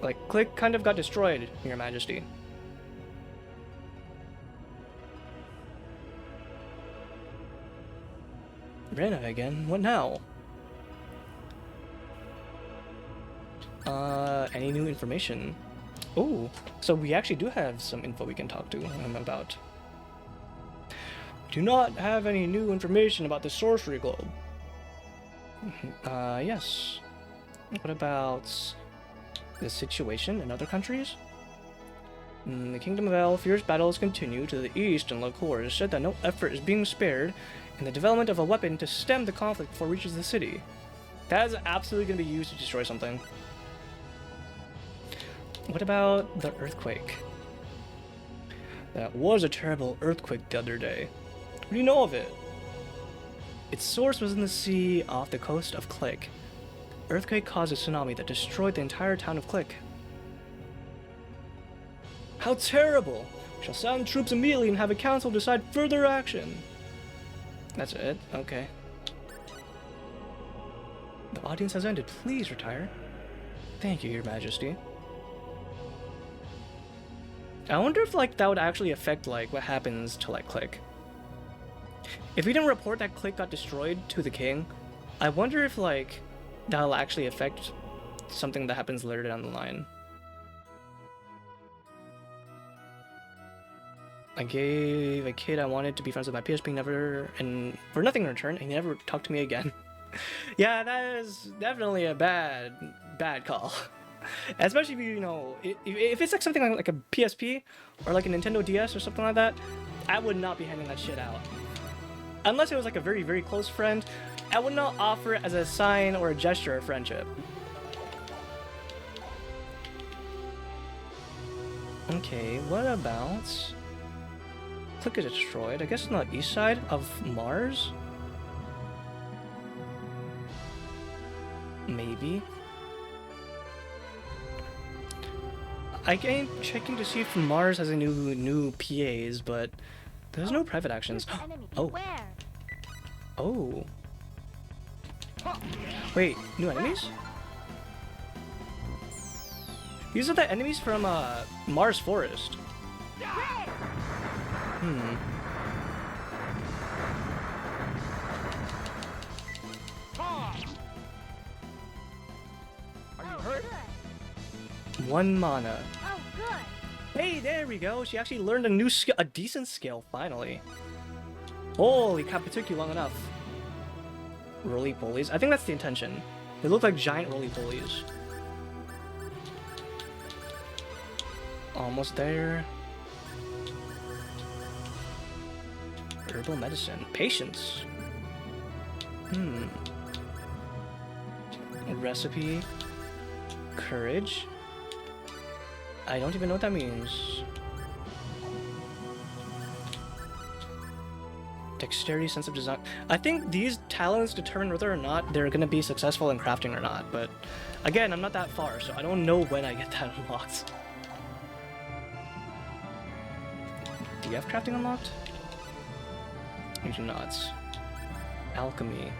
[SPEAKER 1] Like, Click kind of got destroyed, Your Majesty. Rena again? What now? Any new information? Oh, so we actually do have some info we can talk to him about. Do not have any new information about the Sorcery Globe. Yes. What about the situation in other countries? In the Kingdom of El, fierce battles continue to the east, and Lakor has said that no effort is being spared in the development of a weapon to stem the conflict before it reaches the city. That is absolutely going to be used to destroy something. What about the earthquake? That was a terrible earthquake the other day. What do you know of it? Its source was in the sea off the coast of Click. The earthquake caused a tsunami that destroyed the entire town of Click. How terrible! We shall sound troops immediately and have a council decide further action. That's it? Okay. The audience has ended. Please retire. Thank you, Your Majesty. I wonder if like that would actually affect like what happens to like Click. If we didn't report that Click got destroyed to the king, I wonder if like that'll actually affect something that happens later down the line. I gave a kid I wanted to be friends with my PSP and for nothing in return, and he never talked to me again. Yeah, that is definitely a bad call. Especially if you know, if it's like something like a PSP or like a Nintendo DS or something like that, I would not be handing that shit out. Unless it was like a very, very close friend, I would not offer it as a sign or a gesture of friendship. Okay, what about... Click is destroyed. I guess on the east side of Mars? Maybe. I am checking to see if Mars has any new PAs, but there's no private actions. Oh. Oh. Wait, new enemies? These are the enemies from Mars Forest. Hmm.
[SPEAKER 3] Are you hurt?
[SPEAKER 1] 1 mana.
[SPEAKER 2] Oh, good.
[SPEAKER 1] Hey, there we go. She actually learned a new skill, a decent skill, finally. Holy crap, it took you long enough. Roly-polies. I think that's the intention. They look like giant roly-polies. Almost there. Herbal medicine. Patience. A recipe. Courage. I don't even know what that means. Dexterity, sense of design. I think these talents determine whether or not they're going to be successful in crafting or not, but again, I'm not that far, so I don't know when I get that unlocked. Do you have crafting unlocked? You do not. Alchemy.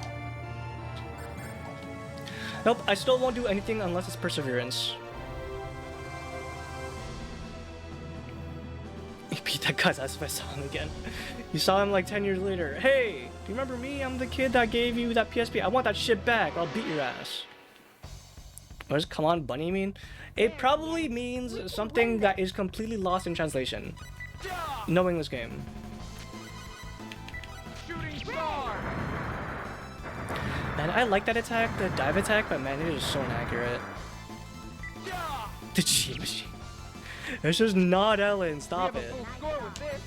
[SPEAKER 1] Nope, I still won't do anything unless it's perseverance. You beat that guy's ass if I saw him again. You saw him like 10 years later. Hey, you remember me? I'm the kid that gave you that PSP. I want that shit back. I'll beat your ass. What does come on bunny mean? It probably means something that is completely lost in translation. Knowing this game.
[SPEAKER 3] Shooting star.
[SPEAKER 1] Man, I like that attack, the dive attack, but man, it is so inaccurate. The G machine. It's just not Ellen, stop it.
[SPEAKER 3] Full score with this.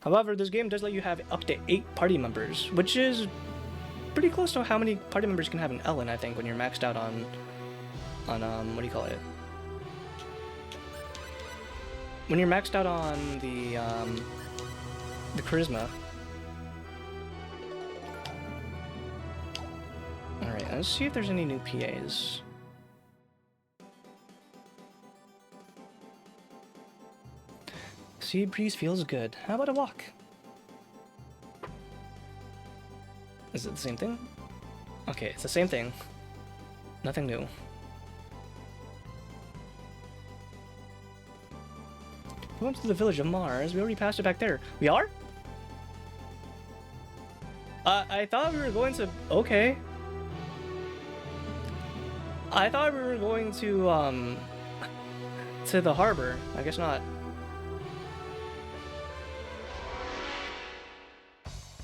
[SPEAKER 1] However, this game does let you have up to 8 party members, which is pretty close to how many party members you can have in Ellen, I think, when you're maxed out on what do you call it? When you're maxed out on the charisma. Alright, let's see if there's any new PAs. Sea breeze feels good. How about a walk? Is it the same thing? Okay, it's the same thing. Nothing new. We went to the village of Mars. We already passed it back there. We are? I thought we were going to... Okay. I thought we were going to the harbor. I guess not.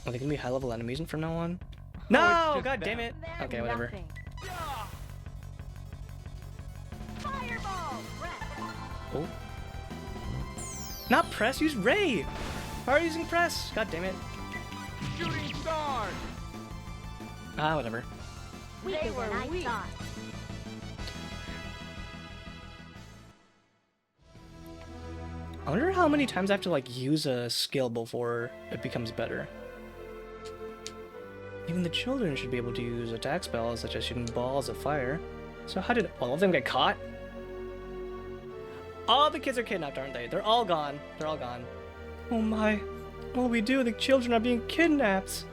[SPEAKER 1] Are they gonna be high-level enemies from now on? No!
[SPEAKER 3] just
[SPEAKER 1] God
[SPEAKER 3] them.
[SPEAKER 1] damn it! Okay, whatever.
[SPEAKER 2] Fireball.
[SPEAKER 1] Oh. Not press, use ray! Why are you using press? God damn it.
[SPEAKER 3] Shooting star.
[SPEAKER 1] Ah, whatever.
[SPEAKER 2] Weaker
[SPEAKER 3] They were
[SPEAKER 2] than I
[SPEAKER 3] weak.
[SPEAKER 2] thought.
[SPEAKER 1] I wonder how many times I have to like use a skill before it becomes better. Even the children should be able to use attack spells such as shooting balls of fire. So how did all of them get caught? All the kids are kidnapped, aren't they? They're all gone. They're all gone. Oh my. What will we do? The children are being kidnapped.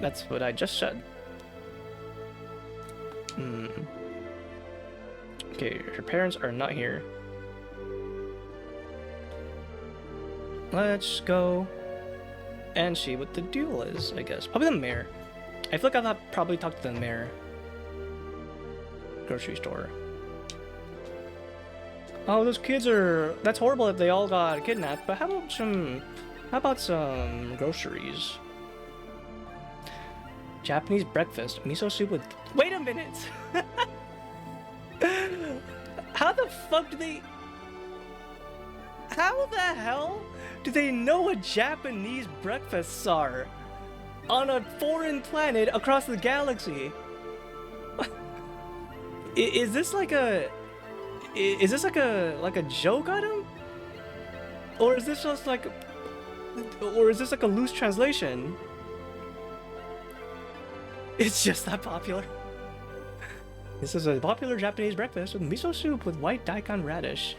[SPEAKER 1] That's what I just said. Okay, her parents are not here. Let's go and see what the deal is, I guess. Probably the mayor. I feel like I'll probably talk to the mayor. Grocery store. Oh, those kids are... That's horrible that they all got kidnapped, but how about some groceries? Japanese breakfast. Miso soup with... Wait a minute! How the fuck do they... How the hell do they know what Japanese breakfasts are? On a foreign planet across the galaxy? Is this like a... Is this like a joke on him? Or is this just like... Or is this like a loose translation? It's just that popular. This is a popular Japanese breakfast with miso soup with white daikon radish.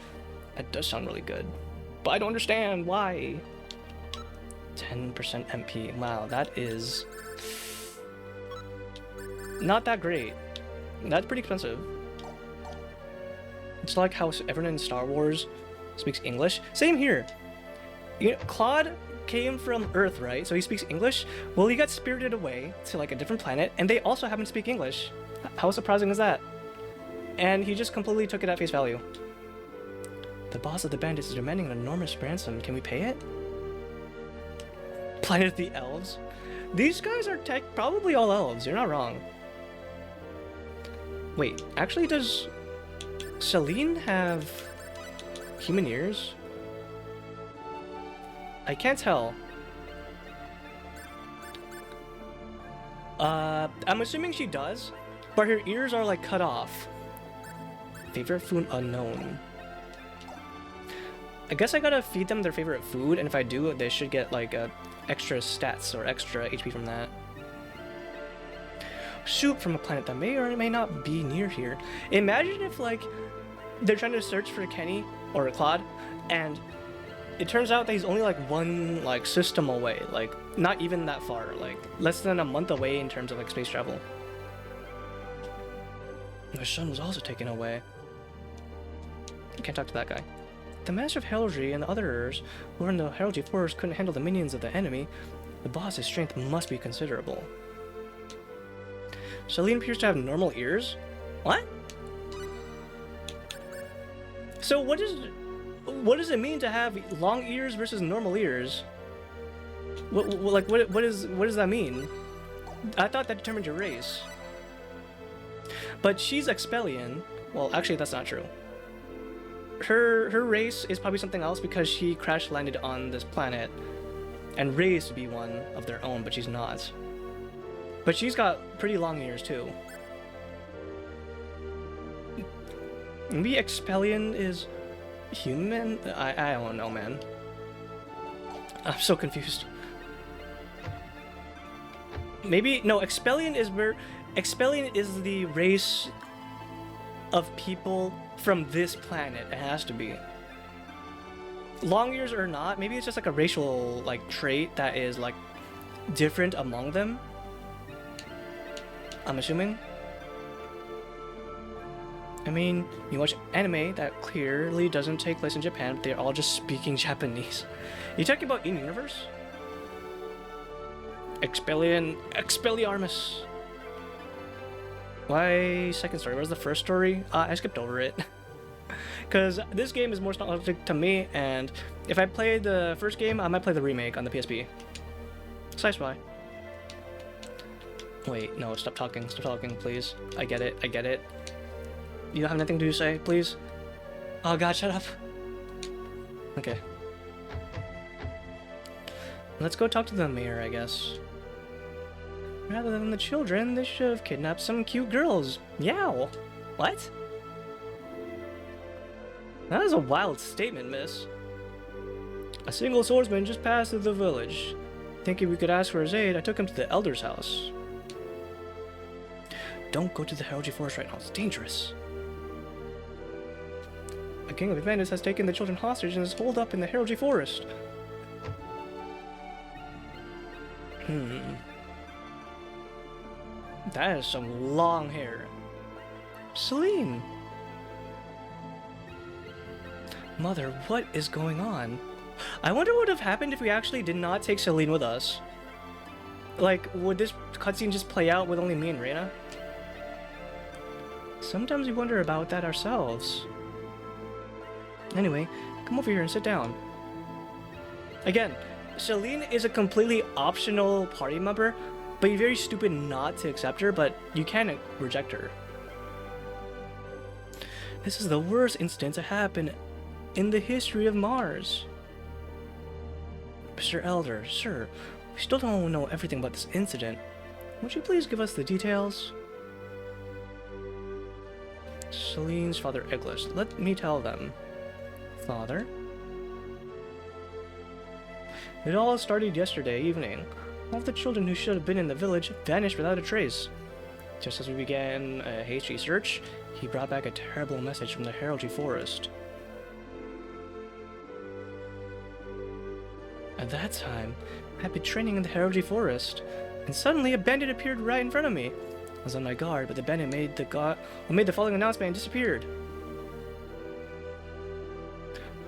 [SPEAKER 1] That does sound really good. But I don't understand why. 10% MP. Wow, that is... not that great. That's pretty expensive. It's like how everyone in Star Wars speaks English. Same here. You know, Claude came from Earth, right? So he speaks English. Well, he got spirited away to like a different planet, and they also happen to speak English. How surprising is that? And he just completely took it at face value. The boss of the bandits is demanding an enormous ransom. Can we pay it? Planet of the Elves? These guys are probably all elves. You're not wrong. Wait, actually, does Celine have human ears? I can't tell. I'm assuming she does, but her ears are like cut off. Favorite food unknown. I guess I gotta feed them their favorite food, and if I do, they should get like extra stats or extra HP from that. Soup from a planet that may or may not be near here. Imagine if like they're trying to search for Kenny or Claude, and it turns out that he's only like one like system away, like not even that far, like less than a month away in terms of like space travel. My son was also taken away. I can't talk to that guy. The Master of Heraldry and the others who were in the Heraldry Force couldn't handle the minions of the enemy. The boss's strength must be considerable. Celine appears to have normal ears? What? So what does it mean to have long ears versus normal ears? What does that mean? I thought that determined your race. But she's Expellion. Well, actually that's not true. Her race is probably something else because she crash landed on this planet and raised to be one of their own, but she's not. But she's got pretty long ears too. Maybe Expellion is human? I don't know, man. I'm so confused. Maybe no, Expellion is the race of people from this planet. It has to be. Long ears or not, maybe it's just like a racial like trait that is like different among them. I'm assuming. I mean, you watch anime that clearly doesn't take place in Japan, but they're all just speaking Japanese. You talking about in-universe? Expelliarmus. Why second story? What was the first story? I skipped over it. Because this game is more nostalgic to me, and if I play the first game, I might play the remake on the PSP. Slice why. Wait, no, stop talking, please. I get it. You don't have nothing to say, please? Oh god, shut up. Okay. Let's go talk to the mayor, I guess. Rather than the children, they should have kidnapped some cute girls. Yow! What? That is a wild statement, miss. A single swordsman just passed through the village. Thinking we could ask for his aid, I took him to the elder's house. Don't go to the heraldry forest right now, it's dangerous. A king of bandits has taken the children hostage and is holed up in the heraldry forest. That is some long hair. Celine! Mother, what is going on? I wonder what would have happened if we actually did not take Celine with us. Like, would this cutscene just play out with only me and Reina? Sometimes we wonder about that ourselves. Anyway, come over here and sit down. Again, Celine is a completely optional party member, but you're very stupid not to accept her, but you can reject her. This is the worst incident to happen in the history of Mars. Mr. Elder, sir, we still don't know everything about this incident. Would you please give us the details? Celine's father, Eglis. Let me tell them. Father? It all started yesterday evening. All the children who should have been in the village vanished without a trace. Just as we began a hasty search, he brought back a terrible message from the heraldry forest. At that time, I had been training in the heraldry forest, and suddenly a bandit appeared right in front of me. I was on my guard, but the bandit made the following announcement and disappeared.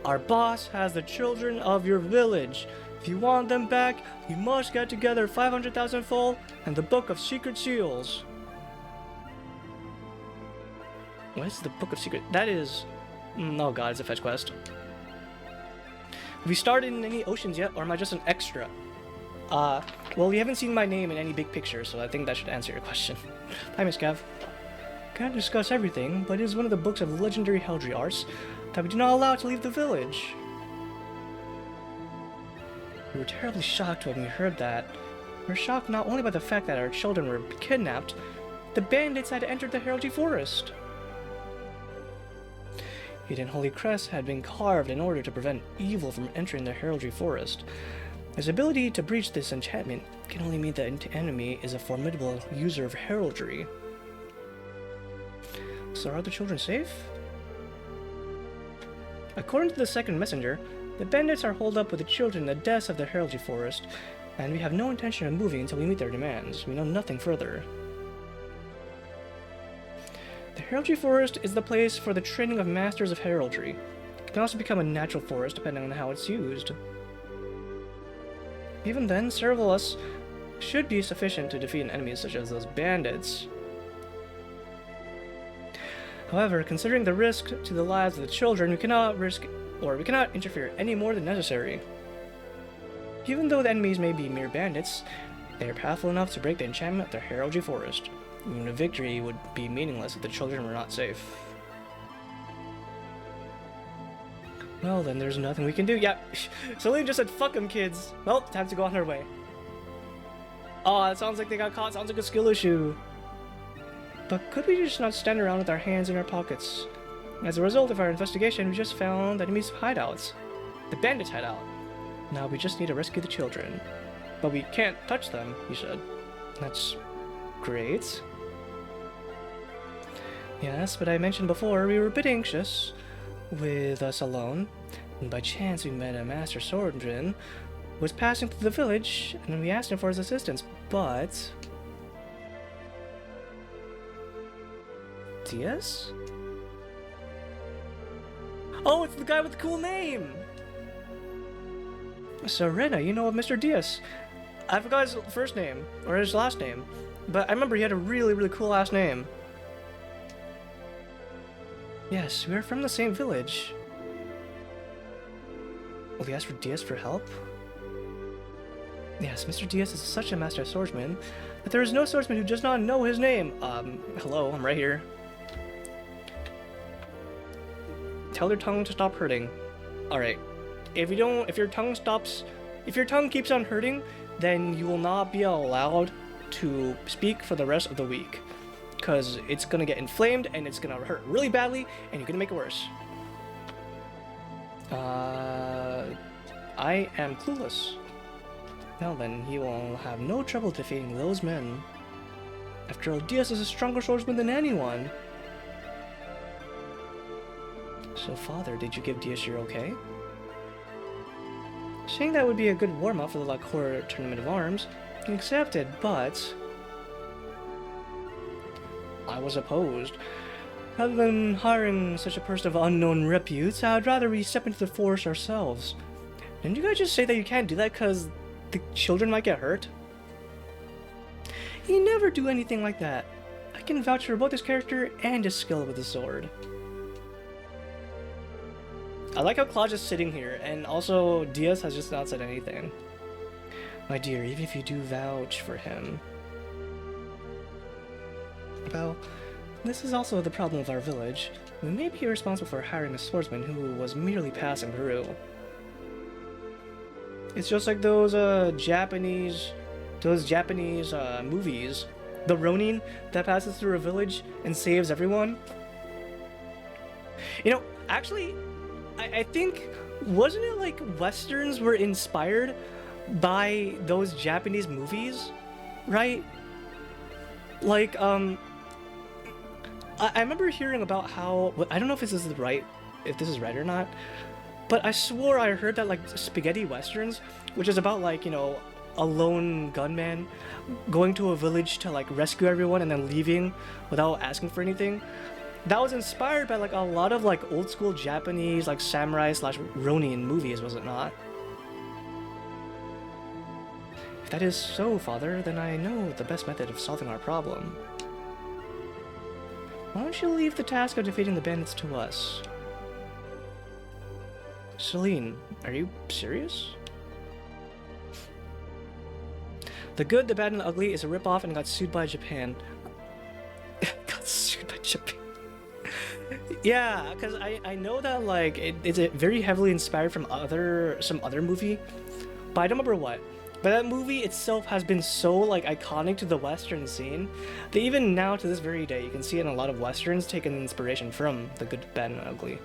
[SPEAKER 1] Our boss has the children of your village. If you want them back, you must get together 500,000 full and the Book of Secret Seals. What is the Book of Secret? That is... oh god, it's a fetch quest. Have you started in any oceans yet, or am I just an extra? Well, you haven't seen my name in any big picture, so I think that should answer your question. Hi, Miss Cav. Can't discuss everything, but it is one of the books of legendary heraldry arts that we do not allow to leave the village. We were terribly shocked when we heard that. We were shocked not only by the fact that our children were kidnapped, the bandits had entered the heraldry forest. Hidden holy crest had been carved in order to prevent evil from entering the heraldry forest. His ability to breach this enchantment can only mean that the enemy is a formidable user of heraldry. So are the children safe? According to the second messenger, the bandits are holed up with the children in the depths of the heraldry forest, and we have no intention of moving until we meet their demands. We know nothing further. The heraldry forest is the place for the training of masters of heraldry. It can also become a natural forest depending on how it's used. Even then, several of us should be sufficient to defeat enemies such as those bandits. However, considering the risk to the lives of the children, we cannot interfere any more than necessary. Even though the enemies may be mere bandits, they are powerful enough to break the enchantment of the heraldry forest. Even a victory would be meaningless if the children were not safe. Well, then there's nothing we can do. Yeah, Celine just said, fuck them, kids. Well, time to go on our way. Oh, it sounds like they got caught. Sounds like a skill issue. But could we just not stand around with our hands in our pockets? As a result of our investigation, we just found enemies' hideouts. The bandits' hideout. Now we just need to rescue the children. But we can't touch them, he said. That's great. Yes, but I mentioned before we were a bit anxious with us alone, and by chance we met a master swordsman who was passing through the village, and we asked him for his assistance, but... Diaz? Oh, it's the guy with the cool name! So, Rena, you know of Mr. Diaz. I forgot his first name, or his last name, but I remember he had a really, really cool last name. Yes, we are from the same village. Will he ask for Diaz for help? Yes, Mr. Diaz is such a master swordsman that there is no swordsman who does not know his name. Hello, I'm right here. Tell their tongue to stop hurting. Alright. if your tongue stops, if your tongue keeps on hurting, then you will not be allowed to speak for the rest of the week, because it's gonna get inflamed and it's gonna hurt really badly, and you're gonna make it worse. I am clueless. Now then, he will have no trouble defeating those men. After all, Diaz is a stronger swordsman than anyone. So, Father, did you give Diaz your okay? Saying that would be a good warm-up for the Lacour Tournament of Arms, he accepted, but I was opposed. Rather than hiring such a person of unknown repute, I'd rather we step into the force ourselves. Didn't you guys just say that you can't do that because the children might get hurt? He never do anything like that. I can vouch for both his character and his skill with the sword. I like how Claude's just sitting here, and also Diaz has just not said anything. My dear, even if you do vouch for him... Well, this is also the problem of our village. We may be responsible for hiring a swordsman who was merely passing through. It's just like those Japanese movies. The Ronin that passes through a village and saves everyone. You know, actually, I think, wasn't it like Westerns were inspired by those Japanese movies, right? Like, I remember hearing about how, I don't know if this is right or not, but I swore I heard that like spaghetti westerns, which is about like, you know, a lone gunman going to a village to like rescue everyone and then leaving without asking for anything. That was inspired by like a lot of like old school Japanese like samurai / Ronin movies, was it not? If that is so, Father, then I know the best method of solving our problem. Why don't you leave the task of defeating the bandits to us? Celine, are you serious? The Good, the Bad, and the Ugly is a ripoff and got sued by Japan. Got sued by Japan. Yeah, because I know that like it's very heavily inspired from some other movie, but I don't remember what. But that movie itself has been so like iconic to the Western scene that even now to this very day you can see it in a lot of Westerns taking inspiration from The Good, Bad, and Ugly.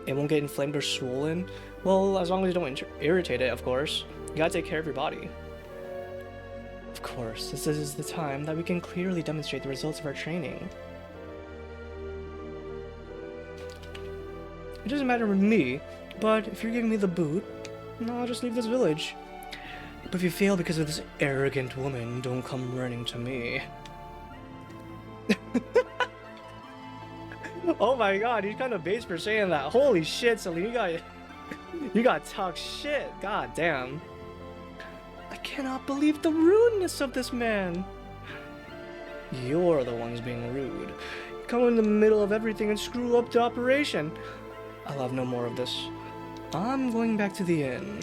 [SPEAKER 1] It won't get inflamed or swollen. Well, as long as you don't irritate it, of course. You gotta take care of your body. Of course, this is the time that we can clearly demonstrate the results of our training. It doesn't matter with me, but if you're giving me the boot, I'll just leave this village. But if you fail because of this arrogant woman, don't come running to me. Oh my god, he's kind of base for saying that. Holy shit, Celine, you got to talk shit. God damn. I cannot believe the rudeness of this man. You're the ones being rude. You come in the middle of everything and screw up the operation. I'll have no more of this. I'm going back to the inn.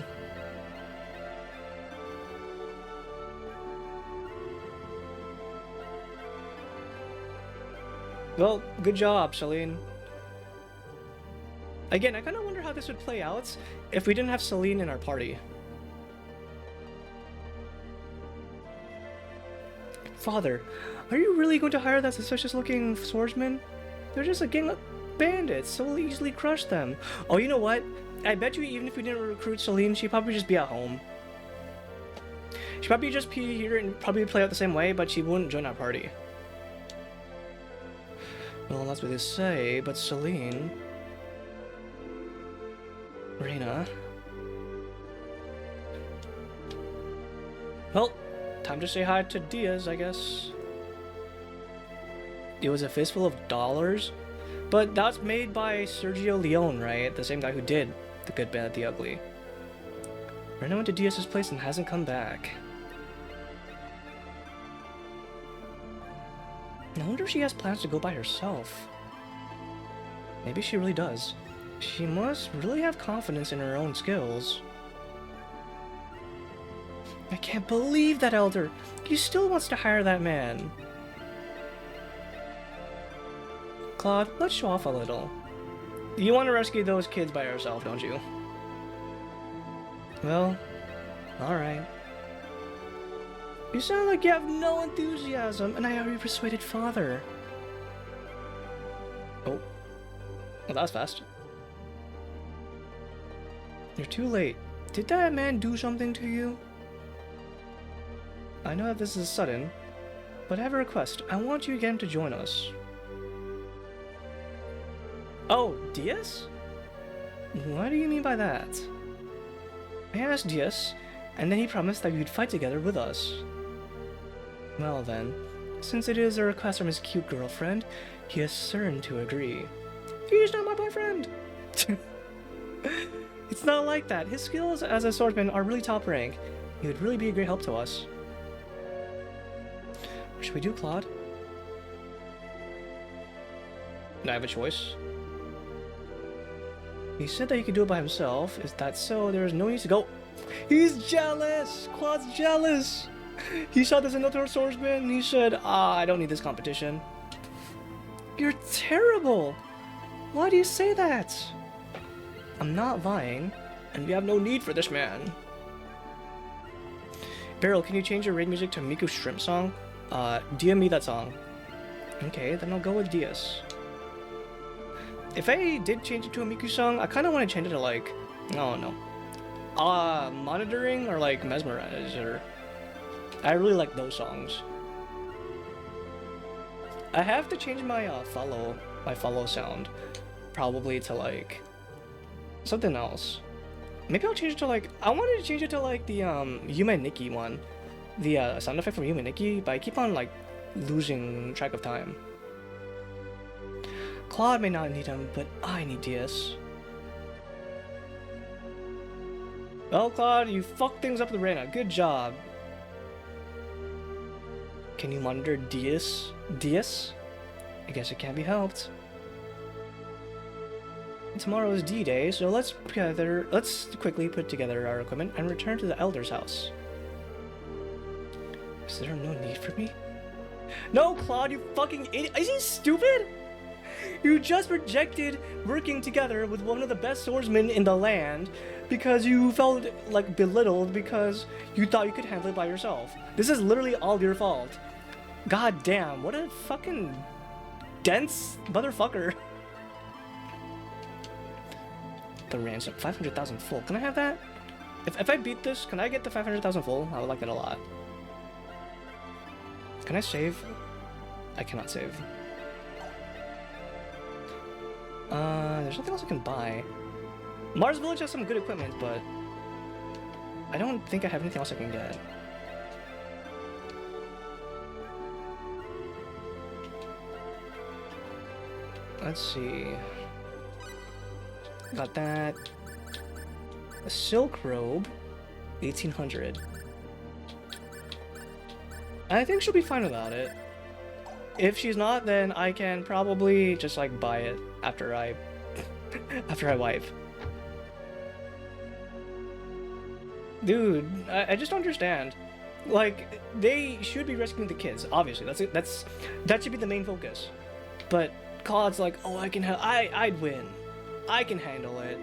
[SPEAKER 1] Well, good job, Celine. Again, I kind of wonder how this would play out if we didn't have Celine in our party. Father, are you really going to hire that suspicious-looking swordsman? They're just a gang of bandits, so we'll easily crush them. Oh, you know what? I bet you even if we didn't recruit Celine, she'd probably just be at home. She'd probably just be here and probably play out the same way, but she wouldn't join our party. Well, that's what they say, but Celine... Reina... Well, time to say hi to Diaz, I guess. It was a fistful of dollars, but that's made by Sergio Leone, right? The same guy who did The Good, Bad, the Ugly. Reina went to Diaz's place and hasn't come back. I wonder if she has plans to go by herself. Maybe she really does. She must really have confidence in her own skills. I can't believe that elder! He still wants to hire that man. Claude, let's show off a little. You want to rescue those kids by yourself, don't you? Well, alright. You sound like you have no enthusiasm, and I already persuaded father. Oh. Well, that was fast. You're too late. Did that man do something to you? I know that this is sudden, but I have a request. I want you again to join us. Oh, Diaz? What do you mean by that? I asked Diaz, and then he promised that we'd fight together with us. Well then, since it is a request from his cute girlfriend, he is certain to agree. He's not my boyfriend! It's not like that. His skills as a swordsman are really top rank. He would really be a great help to us. What should we do, Claude? Do I have a choice? He said that he could do it by himself. Is that so? There is no need to go. He's jealous! Claude's jealous! He saw there's another swordsman and he said, I don't need this competition. You're terrible! Why do you say that? I'm not lying, and we have no need for this man. Beryl, can you change your raid music to Miku's Shrimp song? DM me that song. Okay, then I'll go with Diaz. If I did change it to a Miku song, I kind of want to change it to like, I don't know, Monitoring or like Mesmerize, or I really like those songs. I have to change my follow sound, probably to like something else. Maybe I'll change it to like, I wanted to change it to like the Yume Nikki one, the sound effect from Yume Nikki, but I keep on like losing track of time. Claude may not need him, but I need Diaz. Well, Claude, you fucked things up with Reyna. Good job. Can you monitor Diaz? Diaz? I guess it can't be helped. Tomorrow is D-Day, so let's quickly put together our equipment and return to the Elder's house. Is there no need for me? No, Claude, you fucking idiot! Is he stupid? You just rejected working together with one of the best swordsmen in the land because you felt like belittled because you thought you could handle it by yourself. This is literally all your fault. God damn, what a fucking dense motherfucker. The ransom, 500,000 full. Can I have that? If I beat this, can I get the 500,000 full? I would like that a lot. Can I save? I cannot save. There's nothing else I can buy. Mars Village has some good equipment, but I don't think I have anything else I can get. Let's see. Got that. A silk robe, 1800. I think she'll be fine without it. If she's not, then I can probably just like buy it after I wipe. Dude, I just don't understand. Like, they should be rescuing the kids. Obviously, that should be the main focus. But Claude's like, oh, I'd win. I can handle it.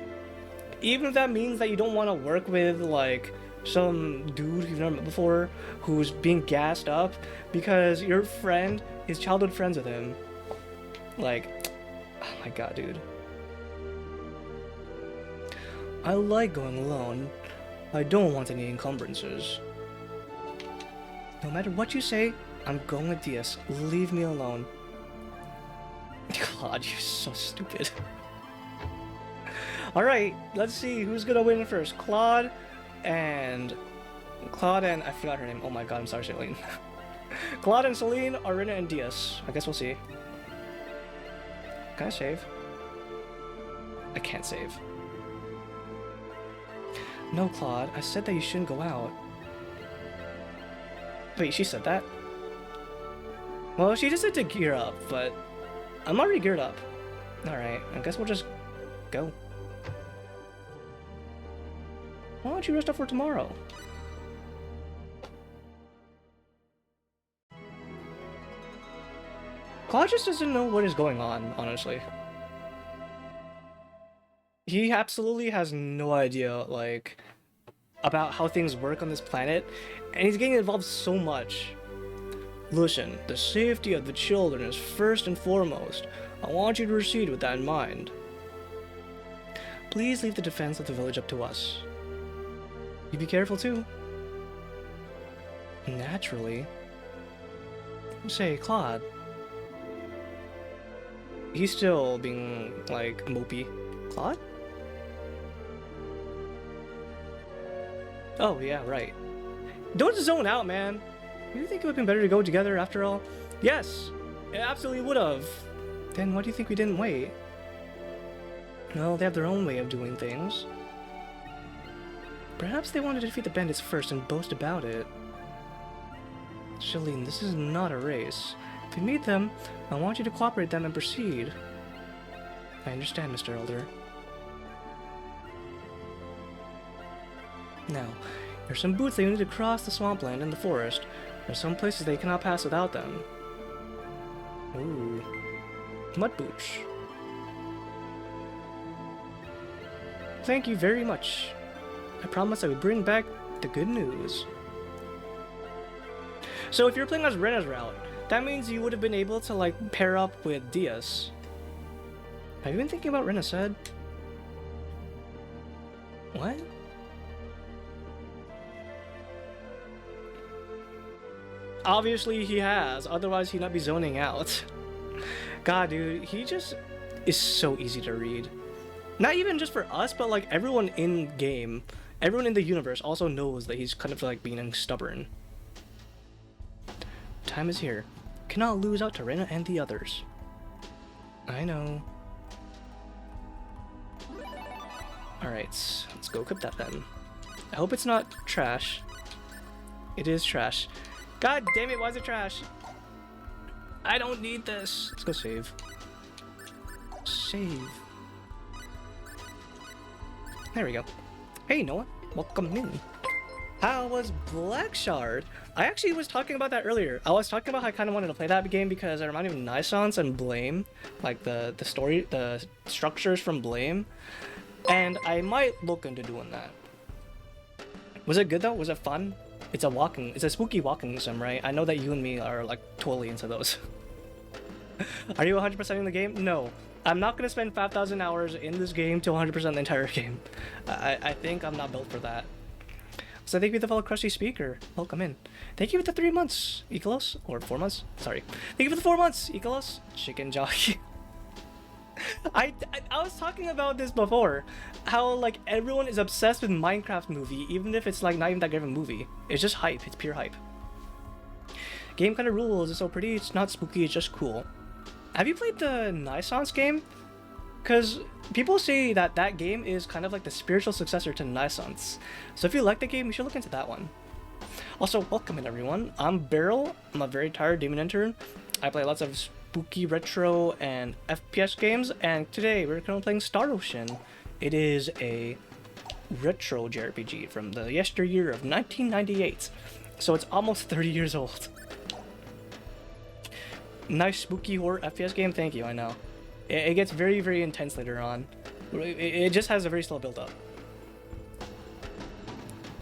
[SPEAKER 1] Even if that means that you don't want to work with like some dude you've never met before who's being gassed up because your friend is childhood friends with him. Like, oh my god, dude. I like going alone. I don't want any encumbrances. No matter what you say, I'm going with Diaz. Leave me alone. God, you're so stupid. Alright, let's see who's gonna win first. Claude and I forgot her name. Oh my god, I'm sorry, Celine. Claude and Celine, Arena and Diaz. I guess we'll see. Can I save? I can't save. No, Claude, I said that you shouldn't go out. Wait, she said that? Well, she just said to gear up, but I'm already geared up. Alright, I guess we'll just go. Why don't you rest up for tomorrow? Claude just doesn't know what is going on, honestly. He absolutely has no idea, like, about how things work on this planet, and he's getting involved so much. Listen, the safety of the children is first and foremost. I want you to proceed with that in mind. Please leave the defense of the village up to us. You be careful too. Naturally. Say, Claude. He's still being, like, mopey. Claude? Oh, yeah, right. Don't zone out, man. Do you think it would have been better to go together after all? Yes, it absolutely would have. Then why do you think we didn't wait? No, they have their own way of doing things. Perhaps they wanted to defeat the bandits first and boast about it. Shalene, this is not a race. If you meet them, I want you to cooperate with them and proceed. I understand, Mr. Elder. Now, there are some boots that you need to cross the swampland and the forest. There are some places they cannot pass without them. Ooh. Mud boots. Thank you very much. I promise I will bring back the good news. So if you're playing as Rena's route, that means you would have been able to, like, pair up with Diaz. Have you been thinking about Rena said? What? Obviously he has, otherwise he'd not be zoning out. God, dude, he just is so easy to read. Not even just for us, but like everyone in game, everyone in the universe also knows that he's kind of like being stubborn. Time is here. Cannot lose out to Rena and the others. I know. Alright, let's go equip that then. I hope it's not trash. It is trash. God damn it, why is it trash? I don't need this. Let's go save. Save. There we go. Hey Noah, welcome in. How was Black Shard? I actually was talking about that earlier. I was talking about how I kind of wanted to play that game because it reminded me of Nisance and Blame. Like the story, the structures from Blame. And I might look into doing that. Was it good though? Was it fun? It's a spooky walking sim, right? I know that you and me are like totally into those. Are you 100% in the game? No. I'm not gonna spend 5,000 hours in this game to 100% the entire game. I think I'm not built for that. So thank you for the fellow crusty speaker. Welcome in. Thank you for the 3 months, Ikalos. Or 4 months? Sorry. Thank you for the 4 months, Ikalos. Chicken jockey. I was talking about this before. How like everyone is obsessed with Minecraft movie, even if it's like not even that great of a movie. It's just hype. It's pure hype. Game kind of rules. It's so pretty. It's not spooky. It's just cool. Have you played the Nisance game? Because people say that that game is kind of like the spiritual successor to Nisance. So if you like the game, you should look into that one. Also, welcome in everyone. I'm Beryl. I'm a very tired demon intern. I play lots of spooky retro and FPS games, and today we're currently playing Star Ocean. It is a retro JRPG from the yesteryear of 1998. So it's almost 30 years old. Nice spooky horror FPS game, thank you, I know. It gets very, very intense later on. It just has a very slow build up.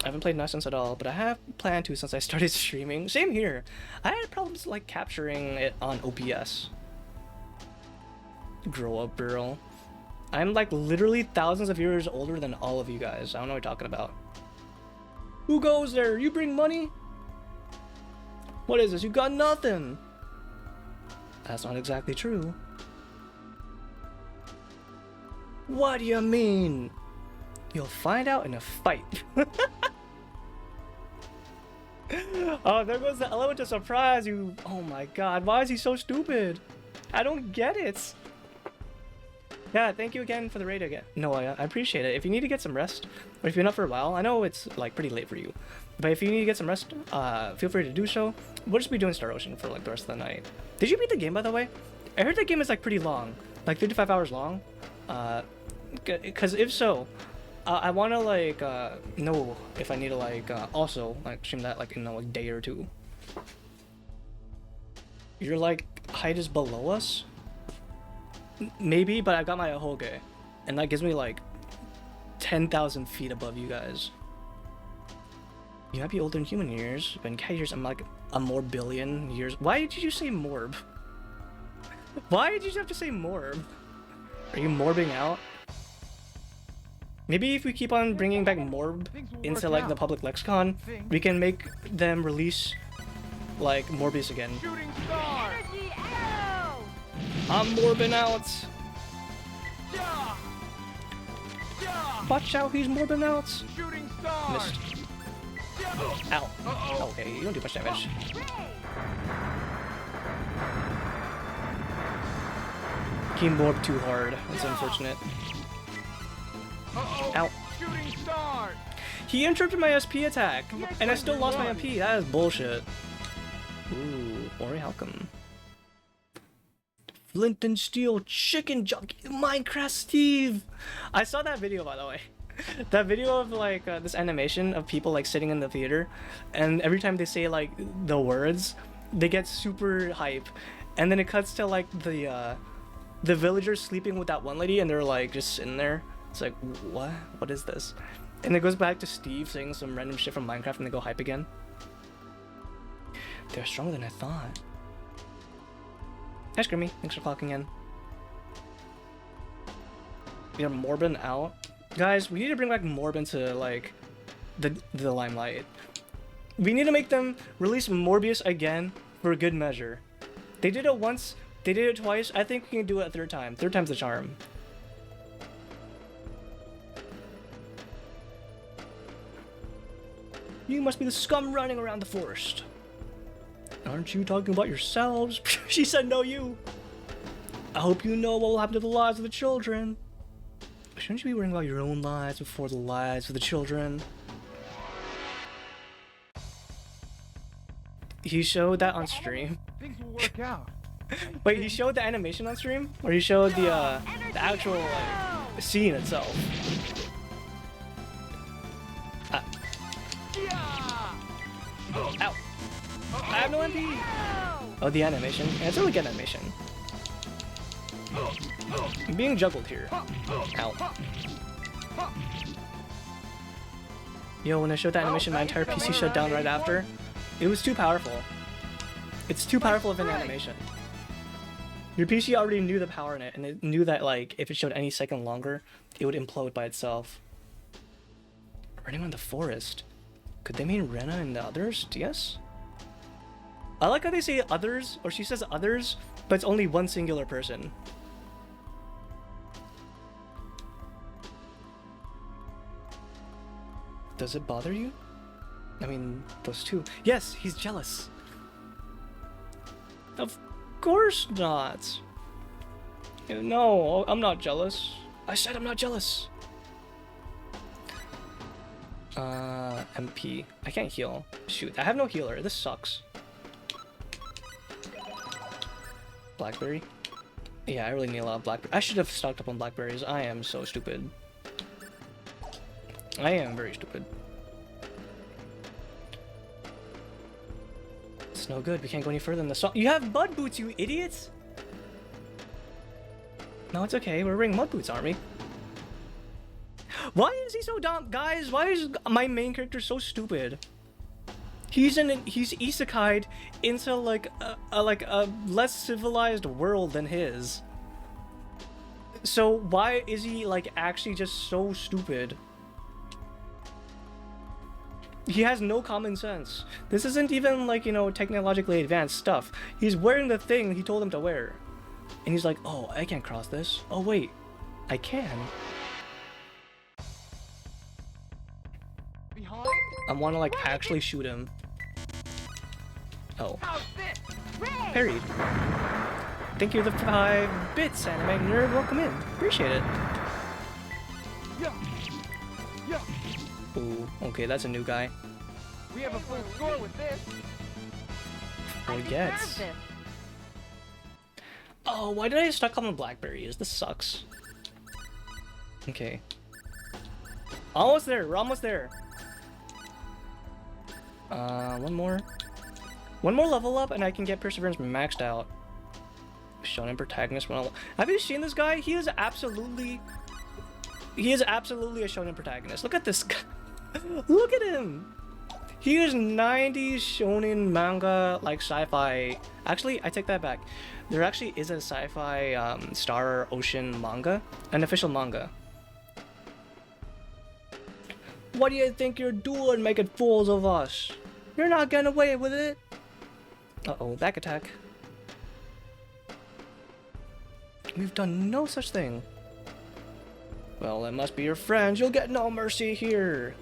[SPEAKER 1] I haven't played Nisance at all, but I have planned to since I started streaming. Same here. I had problems like capturing it on OBS. Grow up, girl. I'm like literally thousands of years older than all of you guys. I don't know what you're talking about. Who goes there? You bring money? What is this? You got nothing. That's not exactly true. What do you mean? You'll find out in a fight. Oh, there goes the element of surprise. You. Oh my god, why is he so stupid? I don't get it. Yeah, thank you again for the raid again. No, I appreciate it. If you need to get some rest, or if you've been up for a while, I know it's like pretty late for you, but if you need to get some rest, feel free to do so. We'll just be doing Star Ocean for like the rest of the night. Did you beat the game, by the way? I heard the game is like pretty long, like 55 hours long. Because if so, I want to like know if I need to like also like stream that like in a like, day or two. Your like height is below us? Maybe, but I got my Ahoge, and that gives me like 10,000 feet above you guys. You might be older in human years, but in cat years, I'm like a more billion years. Why did you say morb? Why did you have to say morb? Are you morbing out? Maybe if we keep on bringing back morb into like the public lexicon, we can make them release like Morbius again.
[SPEAKER 3] Shooting star.
[SPEAKER 2] Energy arrow!
[SPEAKER 1] I'm morbing out.
[SPEAKER 3] Yeah. Yeah.
[SPEAKER 1] Watch out, he's morbing out.
[SPEAKER 3] Shooting star.
[SPEAKER 1] Missed. Ow. Okay, you don't do much damage. He morbed too hard. That's unfortunate. Ow.
[SPEAKER 3] Shooting star.
[SPEAKER 1] He interrupted my SP attack, and I still lost my MP. That is bullshit. Ooh, Ori Halcom. Flint and Steel Chicken Jockey Minecraft Steve. I saw that video, by the way. That video of like this animation of people like sitting in the theater, and every time they say like the words, they get super hype, and then it cuts to like the villagers sleeping with that one lady, and they're like just sitting there. It's like, what? What is this? And it goes back to Steve saying some random shit from Minecraft, and they go hype again. They're stronger than I thought. Hi, Scrimmy. Thanks for clocking in. You're Morbin out. Guys, we need to bring back Morbin to, like, the limelight. We need to make them release Morbius again for good measure. They did it once, they did it twice. I think we can do it a third time. Third time's the charm. You must be the scum running around the forest. Aren't you talking about yourselves? She said, no, you. I hope you know what will happen to the lives of the children. Shouldn't you be worrying about your own lives before the lives of the children? He showed that on stream.
[SPEAKER 3] Things will work out.
[SPEAKER 1] Wait, he showed the animation on stream? Or he showed the actual like, scene itself? Ow. I have no MP! Oh, the animation. Yeah, it's a really good animation. I'm being juggled here. Ow. Yo, when I showed that animation, my entire PC shut down right after. It was too powerful. It's too powerful of an animation. Your PC already knew the power in it, and it knew that, like, if it showed any second longer, it would implode by itself. Running on the forest. Could they mean Rena and the others? Yes? I like how they say others, or she says others, but it's only one singular person. Does it bother you? I mean, those two. Yes, he's jealous. Of course not. No, I'm not jealous. I said I'm not jealous. MP. I can't heal. Shoot, I have no healer. This sucks. Blackberry? Yeah, I really need a lot of blackberry. I should have stocked up on blackberries. I am so stupid. I am very stupid. It's no good. We can't go any further than the song. You have mud boots, you idiots! No, it's okay. We're wearing mud boots, aren't we? Why is he so dumb? Guys, why is my main character so stupid? He's isekai'd into like a less civilized world than his. So why is he like actually just so stupid? He has no common sense. This isn't even like, you know, technologically advanced stuff. He's wearing the thing he told him to wear. And he's like, oh, I can't cross this. Oh wait, I can.
[SPEAKER 3] Behind?
[SPEAKER 1] I want to like actually shoot him. Oh.
[SPEAKER 3] How's this?
[SPEAKER 1] Parried. Thank you for the 5 bits, anime nerd. Welcome in. Appreciate it.
[SPEAKER 3] Yeah. Yeah.
[SPEAKER 1] Ooh, okay, that's a new guy.
[SPEAKER 3] We have a full score with this.
[SPEAKER 1] Oh, yes. Oh, why did I stuck on the blackberries? This sucks. Okay. Almost there. We're almost there. One more. One more level up and I can get Perseverance maxed out. Shonen protagonist. Have you seen this guy? He is absolutely He is absolutely a shonen protagonist. Look at this guy. Look at him. He is 90s shonen manga, like sci-fi. Actually, I take that back. There actually is a sci-fi Star Ocean manga, an official manga. What do you think you're doing, making fools of us? You're not getting away with it. Uh-oh, back attack. We've done no such thing. Well, it must be your friends. You'll get no mercy here.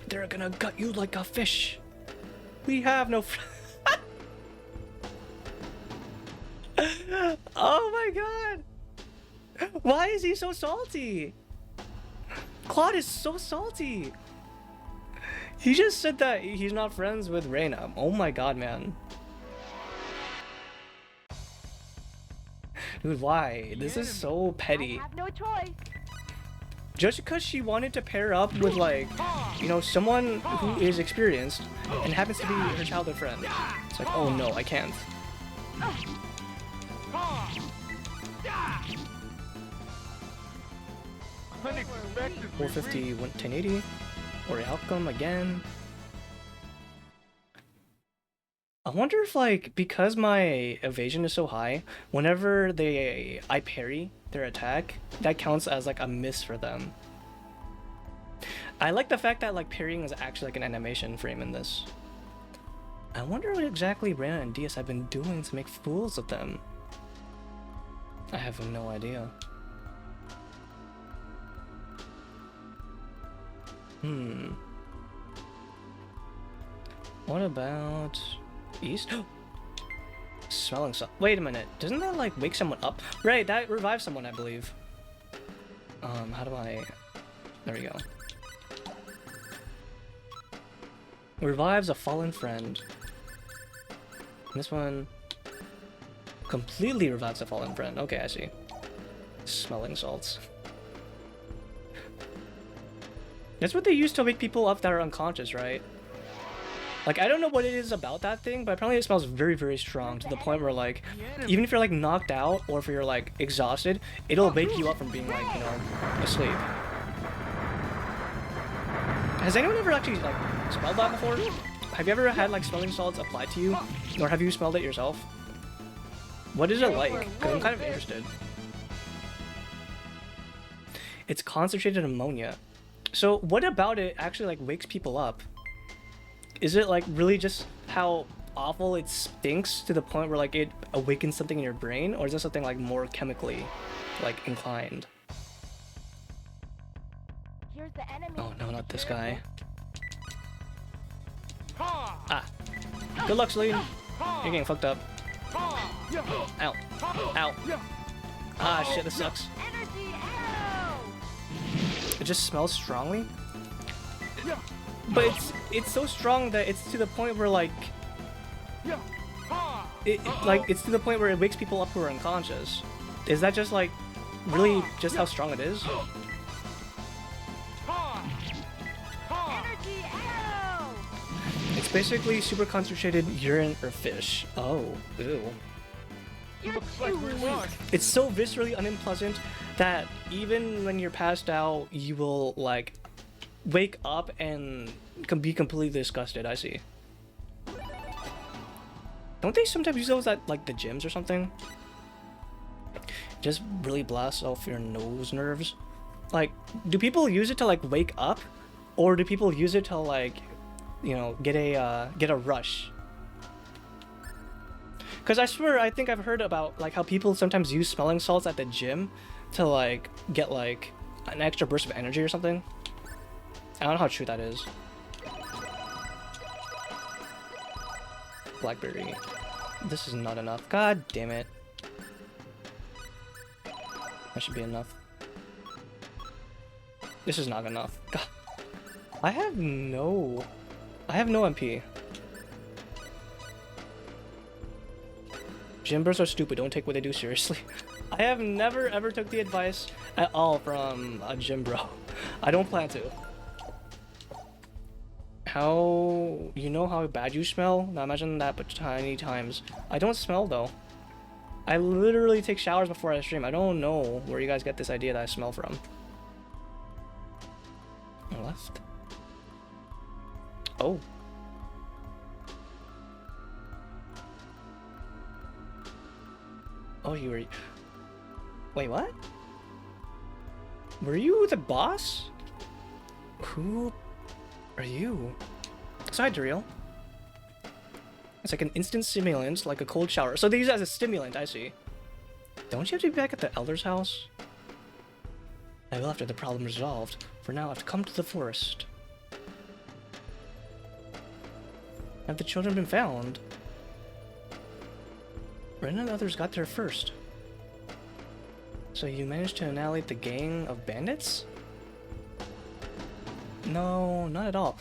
[SPEAKER 1] They're gonna gut you like a fish. We have no friends. Oh my god. Why is he so salty? Claude is so salty. He just said that he's not friends with Reina. Oh my god, man. Dude, why? This is so petty.
[SPEAKER 2] I have no choice.
[SPEAKER 1] Just because she wanted to pair up with, like, you know, someone who is experienced and happens to be her childhood friend. It's like, oh no, I can't.
[SPEAKER 3] Unexpected.
[SPEAKER 1] 450, 1080. Or outcome again. I wonder if, like, because my evasion is so high, whenever I parry their attack, that counts as like a miss for them. I like the fact that like parrying is actually like an animation frame in this. I wonder what exactly Reina and DS have been doing to make fools of them. I have no idea. What about East? Smelling salt. Wait a minute. Doesn't that like wake someone up? Right, that revives someone, I believe. How do I... There we go. Revives a fallen friend. This one completely revives a fallen friend. Okay, I see. Smelling salts. That's what they use to wake people up that are unconscious, right? Like, I don't know what it is about that thing, but apparently it smells very, very strong to the point where, like, even if you're, like, knocked out or if you're, like, exhausted, it'll wake you up from being, like, you know, asleep. Has anyone ever actually, like, smelled that before? Have you ever had, like, smelling salts applied to you? Or have you smelled it yourself? What is it like? Because I'm kind of interested. It's concentrated ammonia. So, what about it actually, like, wakes people up? Is it like really just how awful it stinks to the point where like it awakens something in your brain, or is it something like more chemically like inclined?
[SPEAKER 2] Here's the enemy.
[SPEAKER 1] Oh no, not this guy. Ah. Good luck, Celine. You're getting fucked up. Ow. Ow. Ah shit, this sucks.
[SPEAKER 2] Energy arrow.
[SPEAKER 1] It just smells strongly. But it's so strong that it's to the point where like it's to the point where it wakes people up who are unconscious. Is that just like really just how strong it is?
[SPEAKER 2] Energy arrow.
[SPEAKER 1] It's basically super concentrated urine or fish. Oh, ew.
[SPEAKER 3] Looks like we won.
[SPEAKER 1] It's so viscerally unpleasant that even when you're passed out, you will like wake up and can be completely disgusted. I see. Don't they sometimes use those at like the gyms or something? Just really blasts off your nose nerves. Like, do people use it to like wake up, or do people use it to like, you know, get a rush? Because I swear, I think I've heard about like how people sometimes use smelling salts at the gym to like get like an extra burst of energy or something. I don't know how true that is. Blackberry. This is not enough. God damn it. That should be enough. This is not enough. God. I have no MP. Gym bros are stupid. Don't take what they do seriously. I have never ever took the advice at all from a gym bro. I don't plan to. How you know how bad you smell? Now imagine that but tiny times. I don't smell though. I literally take showers before I stream. I don't know where you guys get this idea that I smell from. Left. Oh. Oh, you were... Wait, what? Were you the boss? Who are you? Sidereal. It's like an instant stimulant, like a cold shower. So they use it as a stimulant, I see. Don't you have to be back at the Elder's house? I will after the problem resolved. For now, I have to come to the forest. Have the children been found? Ren and others got there first. So you managed to annihilate the gang of bandits? No, not at all.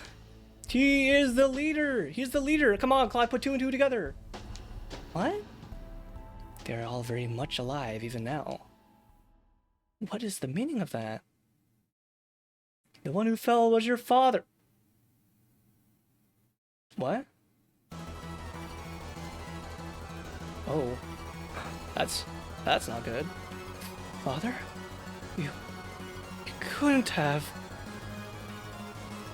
[SPEAKER 1] He is the leader! He's the leader! Come on, Clyde, put 2 and 2 together! What? They're all very much alive even now. What is the meaning of that? The one who fell was your father. What? Oh. That's not good. Father? You couldn't have.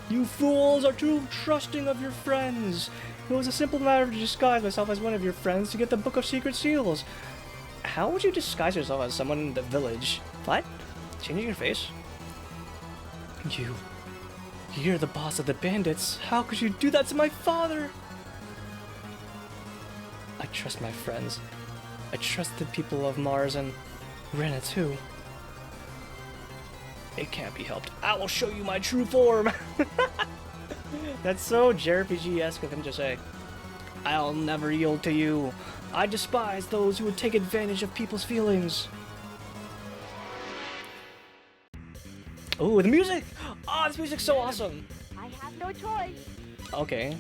[SPEAKER 1] You fools are too trusting of your friends. It was a simple matter to disguise myself as one of your friends to get the Book of Secret Seals. How would you disguise yourself as someone in the village? What? Changing your face? You're the boss of the bandits. How could you do that to my father? I trust my friends. I trust the people of Mars and Rena too. It can't be helped. I will show you my true form. That's so JRPG-esque of him to say. I'll never yield to you. I despise those who would take advantage of people's feelings. Oh, the music! Oh, this music's so awesome!
[SPEAKER 2] I have no choice.
[SPEAKER 1] Okay.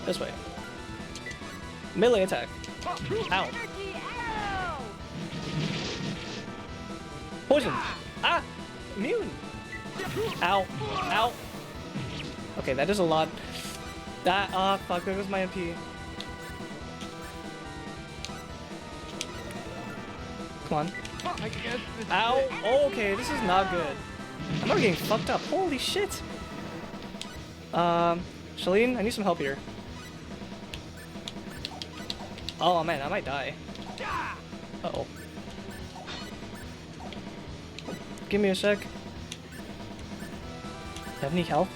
[SPEAKER 1] This way. Melee attack. Ow.
[SPEAKER 2] Energy arrow!
[SPEAKER 1] Poison! Ah! Immune! Ow. Ow. Okay, that is a lot. That, fuck, there goes my MP. Come on.
[SPEAKER 3] I guess this is
[SPEAKER 1] Ow.
[SPEAKER 3] it.
[SPEAKER 1] Oh, okay, this is not good. I'm already getting fucked up. Holy shit. Shalene, I need some help here. Oh man, I might die. Uh-oh. Give me a sec. Have any health?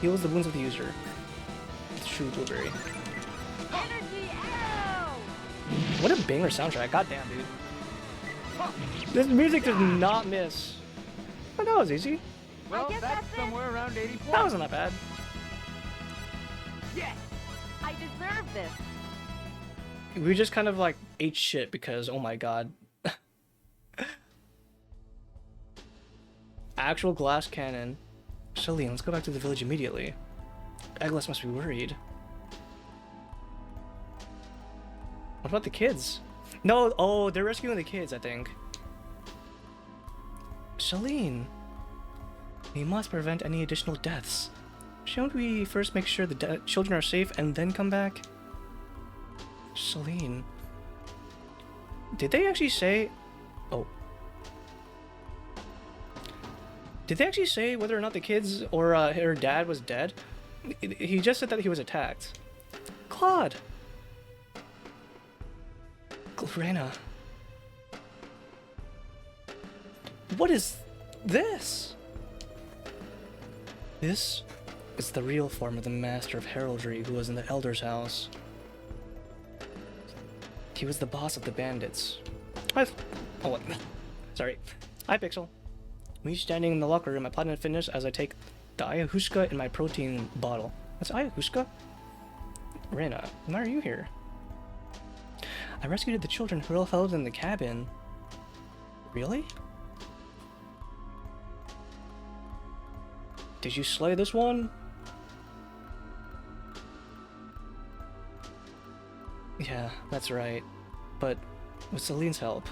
[SPEAKER 1] Heals the wounds of the user. True blueberry.
[SPEAKER 2] Energy arrow!
[SPEAKER 1] What a banger soundtrack. Goddamn, dude. This music does not miss. Oh, that was easy.
[SPEAKER 3] Well,
[SPEAKER 2] guess
[SPEAKER 3] that's
[SPEAKER 2] that's it.
[SPEAKER 3] somewhere around 80
[SPEAKER 1] That
[SPEAKER 3] points.
[SPEAKER 1] wasn't that bad.
[SPEAKER 3] Yes!
[SPEAKER 2] I deserve this.
[SPEAKER 1] We just kind of like ate shit because, oh my god. Actual glass cannon. Shelly, let's go back to the village immediately. Agnes must be worried. What about the kids? No, oh, they're rescuing the kids, I think. Shalene, we must prevent any additional deaths. Shouldn't we first make sure the children are safe and then come back? Shalene, did they actually say... Oh. Did they actually say whether or not the kids or her dad was dead? He just said that he was attacked. Claude! Glorena. What is this? This is the real form of the Master of Heraldry who was in the Elder's house. He was the boss of the bandits. Oh, what? Sorry. Hi, Pixel. Me standing in the locker room at Platinum Fitness as I take the ayahuasca in my protein bottle. That's ayahuasca? Rena, why are you here? I rescued the children who were held in the cabin. Really? Did you slay this one? Yeah, that's right. But with Celine's help.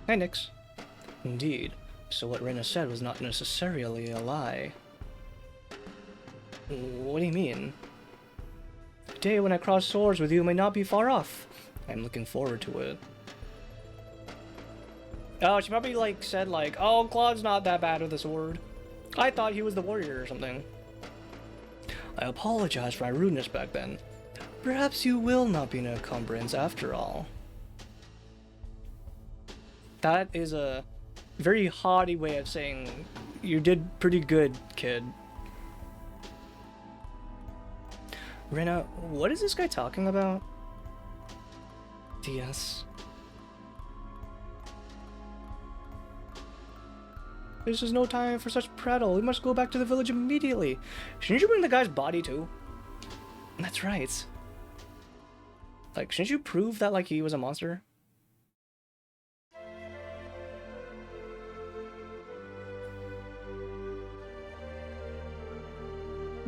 [SPEAKER 1] Hey, Nix. Indeed. So what Reyna said was not necessarily a lie. What do you mean? The day when I cross swords with you may not be far off. I'm looking forward to it. Oh, she probably like said like, oh, Claude's not that bad with a sword. I thought he was the warrior or something. I apologize for my rudeness back then. Perhaps you will not be an encumbrance after all. That is a very haughty way of saying you did pretty good, kid. Reyna, what is this guy talking about? DS. This is no time for such prattle. We must go back to the village immediately. Shouldn't you bring the guy's body too? That's right. Like, shouldn't you prove that, like, he was a monster?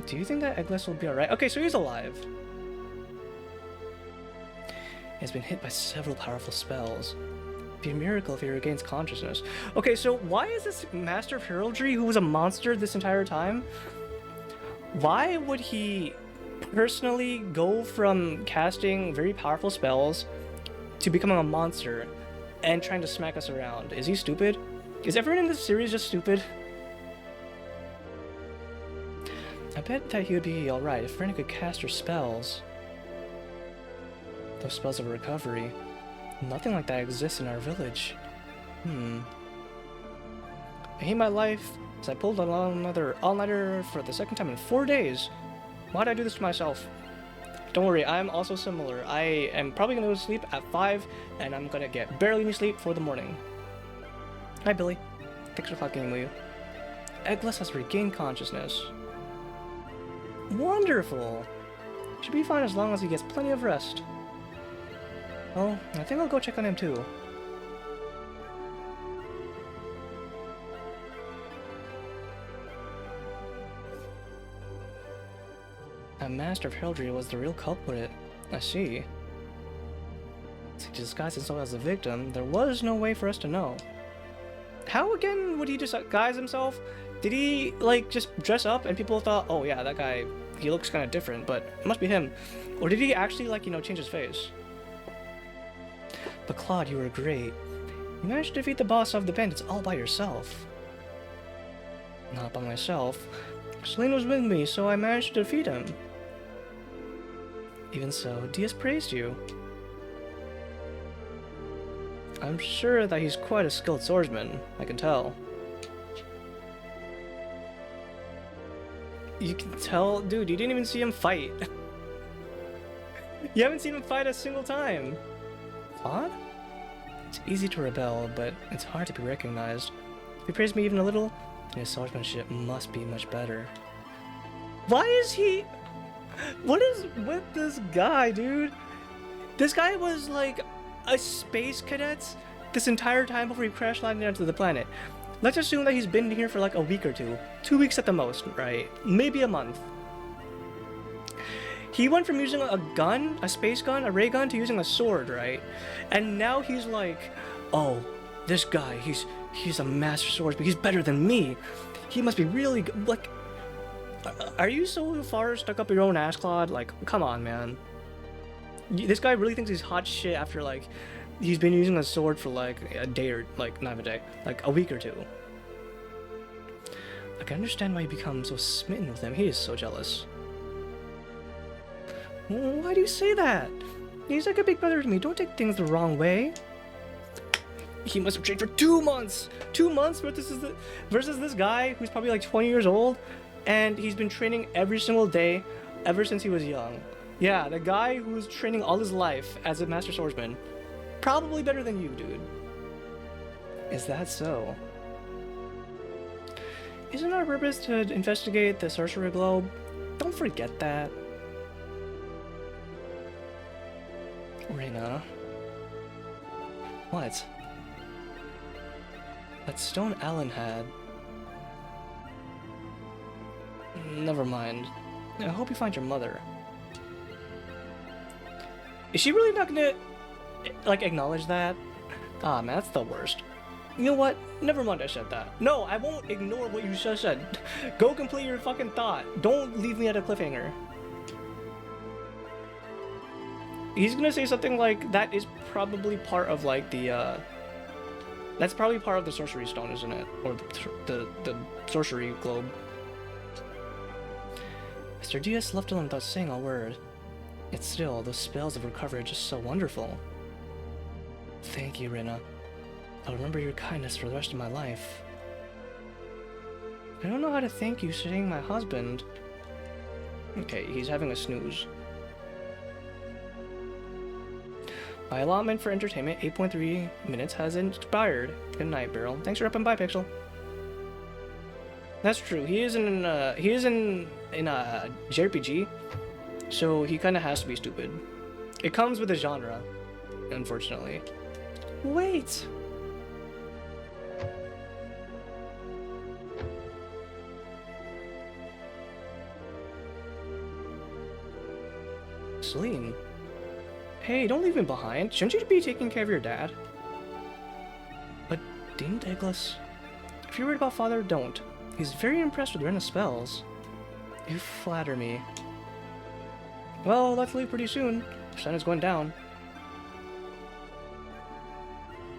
[SPEAKER 1] Do you think that Eggless will be alright? Okay, so he's alive. He has been hit by several powerful spells. It'd be a miracle if he regains consciousness. Okay, so why is this Master of Heraldry, who was a monster this entire time, why would he personally go from casting very powerful spells to becoming a monster and trying to smack us around? Is he stupid? Is everyone in this series just stupid? I bet that he would be alright if Reyna could cast her spells. Those spells of recovery. Nothing like that exists in our village. I hate my life as I pulled another all-nighter for the second time in 4 days. Why'd I do this to myself? Don't worry, I'm also similar. I am probably gonna go to sleep at 5, and I'm gonna get barely any sleep for the morning. Hi, Billy. Thanks for talking with you. Eggless has regained consciousness. Wonderful! Should be fine as long as he gets plenty of rest. Well, I think I'll go check on him too. That Master of Heraldry was the real culprit. I see. To disguise himself as the victim, there was no way for us to know. How again would he disguise himself? Did he, like, just dress up and people thought, oh yeah, that guy, he looks kind of different, but it must be him? Or did he actually, like, you know, change his face? But Claude, you were great. You managed to defeat the boss of the bandits all by yourself. Not by myself. Selene was with me, so I managed to defeat him. Even so, Diaz praised you. I'm sure that he's quite a skilled swordsman, I can tell. You can tell? Dude, you didn't even see him fight. You haven't seen him fight a single time. Claude? It's easy to rebel, but it's hard to be recognized. If he praised me even a little, then his swordsmanship must be much better. Why is he... What is with this guy, dude? This guy was like a space cadet this entire time before he crash landed onto the planet. Let's assume that he's been here for like a week or two. 2 weeks at the most, right? Maybe a month. He went from using a gun, a space gun, a ray gun, to using a sword, right? And now he's like, oh, this guy, he's a master swordsman, he's better than me. He must be really good. Like, are you so far stuck up your own ass, Claude? Like, come on, man. This guy really thinks he's hot shit after, like, he's been using a sword for, like, a day or, like, not a day, like, a week or two. I can understand why you become so smitten with him. He is so jealous. Why do you say that? He's like a big brother to me. Don't take things the wrong way. He must have trained for 2 months! 2 months versus this guy who's probably like 20 years old, and he's been training every single day ever since he was young. Yeah, the guy who's training all his life as a master swordsman. Probably better than you, dude. Is that so? Isn't our purpose to investigate the sorcerer globe? Don't forget that. Reyna. What? That stone Alan had. Never mind. I hope you find your mother. Is she really not gonna, like, acknowledge that? Ah, man, that's the worst. You know what? Never mind I said that. No, I won't ignore what you just said. Go complete your fucking thought. Don't leave me at a cliffhanger. He's gonna say something like, that is probably part of like the, that's probably part of the sorcery stone, isn't it? Or the sorcery globe. Mr. Diaz left alone without saying a word. Yet still, those spells of recovery are just so wonderful. Thank you, Rena. I'll remember your kindness for the rest of my life. I don't know how to thank you, saving my husband. Okay, he's having a snooze. My allotment for entertainment, 8.3 minutes, has expired. Good night, Beryl. Thanks for upping by, Pixel. That's true. He is in a JRPG, so he kind of has to be stupid. It comes with the genre, unfortunately. Wait. Celine. Hey, don't leave me behind. Shouldn't you be taking care of your dad? But Dean Douglas, if you're worried about father, don't. He's very impressed with Rena's spells. You flatter me. Well, let's leave pretty soon. The sun is going down.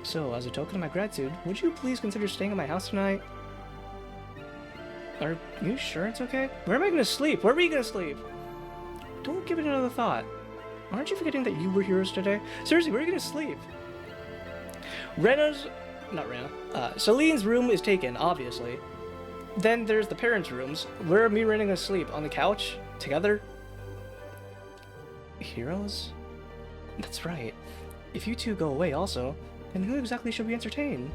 [SPEAKER 1] So, as a token of my gratitude, would you please consider staying at my house tonight? Are you sure it's okay? Where am I gonna sleep? Where are we gonna sleep? Don't give it another thought. Aren't you forgetting that you were heroes today? Seriously, where are you gonna sleep? Celine's room is taken, obviously. Then there's the parents' rooms. Where are me and Rena gonna sleep? On the couch? Together? Heroes? That's right. If you two go away also, then who exactly should we entertain?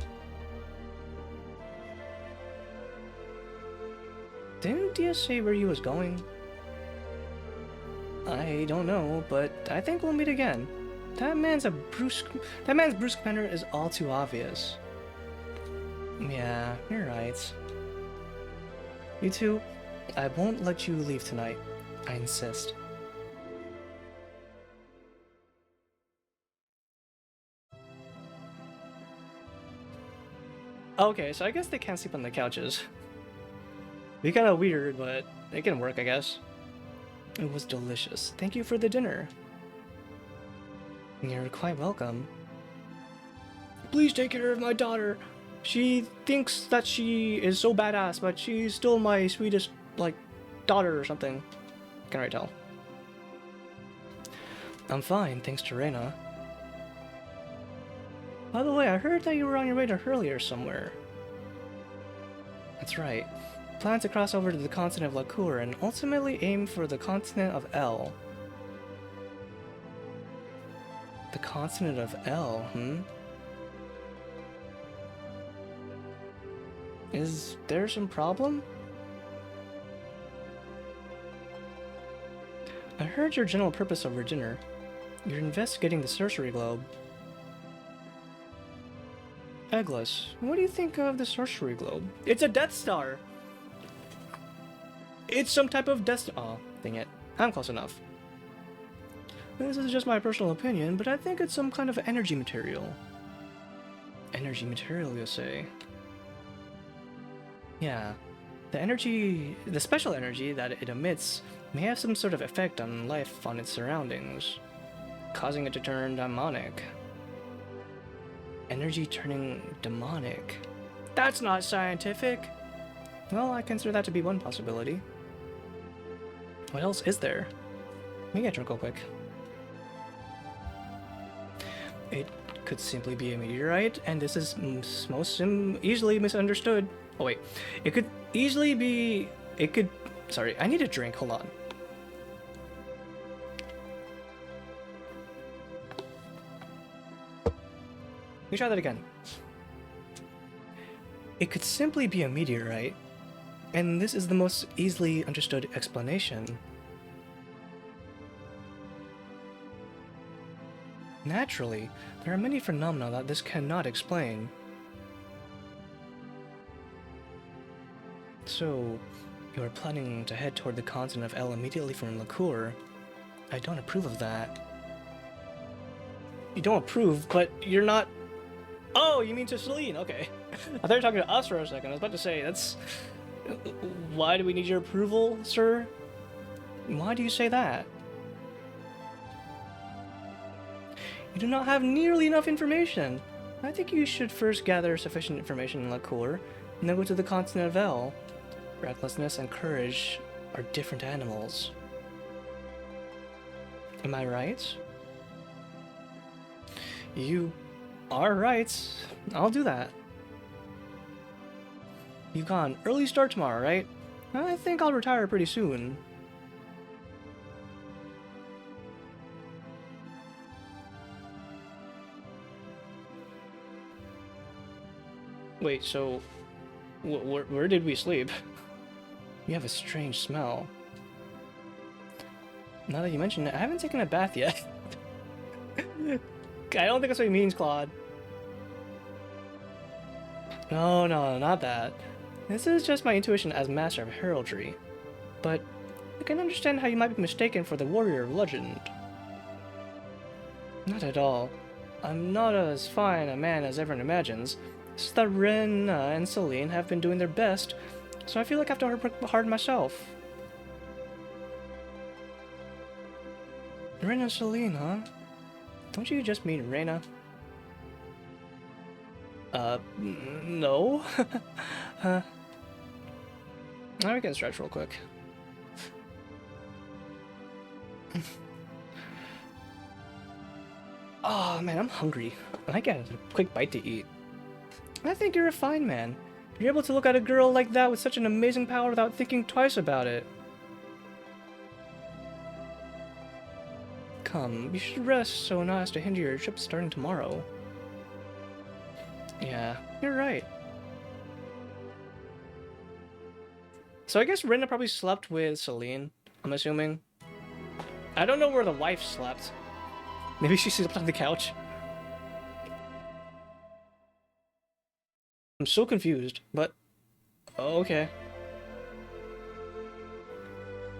[SPEAKER 1] Didn't Diaz say where he was going? I don't know, but I think we'll meet again. That man's brusque manner is all too obvious. Yeah, you're right. You two, I won't let you leave tonight. I insist. Okay, so I guess they can't sleep on the couches. Be kind of weird, but it can work, I guess. It was delicious. Thank you for the dinner. You're quite welcome. Please take care of my daughter. She thinks that she is so badass, but she's still my sweetest, like, daughter or something. Can't really tell. I'm fine, thanks to Rena. By the way, I heard that you were on your way to Hurley somewhere. That's right. Plan to cross over to the continent of Lacour and ultimately aim for the continent of L. The continent of L, Is there some problem? I heard your general purpose over dinner. You're investigating the sorcery globe. Eggless, what do you think of the sorcery globe? It's a Death Star! It's some type of Death Star. Oh, dang it. I'm close enough. This is just my personal opinion, but I think it's some kind of energy material. Energy material, you say? Yeah. The special energy that it emits may have some sort of effect on life on its surroundings, causing it to turn demonic. Energy turning demonic. That's not scientific! Well, I consider that to be one possibility. What else is there? Let me get drunk real quick. It could simply be a meteorite, and this is easily misunderstood. Oh wait, it could easily be... Sorry, I need a drink, hold on. Let me try that again. It could simply be a meteorite, and this is the most easily understood explanation. Naturally, there are many phenomena that this cannot explain. So, you are planning to head toward the continent of L immediately from Lacour. I don't approve of that. You don't approve, but you're not... Oh, you mean to Celine? Okay. I thought you were talking to us for a second. I was about to say, that's... Why do we need your approval, sir? Why do you say that? You do not have nearly enough information. I think you should first gather sufficient information in Lacour, and then go to the continent of El. Recklessness and courage are different animals. Am I right? You are right. I'll do that. You got an early start tomorrow, right? I think I'll retire pretty soon. Wait, so... where did we sleep? You have a strange smell. Now that you mention it, I haven't taken a bath yet. I don't think that's what he means, Claude. No, not that. This is just my intuition as master of heraldry. But I can understand how you might be mistaken for the warrior of legend. Not at all. I'm not as fine a man as everyone imagines. It's that Ren and Celine have been doing their best, so I feel like I have to work hard myself. Ren and Celine, huh? Don't you just mean Reyna? No. Now we can stretch real quick. Oh man, I'm hungry. I got a quick bite to eat. I think you're a fine man. You're able to look at a girl like that with such an amazing power without thinking twice about it. Come, you should rest so not as to hinder your trip starting tomorrow. Yeah, you're right. So I guess Reyna probably slept with Celine, I'm assuming. I don't know where the wife slept. Maybe she slept on the couch. I'm so confused, but... Oh, okay.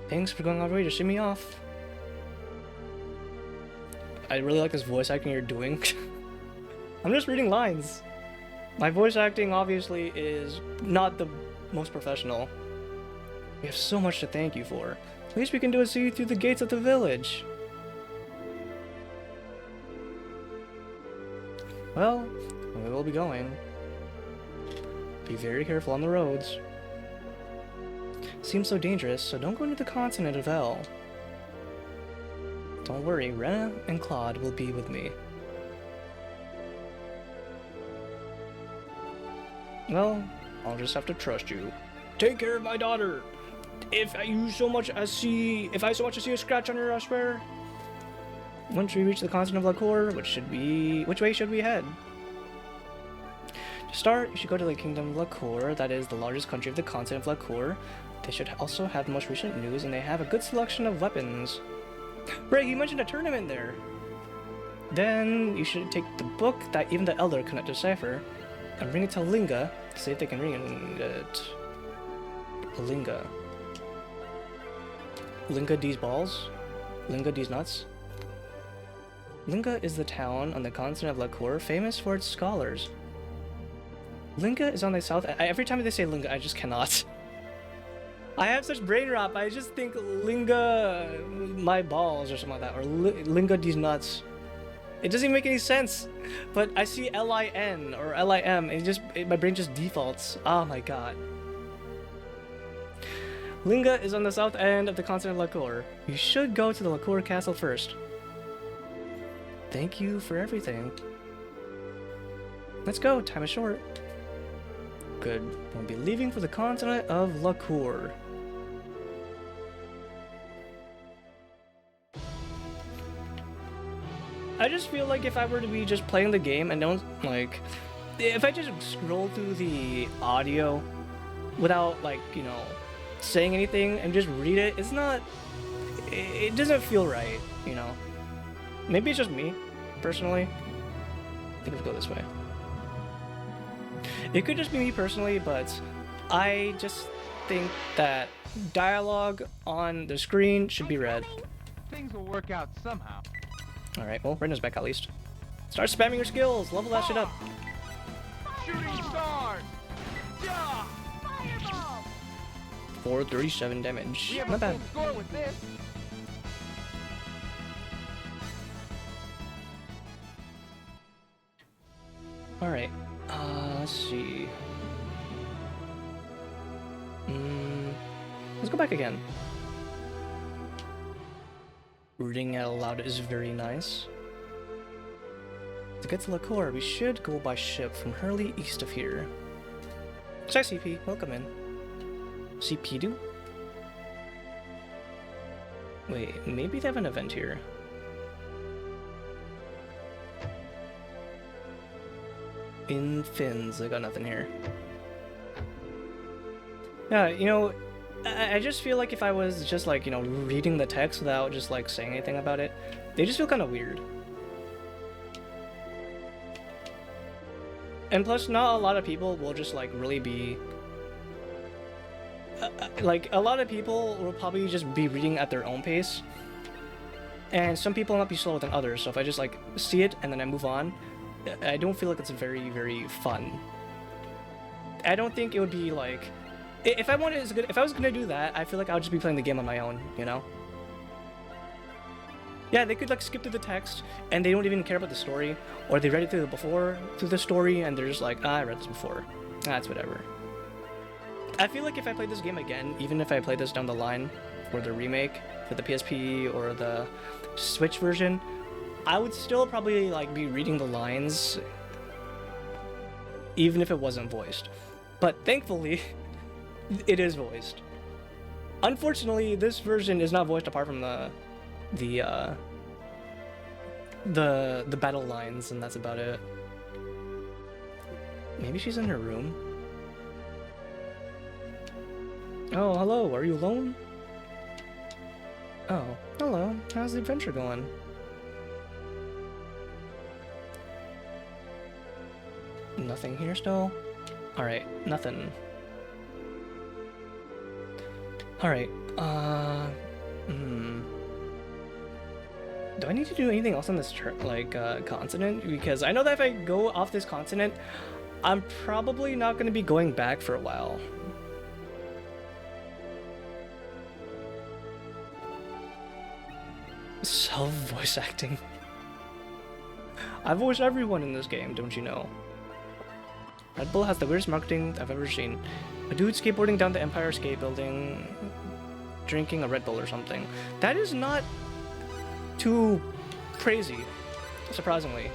[SPEAKER 1] Thanks for going all the way to ship me off. I really like this voice acting you're doing. I'm just reading lines. My voice acting obviously is not the most professional. We have so much to thank you for. The least we can do is see you through the gates of the village. Well, we will be going. Be very careful on the roads. Seems so dangerous, so don't go into the continent of El. Don't worry, Rena and Claude will be with me. Well, I'll just have to trust you. Take care of my daughter. If I so much as see a scratch on her, I swear. Once we reach the continent of Lacour, which way should we head? To start, you should go to the Kingdom of Lacour. That is the largest country of the continent of Lacour. They should also have the most recent news, and they have a good selection of weapons. Right, he mentioned a tournament there. Then you should take the book that even the Elder cannot decipher, and bring it to Linga to see if they can ring it. Linga. Linga these balls? Linga these nuts? Linga is the town on the continent of Lacour famous for its scholars. Linga is on the south. Every time they say Linga, I just cannot. I have such brain rot. I just think Linga my balls or something like that, or Linga these nuts. It doesn't even make any sense. But I see L-I-N or L-I-M, and my brain just defaults. Oh my god. Linga is on the south end of the continent of Lacour. You should go to the Lacour castle first. Thank you for everything. Let's go, time is short. Good, we'll be leaving for the continent of Lacour. I just feel like if I were to be just playing the game and don't, like... If I just scroll through the audio without, like, you know, saying anything and just read it, it's not... It doesn't feel right, you know? Maybe it's just me, personally. I think we'll go this way. It could just be me personally, but I just think that dialogue on the screen should be read.
[SPEAKER 3] Things will work out somehow.
[SPEAKER 1] Alright, well, Brenda's back at least. Start spamming your skills! Level that shit up!
[SPEAKER 3] Shooting stars! Yeah!
[SPEAKER 2] Fireball!
[SPEAKER 1] 437 damage.
[SPEAKER 3] We have
[SPEAKER 1] Not
[SPEAKER 3] a
[SPEAKER 1] bad.
[SPEAKER 3] full score with this.
[SPEAKER 1] Alright. Let's see. Let's go back again. Reading out loud is very nice. To get to Lakor, we should go by ship from Hurley east of here. Hi CP, welcome in. CP do? Wait, maybe they have an event here. In Finns, I got nothing here. Yeah, you know, I just feel like if I was just like, you know, reading the text without just like saying anything about it, they just feel kind of weird. And plus, not a lot of people will just like really be... like, a lot of people will probably just be reading at their own pace. And some people might be slower than others, so if I just like see it and then I move on, I don't feel like it's very, very fun. I don't think it would be like... If I was gonna do that, I feel like I would just be playing the game on my own, you know? Yeah, they could like skip through the text and they don't even care about the story, or they read it through the story and they're just like, I read this before. That's whatever. I feel like if I played this game again, even if I played this down the line for the remake, for the PSP or the Switch version, I would still probably like be reading the lines even if it wasn't voiced. But thankfully, it is voiced. Unfortunately, this version is not voiced apart from the battle lines, and that's about it. Maybe she's in her room. Oh, hello, are you alone? Oh, hello, how's the adventure going? Nothing here still? Alright, nothing. Alright, do I need to do anything else on this continent? Because I know that if I go off this continent, I'm probably not going to be going back for a while. Self-voice acting. I voice everyone in this game, don't you know? Red Bull has the weirdest marketing I've ever seen. A dude skateboarding down the Empire Skate Building, drinking a Red Bull or something. That is not too crazy, surprisingly.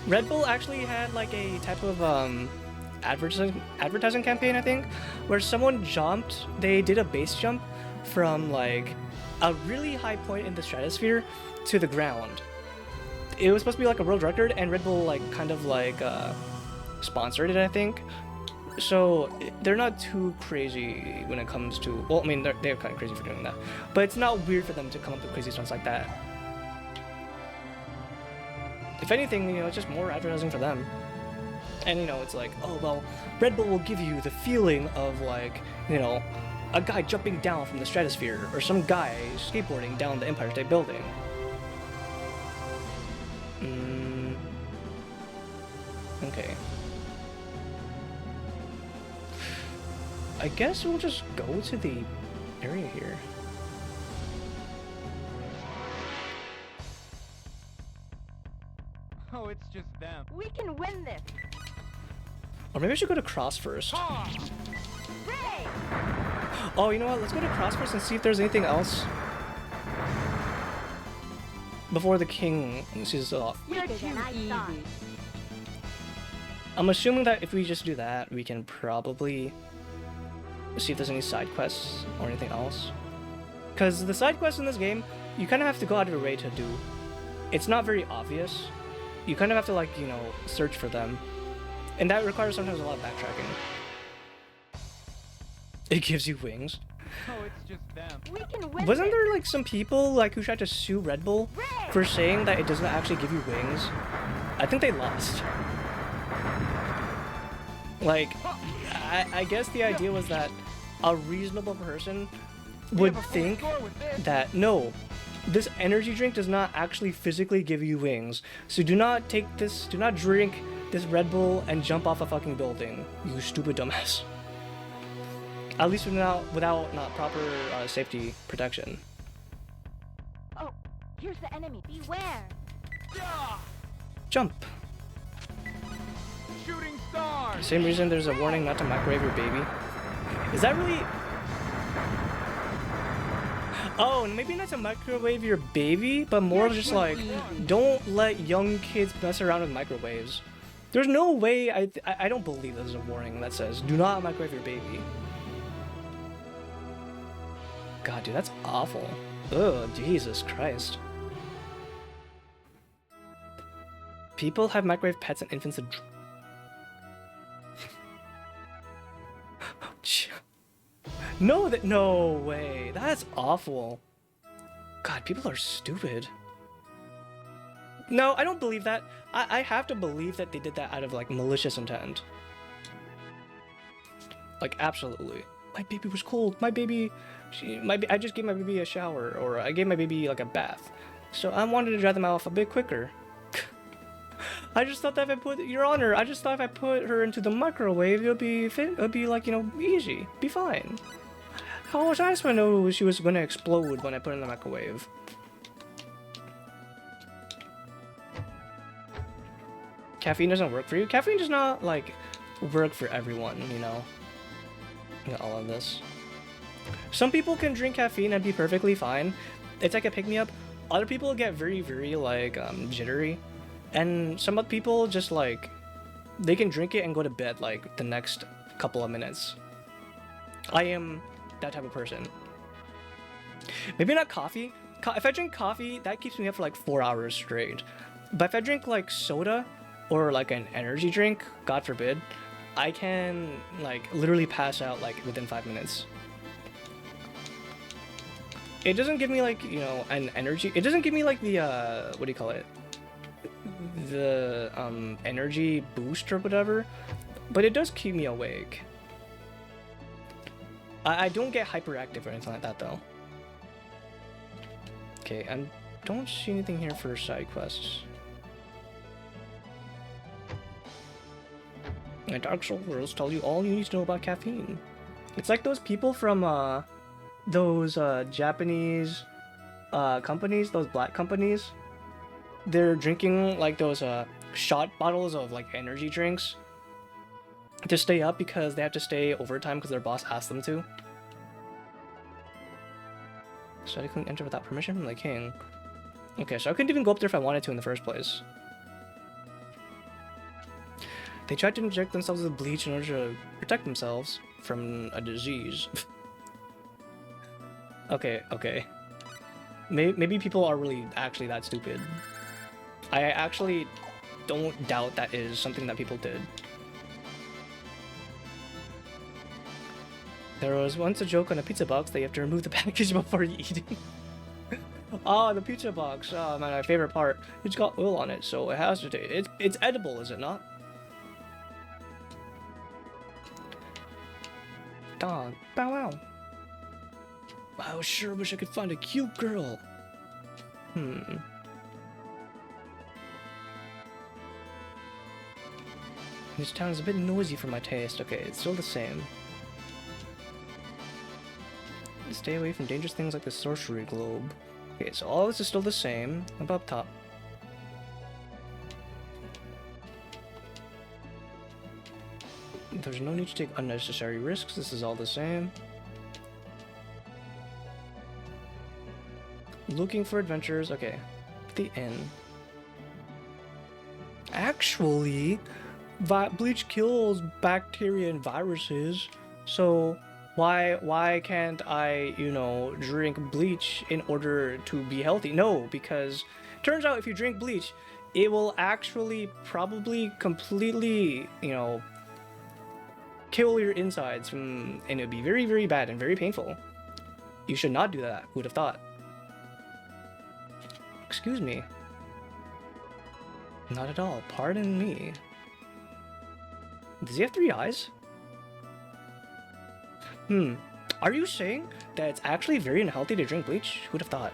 [SPEAKER 1] Red Bull actually had like a type of advertising campaign, I think, where someone jumped. They did a base jump from like a really high point in the stratosphere to the ground. It was supposed to be like a world record, and Red Bull like kind of like sponsored it, I think. So they're not too crazy when it comes to, well, I mean, they're kind of crazy for doing that, but it's not weird for them to come up with crazy stunts like that. If anything, you know, it's just more advertising for them. And, you know, it's like, oh, well, Red Bull will give you the feeling of, like, you know, a guy jumping down from the stratosphere, or some guy skateboarding down the Empire State Building. Okay. I guess we'll just go to the area here.
[SPEAKER 3] Oh, it's just them.
[SPEAKER 2] We can win this!
[SPEAKER 1] Or maybe I should go to Cross first.
[SPEAKER 2] Ray!
[SPEAKER 1] Oh, you know what? Let's go to Cross first and see if there's anything else before the king sees us off.
[SPEAKER 2] You're too easy.
[SPEAKER 1] I'm assuming that if we just do that, we can probably see if there's any side quests or anything else. Because the side quests in this game, you kind of have to go out of your way to do. It's not very obvious. You kind of have to, like, you know, search for them. And that requires sometimes a lot of backtracking. It gives you wings.
[SPEAKER 3] Oh, it's just them.
[SPEAKER 2] We can win
[SPEAKER 1] Wasn't
[SPEAKER 2] this.
[SPEAKER 1] there, like, some people, like, who tried to sue Red Bull for saying that it doesn't actually give you wings? I think they lost. Like, I guess the idea was that a reasonable person would think that, no, this energy drink does not actually physically give you wings. So do not take this, do not drink this Red Bull and jump off a fucking building, you stupid dumbass. At least without not proper safety protection.
[SPEAKER 2] Oh, here's the enemy. Beware.
[SPEAKER 3] Yeah!
[SPEAKER 1] Jump.
[SPEAKER 3] Shooting stars.
[SPEAKER 1] Same reason there's a warning not to microwave your baby. Is that really? Oh, maybe not to microwave your baby, but more just like, don't let young kids mess around with microwaves. There's no way, I don't believe there's a warning that says, do not microwave your baby. God, dude, that's awful. Ugh, Jesus Christ. People have microwave pets and infants. No way. That's awful. God, people are stupid. No, I don't believe that. I have to believe that they did that out of like malicious intent. Like absolutely. My baby was cold. I just gave my baby a shower, or I gave my baby like a bath. So I wanted to dry them off a bit quicker. I just thought that if I put, Your Honor, I just thought if I put her into the microwave, it'll be like, you know, easy, be fine. How was I supposed to know she was gonna explode when I put her in the microwave? Caffeine doesn't work for you? Caffeine does not, like, work for everyone, you know? All of this. Some people can drink caffeine and be perfectly fine. It's like a pick-me-up. Other people get very, very, like, jittery. And some other people just, like, they can drink it and go to bed, like, the next couple of minutes. I am that type of person. Maybe not coffee. If I drink coffee, that keeps me up for, like, 4 hours straight. But if I drink, like, soda or, like, an energy drink, God forbid, I can, like, literally pass out, like, within 5 minutes. It doesn't give me, like, you know, an energy. It doesn't give me, like, the, what do you call it? The, energy boost or whatever. But it does keep me awake. I don't get hyperactive or anything like that, though. Okay, I don't see anything here for side quests. And Dark Souls tell you all you need to know about caffeine. It's like those people from those Japanese companies, those black companies. They're drinking like those shot bottles of like energy drinks to stay up because they have to stay overtime because their boss asked them to. So I couldn't enter without permission from the king. Okay, so I couldn't even go up there if I wanted to in the first place. They tried to inject themselves with bleach in order to protect themselves from a disease. Okay. Maybe people are really actually that stupid. I actually don't doubt that is something that people did. There was once a joke on a pizza box that you have to remove the package before you eat it. Oh, the pizza box. Oh, my favorite part. It's got oil on it, so it has to taste. It's edible, is it not? Dog. Bow wow. I sure wish I could find a cute girl. This town is a bit noisy for my taste. Okay, it's still the same. Stay away from dangerous things like the sorcery globe. Okay, so all this is still the same. Up up top. There's no need to take unnecessary risks. This is all the same. Looking for adventures. Okay. The inn. Actually, bleach kills bacteria and viruses. So why can't I, you know, drink bleach in order to be healthy? No, because turns out if you drink bleach, it will actually probably completely, you know, kill your insides and it'll be very, very bad and very painful. You should not do that. Who would have thought? Excuse me. Not at all. Pardon me. Does he have 3 eyes? Are you saying that it's actually very unhealthy to drink bleach? Who'd have thought?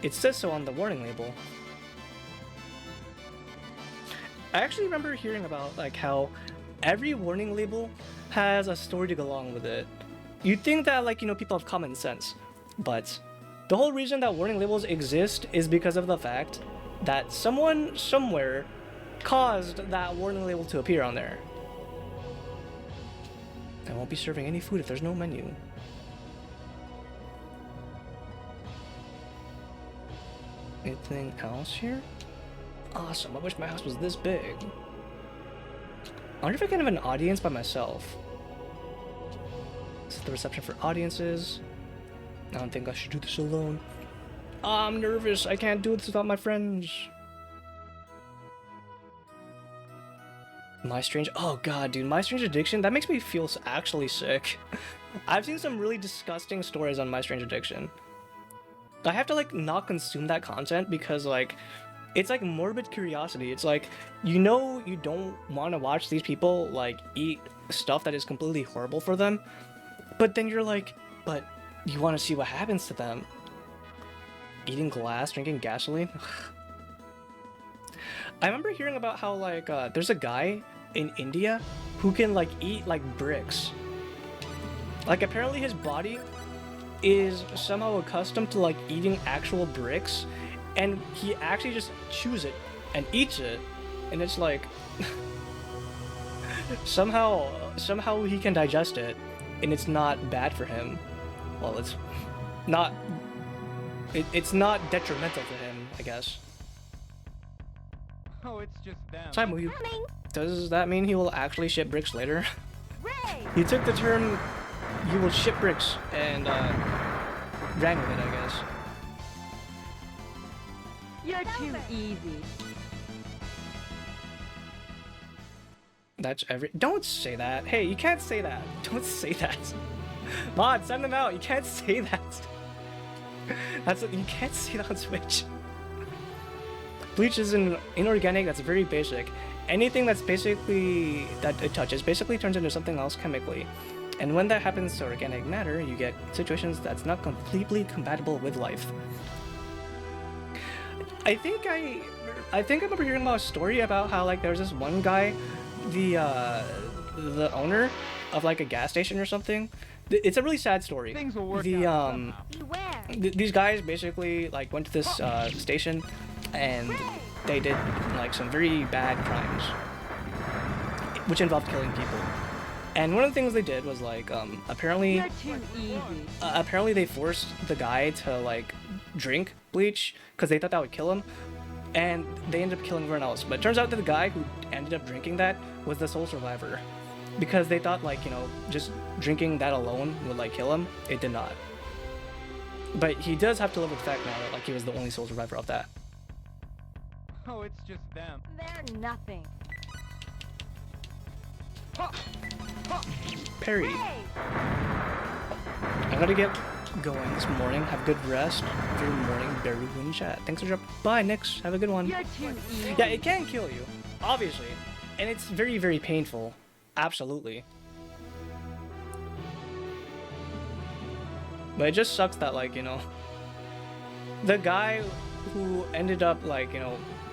[SPEAKER 1] It says so on the warning label. I actually remember hearing about like how every warning label has a story to go along with it. You'd think that like people have common sense, but the whole reason that warning labels exist is because of the fact that someone somewhere caused that warning label to appear on there. I won't be serving any food if there's no menu. Anything else here? Awesome, I wish my house was this big. I wonder if I can have an audience by myself. This is the reception for audiences. I don't think I should do this alone. I'm nervous, I can't do this without my friends. My Strange... Oh god, dude, My Strange Addiction? That makes me feel actually sick. I've seen some really disgusting stories on My Strange Addiction. I have to, like, not consume that content because, like, it's like morbid curiosity. It's like, you know you don't want to watch these people, like, eat stuff that is completely horrible for them, but then you're like, but you want to see what happens to them. Eating glass, drinking gasoline? I remember hearing about how, like, there's a guy in India who can, like, eat, like, bricks. Like, apparently his body is somehow accustomed to, like, eating actual bricks, and he actually just chews it and eats it, and it's like... somehow he can digest it, and it's not bad for him. Well, it's not... It's not detrimental to him, I guess.
[SPEAKER 3] Oh, it's just them.
[SPEAKER 1] Simon, does that mean he will actually ship bricks later?
[SPEAKER 2] Ray!
[SPEAKER 1] He took the term, you will ship bricks, and ran with it, I guess.
[SPEAKER 2] You're too easy.
[SPEAKER 1] That's Don't say that. Hey, you can't say that. Don't say that. Mod, send them out. You can't say that. You can't say that on Switch. Bleach is an inorganic that's very basic. Anything that's basically that it touches basically turns into something else chemically. And when that happens to organic matter, you get situations that's not completely compatible with life. I think I remember hearing about a story about how like there was this one guy, the owner of like a gas station or something. It's a really sad story.
[SPEAKER 3] Things will work out somehow.
[SPEAKER 2] Beware.
[SPEAKER 1] These guys basically like went to this station, and they did like some very bad crimes, which involved killing people. And one of the things they did was like apparently
[SPEAKER 2] You're too easy.
[SPEAKER 1] apparently they forced the guy to like drink bleach because they thought that would kill him, and they ended up killing everyone else. But it turns out that the guy who ended up drinking that was the sole survivor, because they thought like just drinking that alone would like kill him. It did not. But he does have to live with the fact now that like he was the only sole survivor of that.
[SPEAKER 3] Oh, it's just them.
[SPEAKER 2] They're nothing.
[SPEAKER 1] Perry,
[SPEAKER 2] Ray!
[SPEAKER 1] I gotta get going this morning. Have good rest. Good morning, Barry Win chat. Thanks for dropping by, Nix. Have a good one.
[SPEAKER 2] You're too easy.
[SPEAKER 1] Yeah, it can kill you, obviously, and it's very, very painful. Absolutely. But it just sucks that like the guy who ended up like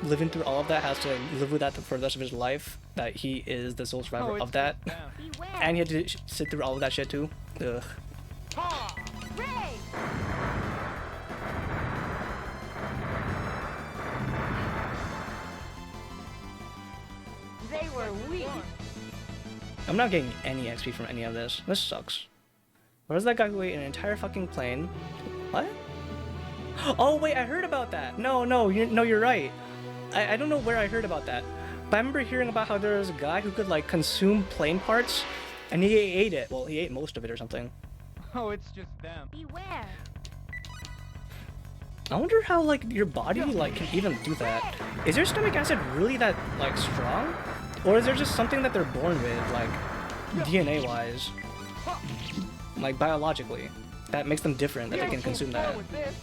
[SPEAKER 1] living through all of that has to live with that for the rest of his life. That he is the sole survivor
[SPEAKER 3] Oh, it's
[SPEAKER 1] of that,
[SPEAKER 3] just them.
[SPEAKER 2] Beware.
[SPEAKER 1] and he had to sit through all of that shit too. Ugh.
[SPEAKER 2] Ray! They were weak.
[SPEAKER 1] I'm not getting any XP from any of this. This sucks. Where's that guy who ate an entire fucking plane? What? Oh wait, I heard about that. No, you're right. I don't know where I heard about that, but I remember hearing about how there was a guy who could like consume plane parts, and he ate it. Well, he ate most of it or something.
[SPEAKER 3] Oh, it's just them.
[SPEAKER 2] Beware.
[SPEAKER 1] I wonder how like your body like can even do that. Is their stomach acid really that like strong, or is there just something that they're born with, like DNA wise, like biologically, that makes them different that they can consume that?
[SPEAKER 3] With this.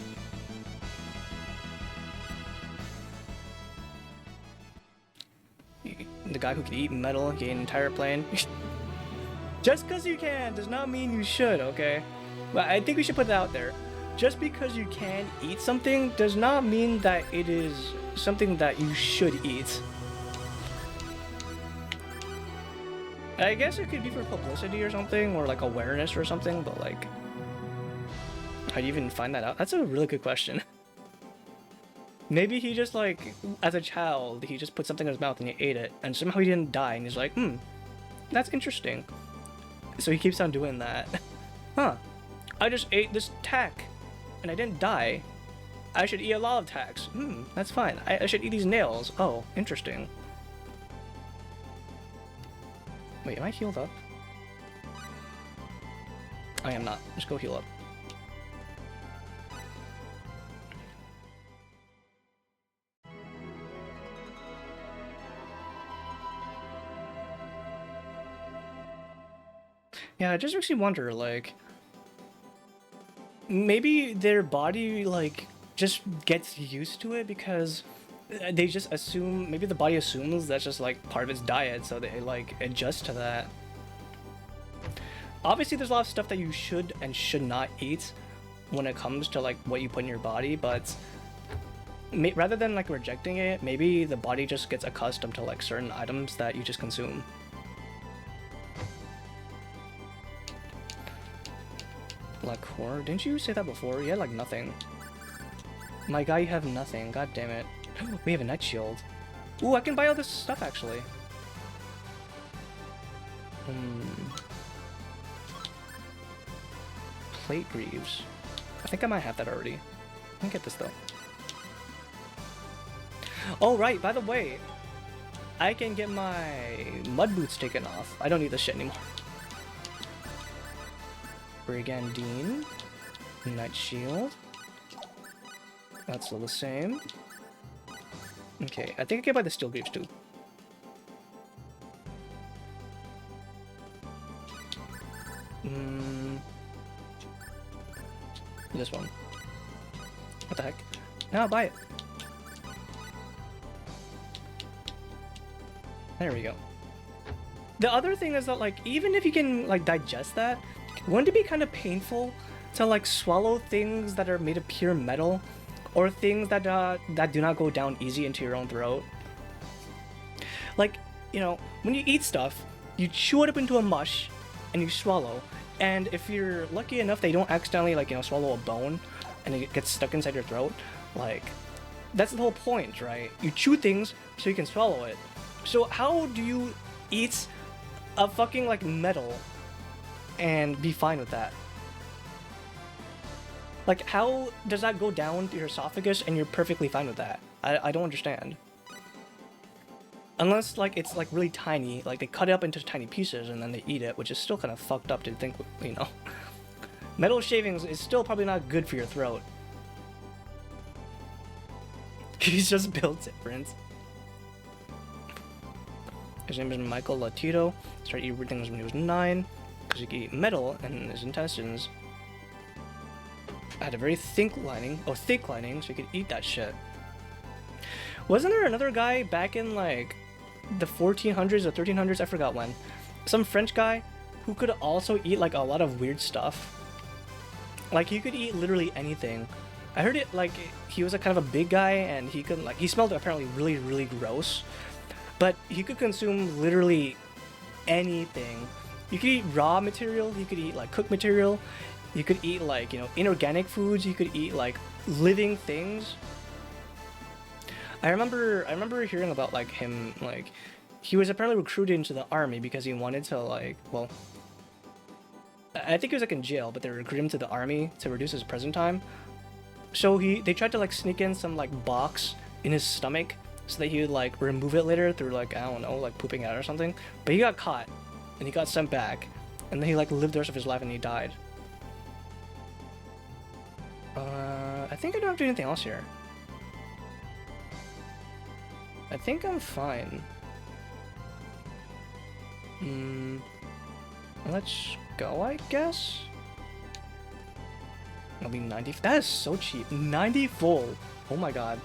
[SPEAKER 1] The guy who can eat metal, he ate an entire plane. Just because you can does not mean you should, okay? But I think we should put that out there. Just because you can eat something does not mean that it is something that you should eat. I guess it could be for publicity or something, or like awareness or something, but like, how do you even find that out? That's a really good question. Maybe he just like, as a child, he just put something in his mouth and he ate it, and somehow he didn't die, and he's like, that's interesting. So he keeps on doing that. Huh. I just ate this tack, and I didn't die. I should eat a lot of tacks. That's fine. I should eat these nails. Oh, interesting. Wait, am I healed up? I am not. Let's go heal up. Yeah, it just makes you wonder, like, maybe their body, like, just gets used to it because they just assume, maybe the body assumes that's just, like, part of its diet, so they, like, adjust to that. Obviously, there's a lot of stuff that you should and should not eat when it comes to, like, what you put in your body, but rather than, like, rejecting it, maybe the body just gets accustomed to, like, certain items that you just consume. Like, horror? Didn't you say that before? You had, like, nothing. My guy, you have nothing. God damn it. We have a night shield. Ooh, I can buy all this stuff, actually. Plate greaves. I think I might have that already. Let me get this, though. Oh, right, by the way. I can get my mud boots taken off. I don't need this shit anymore. Brigandine. Night shield. That's still the same. Okay, I think I can buy the steel greaves too. This one. What the heck? No, I'll buy it. There we go. The other thing is that, like, even if you can, like, digest that, wouldn't it be kind of painful to, like, swallow things that are made of pure metal, or things that that do not go down easy into your own throat? Like, you know, when you eat stuff, you chew it up into a mush, and you swallow. And if you're lucky enough that you don't accidentally, like, you know, swallow a bone, and it gets stuck inside your throat, like, that's the whole point, right? You chew things so you can swallow it. So how do you eat a fucking, like, metal and be fine with that? Like, how does that go down to your esophagus and you're perfectly fine with that? I don't understand. Unless, like, it's, like, really tiny, like, they cut it up into tiny pieces and then they eat it, which is still kind of fucked up to think, you know. Metal shavings is still probably not good for your throat. He's just built different. His name is Michael Latito. Started eating things when he was 9, because he could eat metal in his intestines. Had a very thick lining, so he could eat that shit. Wasn't there another guy back in, like, the 1400s or 1300s, I forgot when, some French guy who could also eat, like, a lot of weird stuff? Like, he could eat literally anything. I heard it, like, he was a kind of a big guy, and he could, like, he smelled apparently really, really gross, but he could consume literally anything. You could eat raw material, you could eat, like, cooked material, you could eat, like, you know, inorganic foods, you could eat, like, living things. I remember hearing about, like, him, like, he was apparently recruited into the army because he wanted to, like, well, I think he was, like, in jail, but they recruited him to the army to reduce his prison time. So they tried to, like, sneak in some, like, box in his stomach so that he would, like, remove it later through, like, I don't know, like, pooping out or something. But he got caught, and he got sent back, and then he, like, lived the rest of his life and he died. I think I don't have to do anything else here. I think I'm fine. Let's go, I guess? It'll be 90. That is so cheap. 90 full. Oh my god.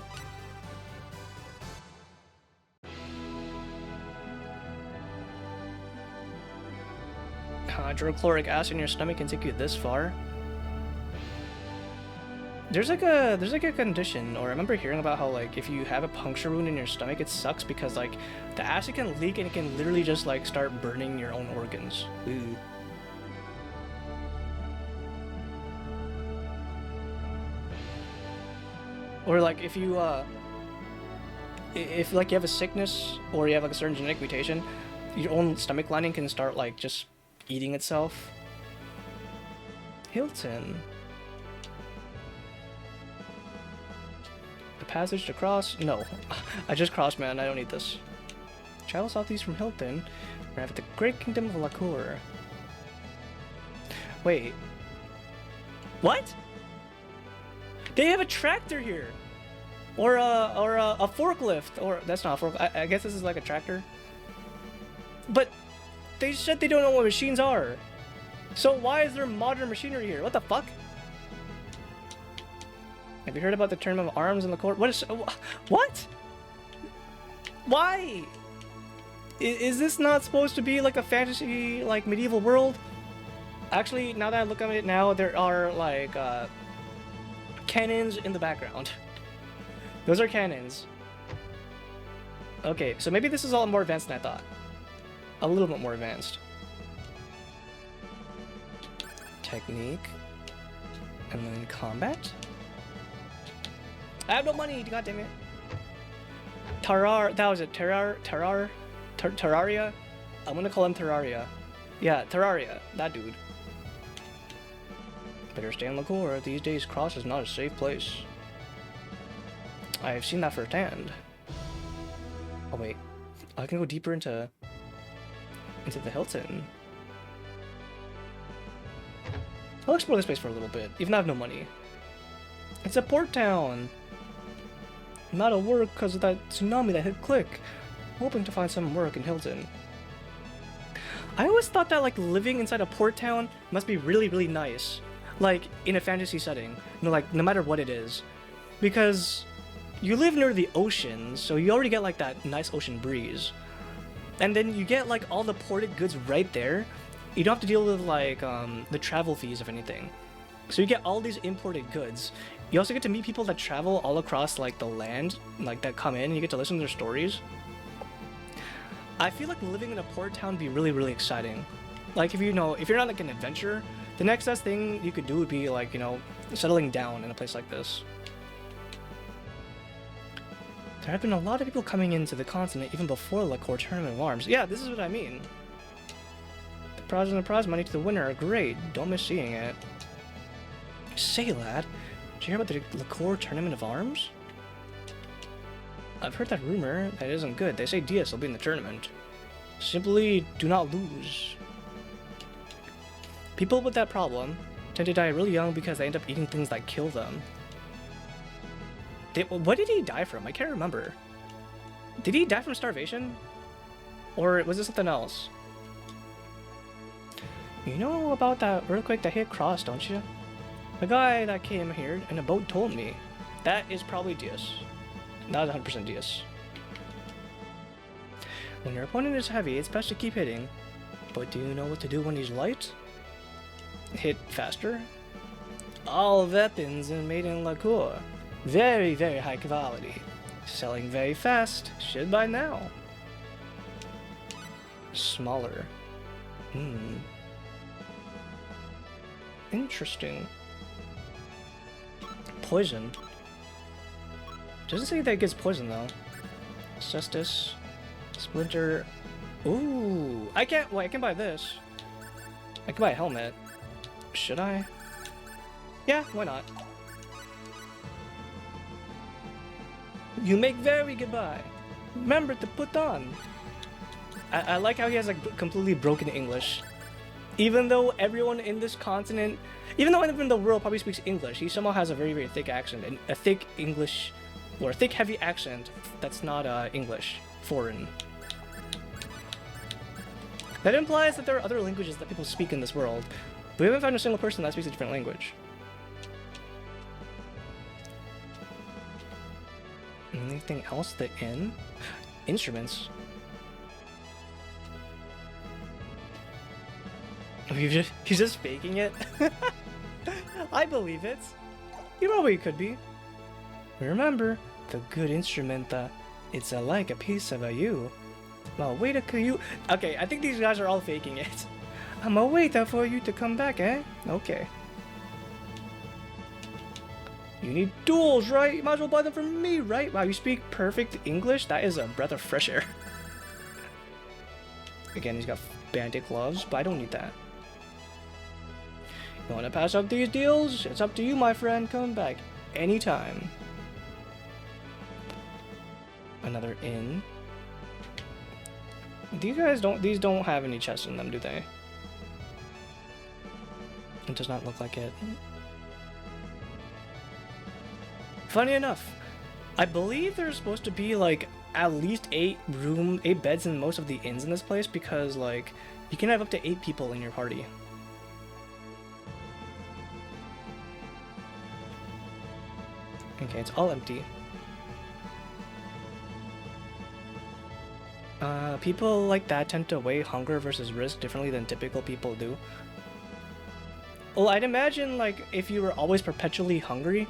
[SPEAKER 1] Hydrochloric acid in your stomach can take you this far? there's like a condition, or I remember hearing about how like if you have a puncture wound in your stomach, it sucks because like the acid can leak and it can literally just like start burning your own organs. Ooh. Or like if like you have a sickness or you have like a certain genetic mutation, your own stomach lining can start like just eating itself. Hilton. The passage to cross? No. I just crossed, man. I don't need this. Travel southeast from Hilton. We're at the Great Kingdom of Lacour. Wait. What? They have a tractor here! Or a forklift. Or, that's not a forklift. I guess this is like a tractor. But they said they don't know what machines are. So why is there modern machinery here? What the fuck? Have you heard about the Tournament of Arms in the court? What is... What? Why? Is this not supposed to be like a fantasy, like, medieval world? Actually, now that I look at it now, there are, like, cannons in the background. Those are cannons. Okay, so maybe this is all more advanced than I thought. A little bit more advanced. Technique. And then combat. I have no money, god damn it. That was it. Terraria? I'm gonna call him Terraria. Yeah, Terraria. That dude. Better stay in Lacour. These days, Cross is not a safe place. I've seen that firsthand. Oh wait. I can go deeper into the Hilton. I'll explore this place for a little bit, even though I have no money. It's a port town! I'm out of work because of that tsunami that hit Click. Hoping to find some work in Hilton. I always thought that like living inside a port town must be really, really nice. Like in a fantasy setting. Like no matter what it is. Because you live near the ocean, so you already get like that nice ocean breeze. And then you get like all the ported goods right there. You don't have to deal with like the travel fees of anything. So you get all these imported goods. You also get to meet people that travel all across like the land, like that come in, and you get to listen to their stories. I feel like living in a port town would be really, really exciting. Like if you're not like an adventurer, the next best thing you could do would be like, settling down in a place like this. There have been a lot of people coming into the continent even before the Lacour Tournament of Arms. Yeah, this is what I mean. The prize and the prize money to the winner are great. Don't miss seeing it. Say, lad, did you hear about the Lacour Tournament of Arms? I've heard that rumor. That isn't good. They say Diaz will be in the tournament. Simply do not lose. People with that problem tend to die really young because they end up eating things that kill them. What did he die from? I can't remember. Did he die from starvation? Or was it something else? You know about that earthquake that hit Cross, don't you? The guy that came here in a boat told me. That is probably Diaz. That is 100% Diaz. When your opponent is heavy, it's best to keep hitting. But do you know what to do when he's light? Hit faster. All weapons are made in Lacour. Very, very high quality. Selling very fast. Should buy now. Smaller. Interesting. Poison. Doesn't say that it gets poison though. Cestus. Splinter. Ooh. I can buy this. I can buy a helmet. Should I? Yeah, why not? You make very good buy. Remember to put on. I like how he has like completely broken English. Even though everyone in this continent, even though everyone in the world probably speaks English, he somehow has a very, very thick accent. And a thick English, or a thick heavy accent that's not English, foreign. That implies that there are other languages that people speak in this world. But we haven't found a single person that speaks a different language. Anything else? The inn? Instruments? He's just faking it? I believe it. You probably could be. Remember, the good instrument that it's like a piece of you. Well, wait a you. Okay, I think these guys are all faking it. I'ma wait for you to come back, eh? Okay. You need tools, right? You might as well buy them from me, right? Wow, you speak perfect English? That is a breath of fresh air. Again, he's got bandit gloves, but I don't need that. You wanna pass up these deals? It's up to you, my friend. Come back anytime. Another inn. These don't have any chests in them, do they? It does not look like it. Funny enough, I believe there's supposed to be like at least 8 beds in most of the inns in this place because like you can have up to 8 people in your party. Okay, it's all empty. People like that tend to weigh hunger versus risk differently than typical people do. Well, I'd imagine like if you were always perpetually hungry,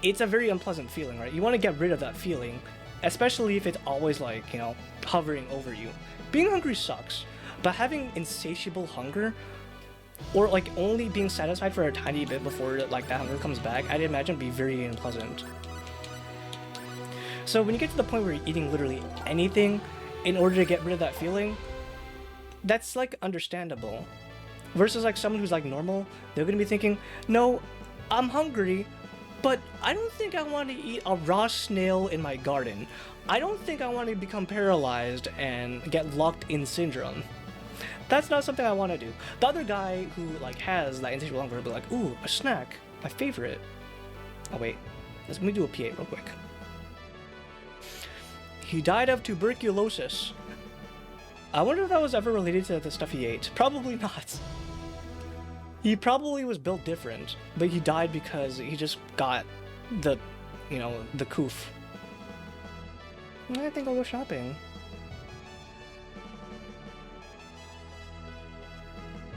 [SPEAKER 1] it's a very unpleasant feeling, right? You want to get rid of that feeling, especially if it's always like, you know, hovering over you. Being hungry sucks, but having insatiable hunger, or like only being satisfied for a tiny bit before like that hunger comes back, I'd imagine be very unpleasant. So when you get to the point where you're eating literally anything in order to get rid of that feeling, that's like understandable. Versus like someone who's like normal, they're gonna be thinking, no, I'm hungry, but I don't think I want to eat a raw snail in my garden. I don't think I want to become paralyzed and get locked in syndrome. That's not something I want to do. The other guy who like has that insatiable hunger will be like, ooh, a snack, my favorite. Oh wait, let me do a PA real quick. He died of tuberculosis. I wonder if that was ever related to the stuff he ate. Probably not. He probably was built different, but he died because he just got the, you know, the coof. I think I'll go shopping.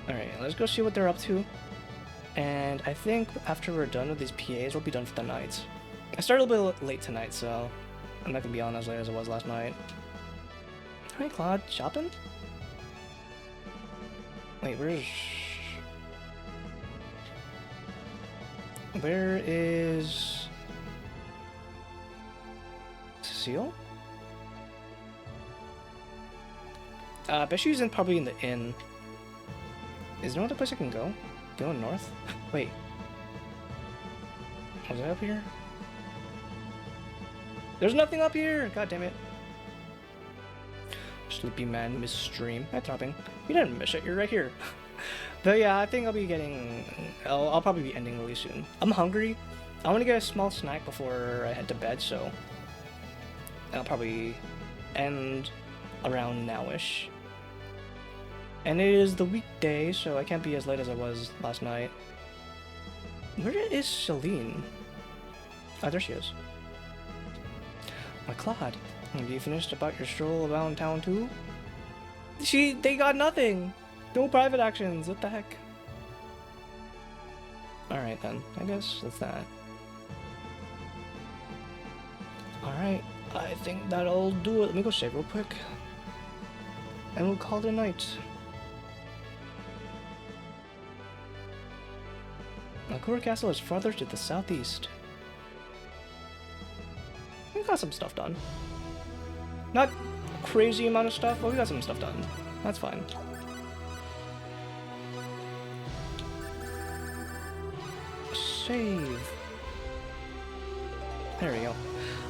[SPEAKER 1] Alright, let's go see what they're up to. And I think after we're done with these PAs, we'll be done for the night. I started a little bit late tonight, so I'm not gonna be on as late as it was last night. Hi, Claude. Shopping? Wait, where is Cecile? I bet she's probably in the inn. Is there no other place I can go? Go north? Wait. Was I up here? There's nothing up here! God damn it. Sleepy man, miss stream. Hi, Throbbing. You didn't miss it, you're right here. But yeah, I think I'll be getting... I'll probably be ending really soon. I'm hungry. I want to get a small snack before I head to bed, so... I'll probably end around now-ish. And it is the weekday, so I can't be as late as I was last night. Where is Celine? Oh, there she is. My Claude, have you finished about your stroll around town too? They got nothing! No private actions, what the heck? Alright then, I guess that's that. Alright, I think that'll do it. Let me go save real quick. And we'll call it a night. Akura Castle is farther to the southeast. We got some stuff done. Not crazy amount of stuff, but we got some stuff done. That's fine. Save. There we go.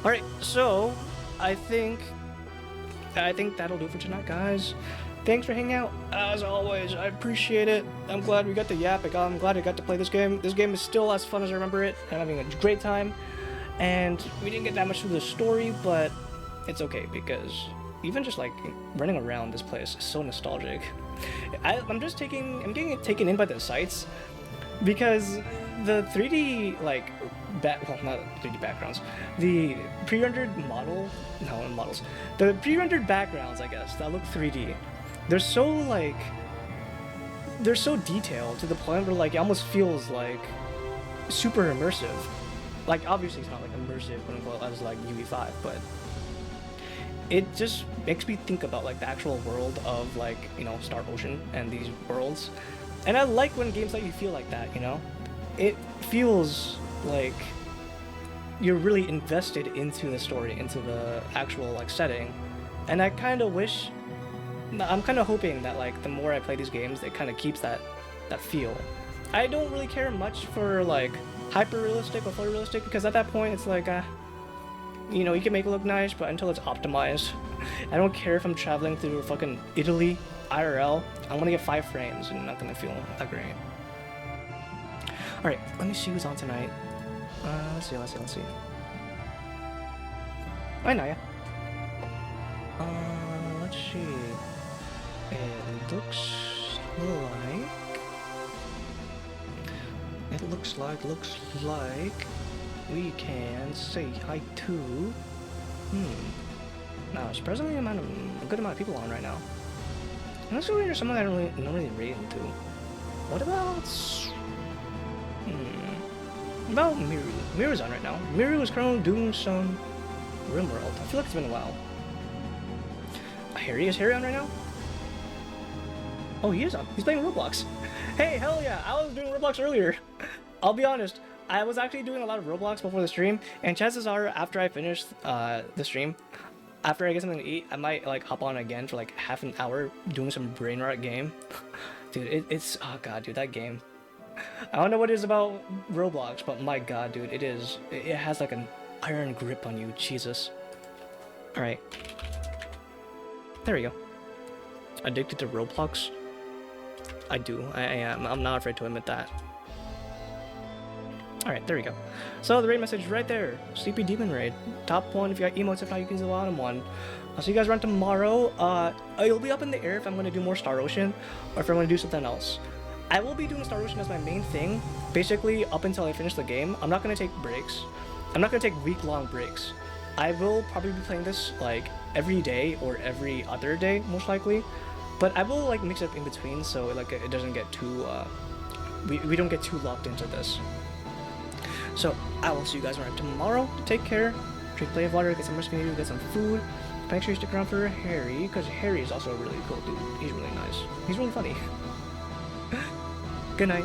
[SPEAKER 1] Alright, so I think that'll do for tonight, guys. Thanks for hanging out, as always. I appreciate it. I'm glad we got to yap. I'm glad I got to play this game. This game is still as fun as I remember it. I'm having a great time. And we didn't get that much through the story, but it's okay because even just like running around this place is so nostalgic. I'm getting taken in by the sights because the 3D like well, not 3D backgrounds. The pre-rendered models. The pre-rendered backgrounds, I guess, that look 3D. They're so detailed to the point where like it almost feels like super immersive. Like, obviously it's not like immersive, quote unquote, as like UE5, but it just makes me think about like the actual world of like, you know, Star Ocean and these worlds. And I like when games let you feel like that, you know? It feels like you're really invested into the story, into the actual like setting. And I kind of wish, I'm kind of hoping that like the more I play these games, it kind of keeps that feel. I don't really care much for like hyper realistic or fully realistic, because at that point it's like, you know, you can make it look nice, but until it's optimized, I don't care if I'm traveling through fucking Italy, IRL. I'm gonna get 5 frames and I'm not gonna feel that great. Alright, let me see who's on tonight. Let's see. Hi, Naya. Let's see. It looks like we can say hi to. Now, surprisingly, a good amount of people on right now. And let's go into someone I don't really read into. What about? About Miru. Miru's on right now. Miru is currently doing some RimWorld. I feel like it's been a while. Harry? Is Harry on right now? Oh, he is on. He's playing Roblox. Hey, hell yeah! I was doing Roblox earlier. I'll be honest. I was actually doing a lot of Roblox before the stream, and chances are, after I finish the stream, after I get something to eat, I might like hop on again for like half an hour doing some brain rot game. Dude, it's oh god, dude, that game. I don't know what it is about Roblox, but my god, dude, it has like an iron grip on you, Jesus. Alright. There we go. Addicted to Roblox? I do. I am. I'm not afraid to admit that. Alright, there we go. So the raid message right there. Sleepy Demon raid. Top 1 if you got emotes, if not you can do the bottom one. I'll see you guys around tomorrow. It'll be up in the air if I'm going to do more Star Ocean or if I'm going to do something else. I will be doing Star Ocean as my main thing, basically up until I finish the game. I'm not going to take breaks. I'm not going to take week-long breaks. I will probably be playing this like every day or every other day, most likely. But I will like mix it up in between so like it doesn't get too, we don't get too locked into this. So I will see you guys around tomorrow. Take care. Drink plenty of water, get some rest if you need, get some food. Make sure you stick around for Harry, because Harry is also a really cool dude. He's really nice. He's really funny. Good night.